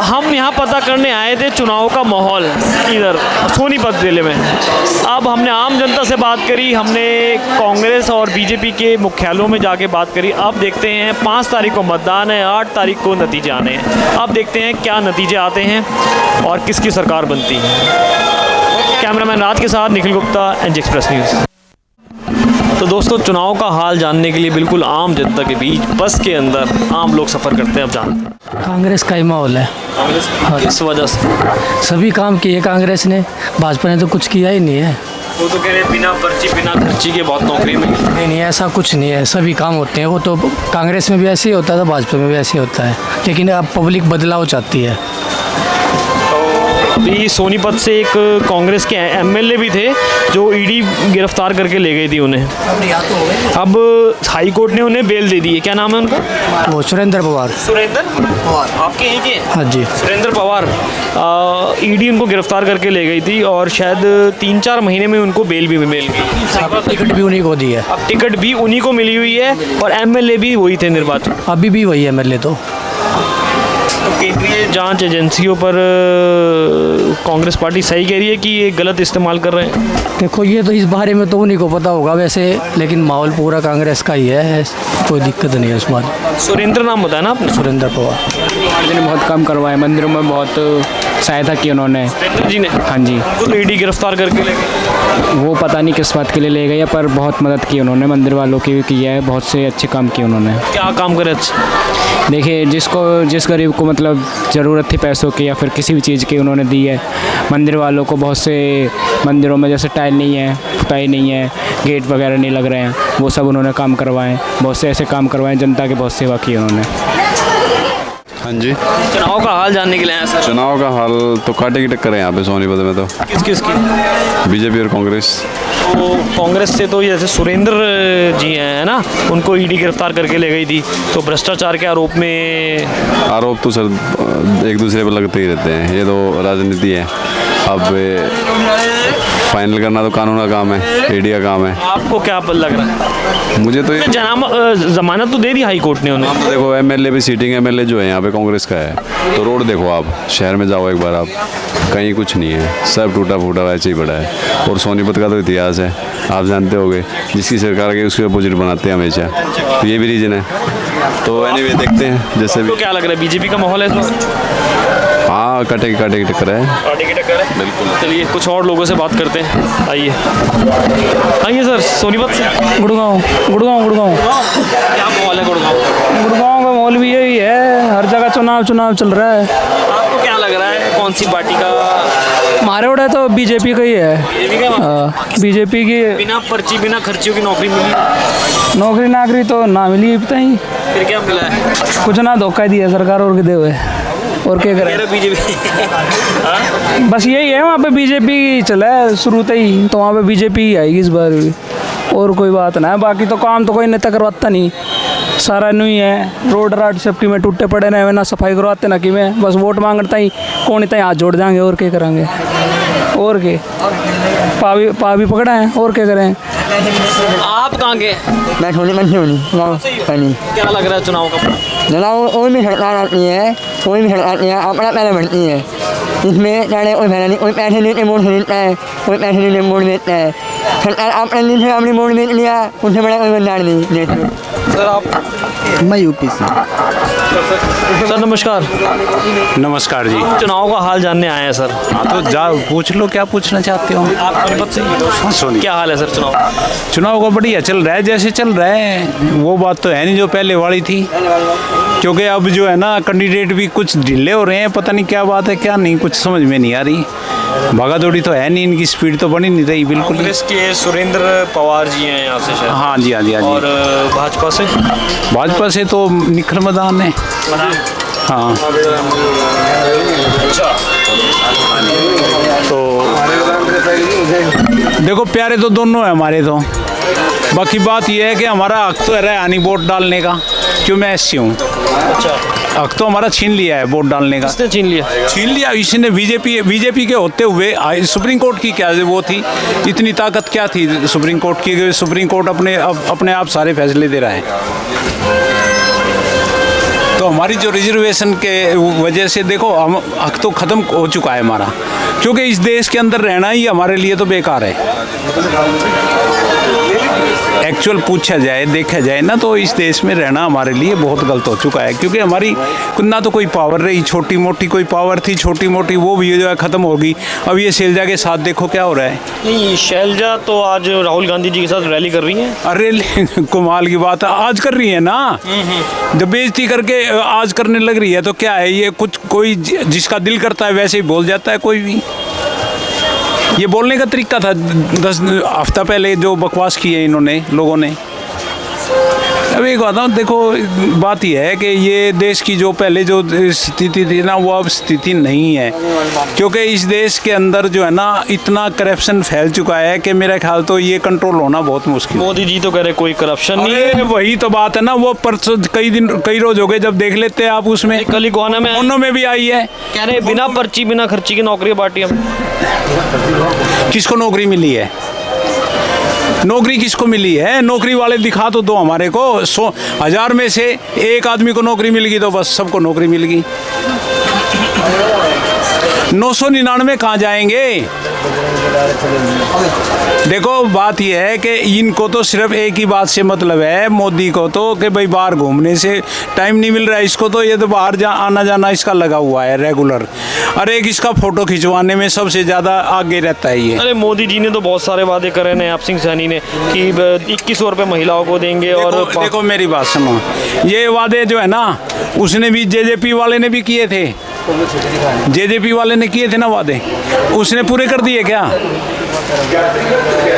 हम यहाँ पता करने आए थे चुनाव का माहौल इधर सोनीपत ज़िले में। अब हमने आम जनता से बात करी, हमने कांग्रेस और बीजेपी के मुख्यालयों में जाके बात करी। अब देखते हैं 5 तारीख को मतदान है, 8 तारीख को नतीजे आने हैं। अब देखते हैं क्या नतीजे आते हैं और किसकी सरकार बनती है। कैमरामैन राज के साथ Nikhil Gupta, NJ express news. तो दोस्तों चुनाव का हाल जानने के लिए बिल्कुल आम जनता के बीच बस के अंदर आम लोग सफ़र करते हैं। अब जानते हैं कांग्रेस का ही माहौल है। कांग्रेस किस वजह से? सभी काम किए कांग्रेस ने, भाजपा ने तो कुछ किया ही नहीं है। वो तो कह रहे हैं बिना पर्ची बिना खर्ची के बहुत नौकरी मिली। नहीं, ऐसा कुछ नहीं है, सभी काम होते हैं। वो तो कांग्रेस में भी ऐसे ही होता था, भाजपा में भी ऐसे ही होता है, लेकिन अब पब्लिक बदलाव चाहती है। अभी सोनीपत से एक कांग्रेस के एमएलए भी थे जो ईडी गिरफ्तार करके ले गई थी उन्हें। अब हाई कोर्ट ने उन्हें बेल दे दी है। क्या नाम है उनका? वो सुरेंद्र पवार। सुरेंद्र पवार आपके यहीं के? हाँ जी, सुरेंद्र पवार। ईडी उनको गिरफ्तार करके ले गई थी और शायद 3-4 महीने में उनको बेल भी मिल गई। टिकट भी उन्हीं को दी है। अब टिकट भी उन्हीं को मिली हुई है और एमएलए भी वही थे निर्वाचित। अभी भी वही एमएलए तो केंद्रीय जांच एजेंसियों पर कांग्रेस पार्टी सही कह रही है कि ये गलत इस्तेमाल कर रहे हैं? देखो ये तो इस बारे में तो उन्हीं को पता होगा वैसे, लेकिन माहौल पूरा कांग्रेस का ही है, कोई दिक्कत नहीं है उस बात। सुरेंद्र नाम बताया ना आपने? सुरेंद्र पवार ने बहुत काम करवाए, मंदिरों में बहुत सहायता की उन्होंने। सुरेंद्र जी ने? हाँ जी। उनको ईडी गिरफ्तार करके ले गए। वो पता नहीं किस बात के लिए ले गए, पर बहुत मदद की उन्होंने, मंदिर वालों की भी की है, बहुत से अच्छे काम किए उन्होंने। क्या काम करे अच्छे? देखिए जिस गरीब को मतलब ज़रूरत थी पैसों की या फिर किसी भी चीज़ की उन्होंने दी है। मंदिर वालों को बहुत से मंदिरों में जैसे टाइल नहीं है, पुताई नहीं है, गेट वगैरह नहीं लग रहे हैं, वो सब उन्होंने काम करवाए। बहुत से ऐसे काम करवाए, जनता की बहुत सेवा की उन्होंने। हाँ जी, चुनाव का हाल जानने के लिए आए सर। चुनाव का हाल तो कांटे की टक्कर है यहाँ पे सोनीपत में। तो किस किस की? बीजेपी और कांग्रेस। तो कांग्रेस से तो जैसे सुरेंद्र जी हैं ना, उनको ईडी गिरफ्तार करके ले गई थी, तो भ्रष्टाचार के आरोप तो सर एक दूसरे पर लगते ही रहते हैं, ये तो राजनीति है। अब फाइनल करना तो कानून का काम है, ईडी का काम है। आपको क्या लग रहा है? मुझे तो जमानत तो दे दी हाई कोर्ट ने उन्हें। तो देखो एमएलए भी, सीटिंग एमएलए जो है यहाँ पे कांग्रेस का है, तो रोड देखो आप, शहर में जाओ एक बार आप, कहीं कुछ नहीं है, सब टूटा फूटा वैसे ही पड़ा है। और सोनीपत का तो इतिहास है, आप जानते होंगे, जिसकी सरकार के उसके अपोजिट बनाते हैं हमेशा, तो ये भी रीजन है। तो एनीवे देखते हैं जैसे भी। तो क्या लग रहा है, बीजेपी का माहौल है? हाँ, काटे की टक्कर है। पार्टी की टक्कर है, बिल्कुल। चलिए कुछ और लोगों से बात करते हैं, आइए आइए सर, सोनीपत से। गुड़गांव। क्या माहौल है गुड़गांव का माहौल भी यही है, हर जगह चुनाव चल रहा है। आपको क्या लग रहा है, कौन सी पार्टी का? हमारे उड़े तो बीजेपी का ही है। बीजेपी की बिना पर्ची बिना खर्चियों की नौकरी मिली? नौकरी तो ना मिली, पता ही फिर क्या मिला है? कुछ ना, धोखा दिया सरकार और दे हुए, और क्या करें। बीजेपी बस यही है, वहाँ पे बीजेपी चला है शुरू से ही, तो वहाँ पे बीजेपी ही आएगी इस बार भी, और कोई बात ना है। बाकी तो काम तो कोई नेता करवाता नहीं, सारा नहीं है। रोड राड सेफ्टी में टूटे पड़े ना, ना सफाई करवाते ना कि में, बस वोट मांगता ही कौन इतना हाथ जोड़ जाएंगे, और क्या करेंगे, और क्या पा भी पकड़ा है, और क्या करें। आप कहाँ के? मैं थोड़ी मंशी हूँ। क्या लग रहा है चुनाव का? जनाब कोई भी सरकार आती है, कोई भी सरकार आती है, अपना पैसे बढ़ती है, इसमें चाहे कोई फैला नहीं, कोई पैसे देते वोट खरीदता है, कोई पैसे देते वोट बेचता है। सरकार अपने दिन से अपनी वोट बेच लिया, उससे बड़ा कोई बंदार नहीं देश में। सर आप? मैं यूपी से। सर नमस्कार। नमस्कार जी। चुनाव का हाल जानने आए हैं सर। हाँ तो जा पूछ लो, क्या पूछना चाहते हो आप? सोनीपत से। सोनी। क्या हाल है सर चुनाव का? बढ़िया चल रहा है, जैसे चल रहा है, वो बात तो है नहीं जो पहले वाली थी, क्योंकि अब जो है ना कैंडिडेट भी कुछ ढीले हो रहे हैं, पता नहीं क्या बात है क्या नहीं, कुछ समझ में नहीं आ रही। भागा दौड़ी तो है नहीं, इनकी स्पीड तो बनी नहीं रही बिल्कुल। कांग्रेस के सुरेंद्र पवार जी हैं यहाँ से शायद। हाँ जी। और भाजपा से? भाजपा से तो निखर मैदान है। हाँ। तो देखो प्यारे तो दोनों है हमारे तो, बाकी बात यह है कि हमारा हक तो है नहीं वोट डालने का, क्यों मैं एससी हूँ। हक तो हमारा छीन लिया है वोट डालने का। किसने छीन लिया? इसने बीजेपी के होते हुए। सुप्रीम कोर्ट की क्या वो थी, इतनी ताकत क्या थी सुप्रीम कोर्ट की? सुप्रीम कोर्ट अपने आप सारे फैसले दे रहा है। तो हमारी जो रिजर्वेशन के वजह से देखो हम हक तो ख़त्म हो चुका है हमारा, क्योंकि इस देश के अंदर रहना ही हमारे लिए तो बेकार है। एक्चुअल पूछा जाए, देखा जाए ना, तो इस देश में रहना हमारे लिए बहुत गलत हो चुका है, क्योंकि हमारी ना तो कोई पावर रही, छोटी मोटी कोई पावर थी छोटी मोटी, वो भी जो है ख़त्म होगी। अब ये शैलजा के साथ देखो क्या हो रहा है। नहीं, शैलजा तो आज राहुल गांधी जी के साथ रैली कर रही हैं। अरे कमाल की बात है, आज कर रही है ना, जब बेइज्जती करके आज करने लग रही है तो क्या है ये? कुछ कोई जिसका दिल करता है वैसे ही बोल जाता है कोई भी। ये बोलने का तरीका था 10 हफ्ता पहले जो बकवास की है इन्होंने लोगों ने। अब एक बात है, देखो बात यह है कि ये देश की जो पहले जो स्थिति थी ना, वो अब स्थिति नहीं है, क्योंकि इस देश के अंदर जो है ना इतना करप्शन फैल चुका है कि मेरा ख्याल तो ये कंट्रोल होना बहुत मुश्किल। मोदी जी तो कह रहे कोई करप्शन नहीं है। वही तो बात है ना, वो परसों कई रोज हो गए जब देख लेते हैं आप, उसमें कल ही गोहाना में भी आई है, कह रहे बिना पर्ची बिना खर्ची की नौकरी बांटी हम। किसको नौकरी मिली है? नौकरी किसको मिली है? नौकरी वाले दिखा तो दो हमारे को। 100,000 में से एक आदमी को नौकरी मिल गई तो बस सबको नौकरी मिल गई। 999 कहाँ जाएंगे? देखो बात यह है कि इनको तो सिर्फ एक ही बात से मतलब है, मोदी को तो, कि भाई बाहर घूमने से टाइम नहीं मिल रहा है इसको, तो ये तो बाहर आना जाना इसका लगा हुआ है रेगुलर। अरे एक इसका फोटो खिंचवाने में सबसे ज़्यादा आगे रहता है ये। अरे मोदी जी ने तो बहुत सारे वादे करे नवाब सिंह सैनी ने कि 2100 रुपये महिलाओं को देंगे। और देखो मेरी बात सुनो, ये वादे जो है ना उसने भी जेजेपी वाले ने भी किए थे, जेजेपी वाले ने किए थे ना वादे, उसने पूरे कर दिए क्या?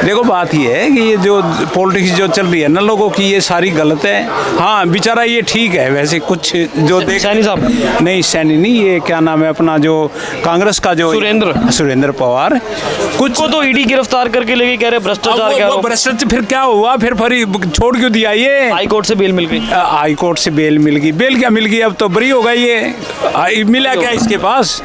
देखो बात ये है कि ये जो पॉलिटिक्स जो चल रही है ना लोगों की, ये सारी गलत है। हाँ बेचारा ये ठीक है वैसे कुछ जो सैनी साहब नहीं, सैनी नहीं, ये क्या नाम है अपना जो कांग्रेस का जो सुरेंद्र पवार, कुछ को तो ईडी गिरफ्तार करके लेके कह रहे भ्रष्टाचार। भ्रष्टाचार फिर क्या हुआ? फिर छोड़ क्यों दिया? ये हाई कोर्ट से बेल मिल गई। हाई कोर्ट से बेल मिल गई। बेल क्या मिल गई? अब तो बरी हो गई ये। मिला क्या इसके पास?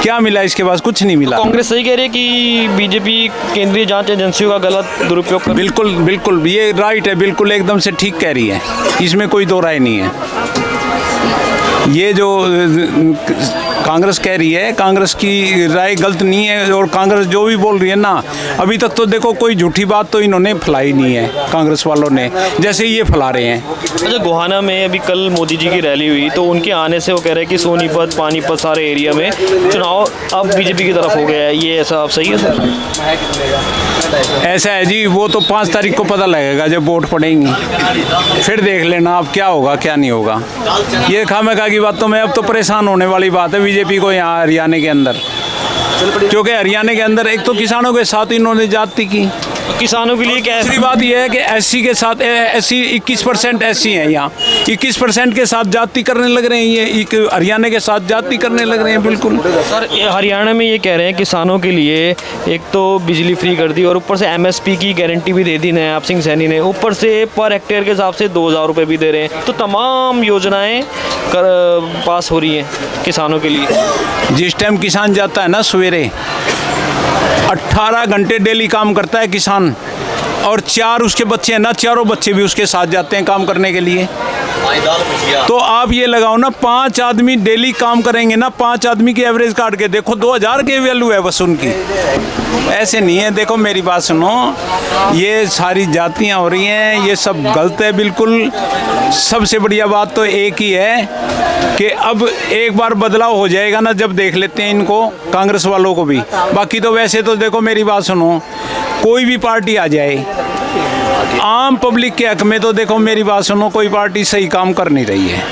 क्या मिला इसके पास? कुछ नहीं मिला। कांग्रेस सही कह रही है कि बीजेपी केंद्रीय जांच एजेंसियों का गलत दुरुपयोग कर? बिल्कुल बिल्कुल, ये राइट है, बिल्कुल एकदम से ठीक कह रही है, इसमें कोई दो राय नहीं है। ये जो कांग्रेस कह रही है, कांग्रेस की राय गलत नहीं है, और कांग्रेस जो भी बोल रही है ना, अभी तक तो देखो कोई झूठी बात तो इन्होंने फैलाई नहीं है कांग्रेस वालों ने, जैसे ये फैला रहे हैं। अच्छा, गोहाना में अभी कल मोदी जी की रैली हुई तो उनके आने से वो कह रहे हैं कि सोनीपत, पानीपत सारे एरिया में चुनाव अब बीजेपी की तरफ हो गया है, ये ऐसा आप सही है सर? ऐसा है जी, वो तो 5 तारीख को पता लगेगा जब वोट पड़ेंगी, फिर देख लेना आप क्या होगा क्या नहीं होगा। ये खामखा की बात तो मैं अब तो परेशान होने वाली बात है बीजेपी को यहाँ हरियाणा के अंदर, क्योंकि हरियाणा के अंदर एक तो किसानों के साथ इन्होंने जाति की, किसानों के लिए क्या दूसरी बात यह है कि एससी के साथ एससी 21% एससी हैं यहाँ, 21% के साथ जाति करने लग रहे हैं, ये हरियाणा के साथ जाति करने लग रहे हैं। बिल्कुल सर, हरियाणा में ये कह रहे हैं किसानों के लिए एक तो बिजली फ्री कर दी और ऊपर से एमएसपी की गारंटी भी दे दी नवाब सिंह सैनी ने, ऊपर से पर हेक्टेयर के हिसाब से 2000 रुपये भी दे रहे हैं, तो तमाम योजनाएं पास हो रही हैं किसानों के लिए। जिस टाइम किसान जाता है ना सवेरे 18 घंटे डेली काम करता है किसान, और 4 उसके बच्चे हैं ना, चारों बच्चे भी उसके साथ जाते हैं काम करने के लिए। तो आप ये लगाओ ना, 5 आदमी डेली काम करेंगे ना, 5 आदमी की एवरेज काट के देखो 2000 की वैल्यू है बस उनकी। ऐसे नहीं है, देखो मेरी बात सुनो, ये सारी जातियां हो रही हैं, ये सब गलत है बिल्कुल। सबसे बढ़िया बात तो एक ही है कि अब एक बार बदलाव हो जाएगा ना, जब देख लेते हैं इनको कांग्रेस वालों को भी। बाकी तो वैसे तो देखो मेरी बात सुनो, कोई भी पार्टी आ जाए, आम पब्लिक के हक में तो देखो मेरी बात सुनो, कोई पार्टी सही काम कर नहीं रही है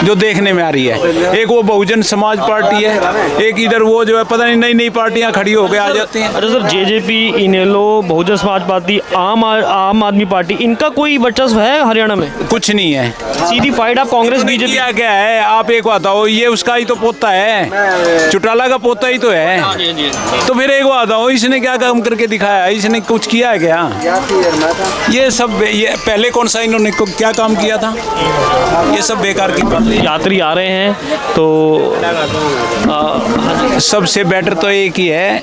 जो देखने में आ रही है। एक वो बहुजन समाज पार्टी है, एक इधर वो जो है पता नहीं नई नई पार्टियां खड़ी होकर आ जाती हैं। अच्छा सर, जेजेपी, इनेलो, बहुजन समाज पार्टी, आम आदमी पार्टी, इनका कोई वर्चस्व है हरियाणा में? कुछ नहीं है, सीधी फाइट आप कांग्रेस बीजेपी क्या है। आप एक बताओ, ये उसका ही तो पोता है, चौटाला का पोता ही तो है, तो फिर एक बताओ इसने क्या काम करके दिखाया, इसने कुछ किया है क्या? ये सब ये पहले कौन सा इन्होंने क्या काम किया था? ये सब बेकार की बात। यात्री आ रहे हैं तो सबसे बेटर तो एक ही है,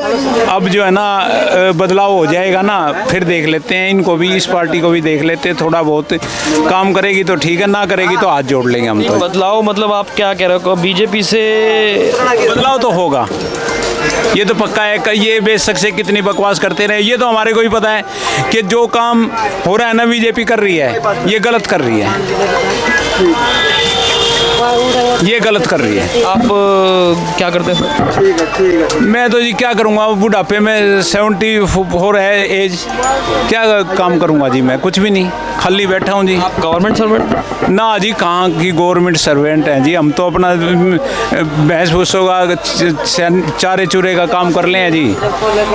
अब जो है ना बदलाव हो जाएगा ना, फिर देख लेते हैं इनको भी, इस पार्टी को भी देख लेते हैं, थोड़ा बहुत काम करेगी तो ठीक है, ना करेगी तो हाथ जोड़ लेंगे हम। तो बदलाव मतलब आप क्या कह रहे हो, बीजेपी से बदलाव तो होगा, ये तो पक्का है। ये बेशक से कितनी बकवास करते रहे, ये तो हमारे को ही पता है कि जो काम हो रहा है ना बीजेपी कर रही है, ये गलत कर रही है, ये गलत कर रही है। आप क्या करते हैं? मैं तो जी क्या करूँगा, बुढ़ापे में 74 है एज, क्या काम करूँगा जी, मैं कुछ भी नहीं, खाली बैठा हूँ जी। आप गवर्नमेंट सर्वेंट? ना जी, कहाँ की गवर्नमेंट सर्वेंट हैं जी, हम तो अपना भैंस भूसों का चारे चूरे का काम कर ले हैं जी,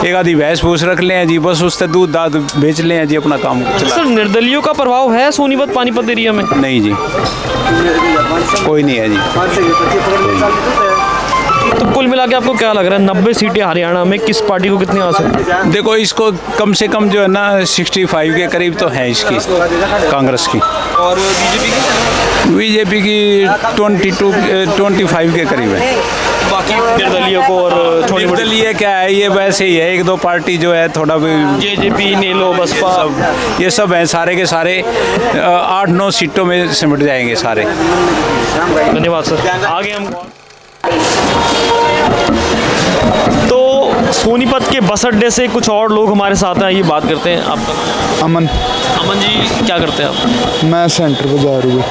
एक आधी भैंस भूस रख ले हैं जी, बस उससे दूध दाद बेच ले हैं जी, अपना काम चला। सर, निर्दलियों का प्रभाव है सोनीपत पानीपत एरिया में? नहीं जी, कोई नहीं है जी। तो कुल मिला के आपको क्या लग रहा है, 90 सीटें हरियाणा में किस पार्टी को कितनी आ सकती है? देखो इसको कम से कम जो है ना 65 के करीब तो है इसकी, कांग्रेस की। और बीजेपी की 25 के करीब है। बाकी निर्दलीय को और छोटी निर्दलीय क्या है, ये वैसे ही है, 1-2 पार्टी जो है थोड़ा जेजेपी, नेलो, बसपा, ये सब हैं, सारे के सारे 8-9 सीटों में सिमट जाएंगे सारे। धन्यवाद सर। आगे हम तो सोनीपत के बस अड्डे से कुछ और लोग हमारे साथ हैं, ये बात करते हैं। आपका? अमन। अमन जी, क्या करते हैं आप? मैं सेंटर पे जा रही हूँ,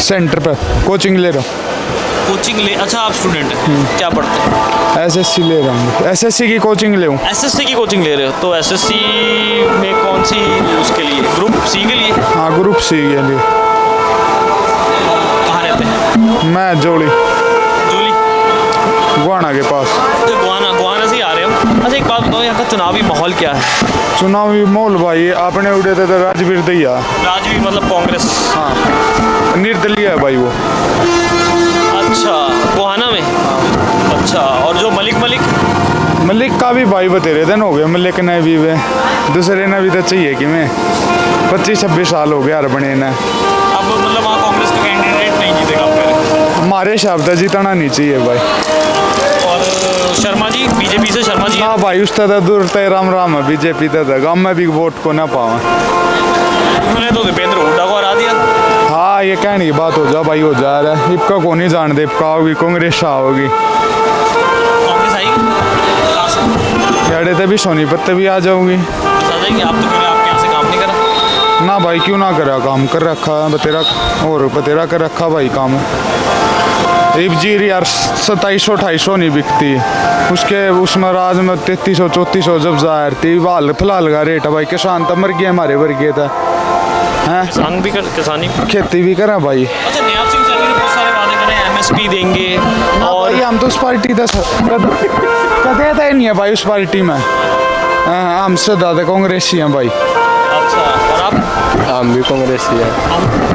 सेंटर पे कोचिंग ले रहा हूँ। कोचिंग ले? अच्छा, आप स्टूडेंट हैं, क्या पढ़ते हैं? एसएससी ले रहा हूँ, एसएससी की कोचिंग ले हूँ। एसएससी की कोचिंग ले रहे हो, तो एसएससी में कौन सी, उसके लिए ग्रुप सी के लिए? हाँ, ग्रुप सी के लिए। कहाँ रहते हैं? मैं जोली गुआना के पास। तो गुआना से ही आ रहे हम। अच्छा, एक बात बताओ, यहाँ का चुनावी माहौल क्या है? चुनावी माहौल भाई आपने उड़े थे तो राजवीर दैया। राजवीर मतलब कांग्रेस? हाँ, निर्दलीय है भाई वो। अच्छा, गुआना में? अच्छा, और जो मलिक का भी भाई बतेरे दिन हो गए, मलिक ने भी वे दूसरे ने भी तो चाहिए कि मैं 25-26 साल हो गए यार बने ने। अब मतलब वहाँ कांग्रेस का कैंडिडेट नहीं जीतेगा? हमारे हिसाब से जीतना नहीं चाहिए भाई। और शर्मा जी बीजेपी से शर्मा जी हाँ भाई उस तरह दूर तय राम राम है बीजेपी तक गाँव में भी वोट को ना पावा। उन्होंने तो दीपेंद्र हुड्डा को हरा दिया। हाँ ये कहने की बात हो जा भाई हो जा रहा है इपका को नहीं जान दे इपका होगी कांग्रेस आओगी कांग्रेस आएगी यारे तभी सोनीपत भी आ जाऊंगी। आप तो आपके यहाँ से काम नहीं करा ना भाई क्यों ना करा काम कर रखा बतेरा और बतेरा कर रखा भाई काम एक जीर यार 2700-2800 नहीं बिकती उसके उसमें राज में 3300-3400 जब जाहिर थी वाल फिलहाल का रेट है भाई किसान तो मर गया हमारे वर्गीय था हैं किसान भी कर किसानी खेती भी करें भाई। अच्छा नयाब सिंह सैनी ने बहुत सारे वादे करे एमएसपी देंगे और हम तो उस पार्टी का कदे था ही नहीं है भाई उस पार्टी में हमसे ज़्यादा कांग्रेस ही हैं भाई। अच्छा और आप हम भी कांग्रेस ही है।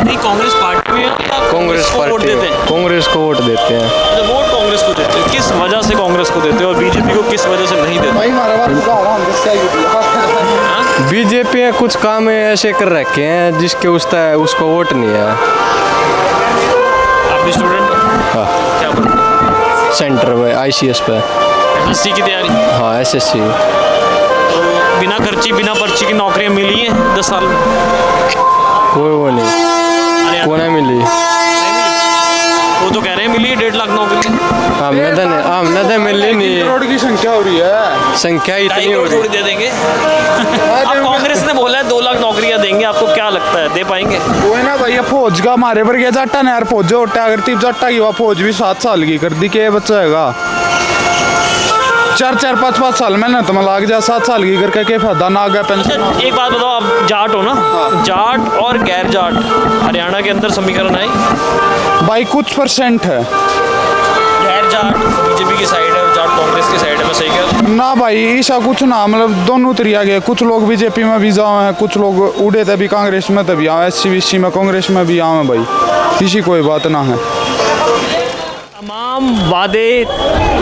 नहीं कांग्रेस पार्टी में कांग्रेस को वोट देते हैं कांग्रेस को वोट देते हैं। अच्छा वोट कांग्रेस को देते हैं किस वजह से कांग्रेस को देते हैं और बीजेपी को किस वजह से नहीं देते? बीजेपी ने कुछ काम ऐसे कर रखे हैं जिसके उसको वोट नहीं है। आप भी स्टूडेंट हो? हाँ क्या पढ़ते? सेंटर पे ICS पे एसएससी की तैयारी? हाँ SSC। तो बिना खर्ची बिना पर्ची की नौकरियां मिली हैं 10 साल में? कोई वो नहीं को नहीं मिली। वो तो कह रहे हैं मिली है 1.5 लाख नौकरी। हमने तो मिली नहीं। करोड़ की संख्या हो रही है संख्या इतनी हो थोड़ी दे देंगे अब कांग्रेस ने बोला है 2 लाख नौकरियां देंगे आपको क्या लगता है दे पाएंगे? वो है ना भैया फौज का हमारे पर गया जाटा ना यार फौज उठा अगर तीन जाटा की फौज भी 7 साल की कर दी के बच्चा हैगा 4-4 5-5 साल में ना तो मैं लाग जा 7 साल की करके क्या फायदा ना आ गया पेंशन। एक बात बताओ आप जाट हो ना? जाट और गैर जाट हरियाणा के अंदर समीकरण है भाई कुछ % है गैर जाट बीजेपी की साइड है और जाट कांग्रेस की साइड है मैं सही कह रहा हूं? ना भाई ऐसा कुछ ना मतलब दोनों तरिया गए कुछ लोग बीजेपी में भी जाओ हैं कुछ लोग उड़े तभी कांग्रेस में तभी आए SC में कांग्रेस में भी आए भाई किसी कोई बात ना है। तमाम वादे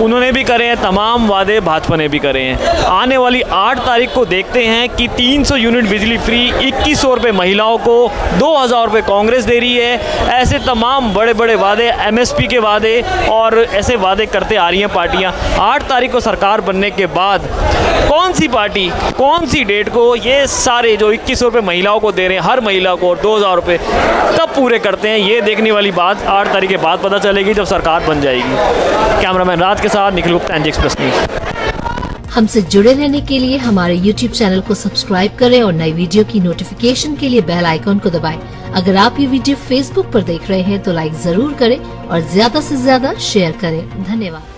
उन्होंने भी करे हैं तमाम वादे भाजपा ने भी करे हैं। आने वाली 8 तारीख को देखते हैं कि 300 यूनिट बिजली फ्री 2100 रुपये महिलाओं को 2000 रुपये कांग्रेस दे रही है। ऐसे तमाम बड़े बड़े वादे MSP के वादे और ऐसे वादे करते आ रही हैं पार्टियां। 8 तारीख को सरकार बनने के बाद कौन सी पार्टी कौन सी डेट को ये सारे जो 2100 रुपये महिलाओं को दे रहे हैं हर महिला को 2000 रुपये कब पूरे करते हैं ये देखने वाली बात 8 तारीख के बाद पता चलेगी जब सरकार बन जाएगी। कैमरामैन राज के साथ Nikhil Gupta NJ express news. हमसे जुड़े रहने के लिए हमारे YouTube चैनल को सब्सक्राइब करें और नई वीडियो की नोटिफिकेशन के लिए बेल आइकॉन को दबाएं। अगर आप ये वीडियो Facebook पर देख रहे हैं तो लाइक जरूर करें और ज्यादा से ज्यादा शेयर करें। धन्यवाद।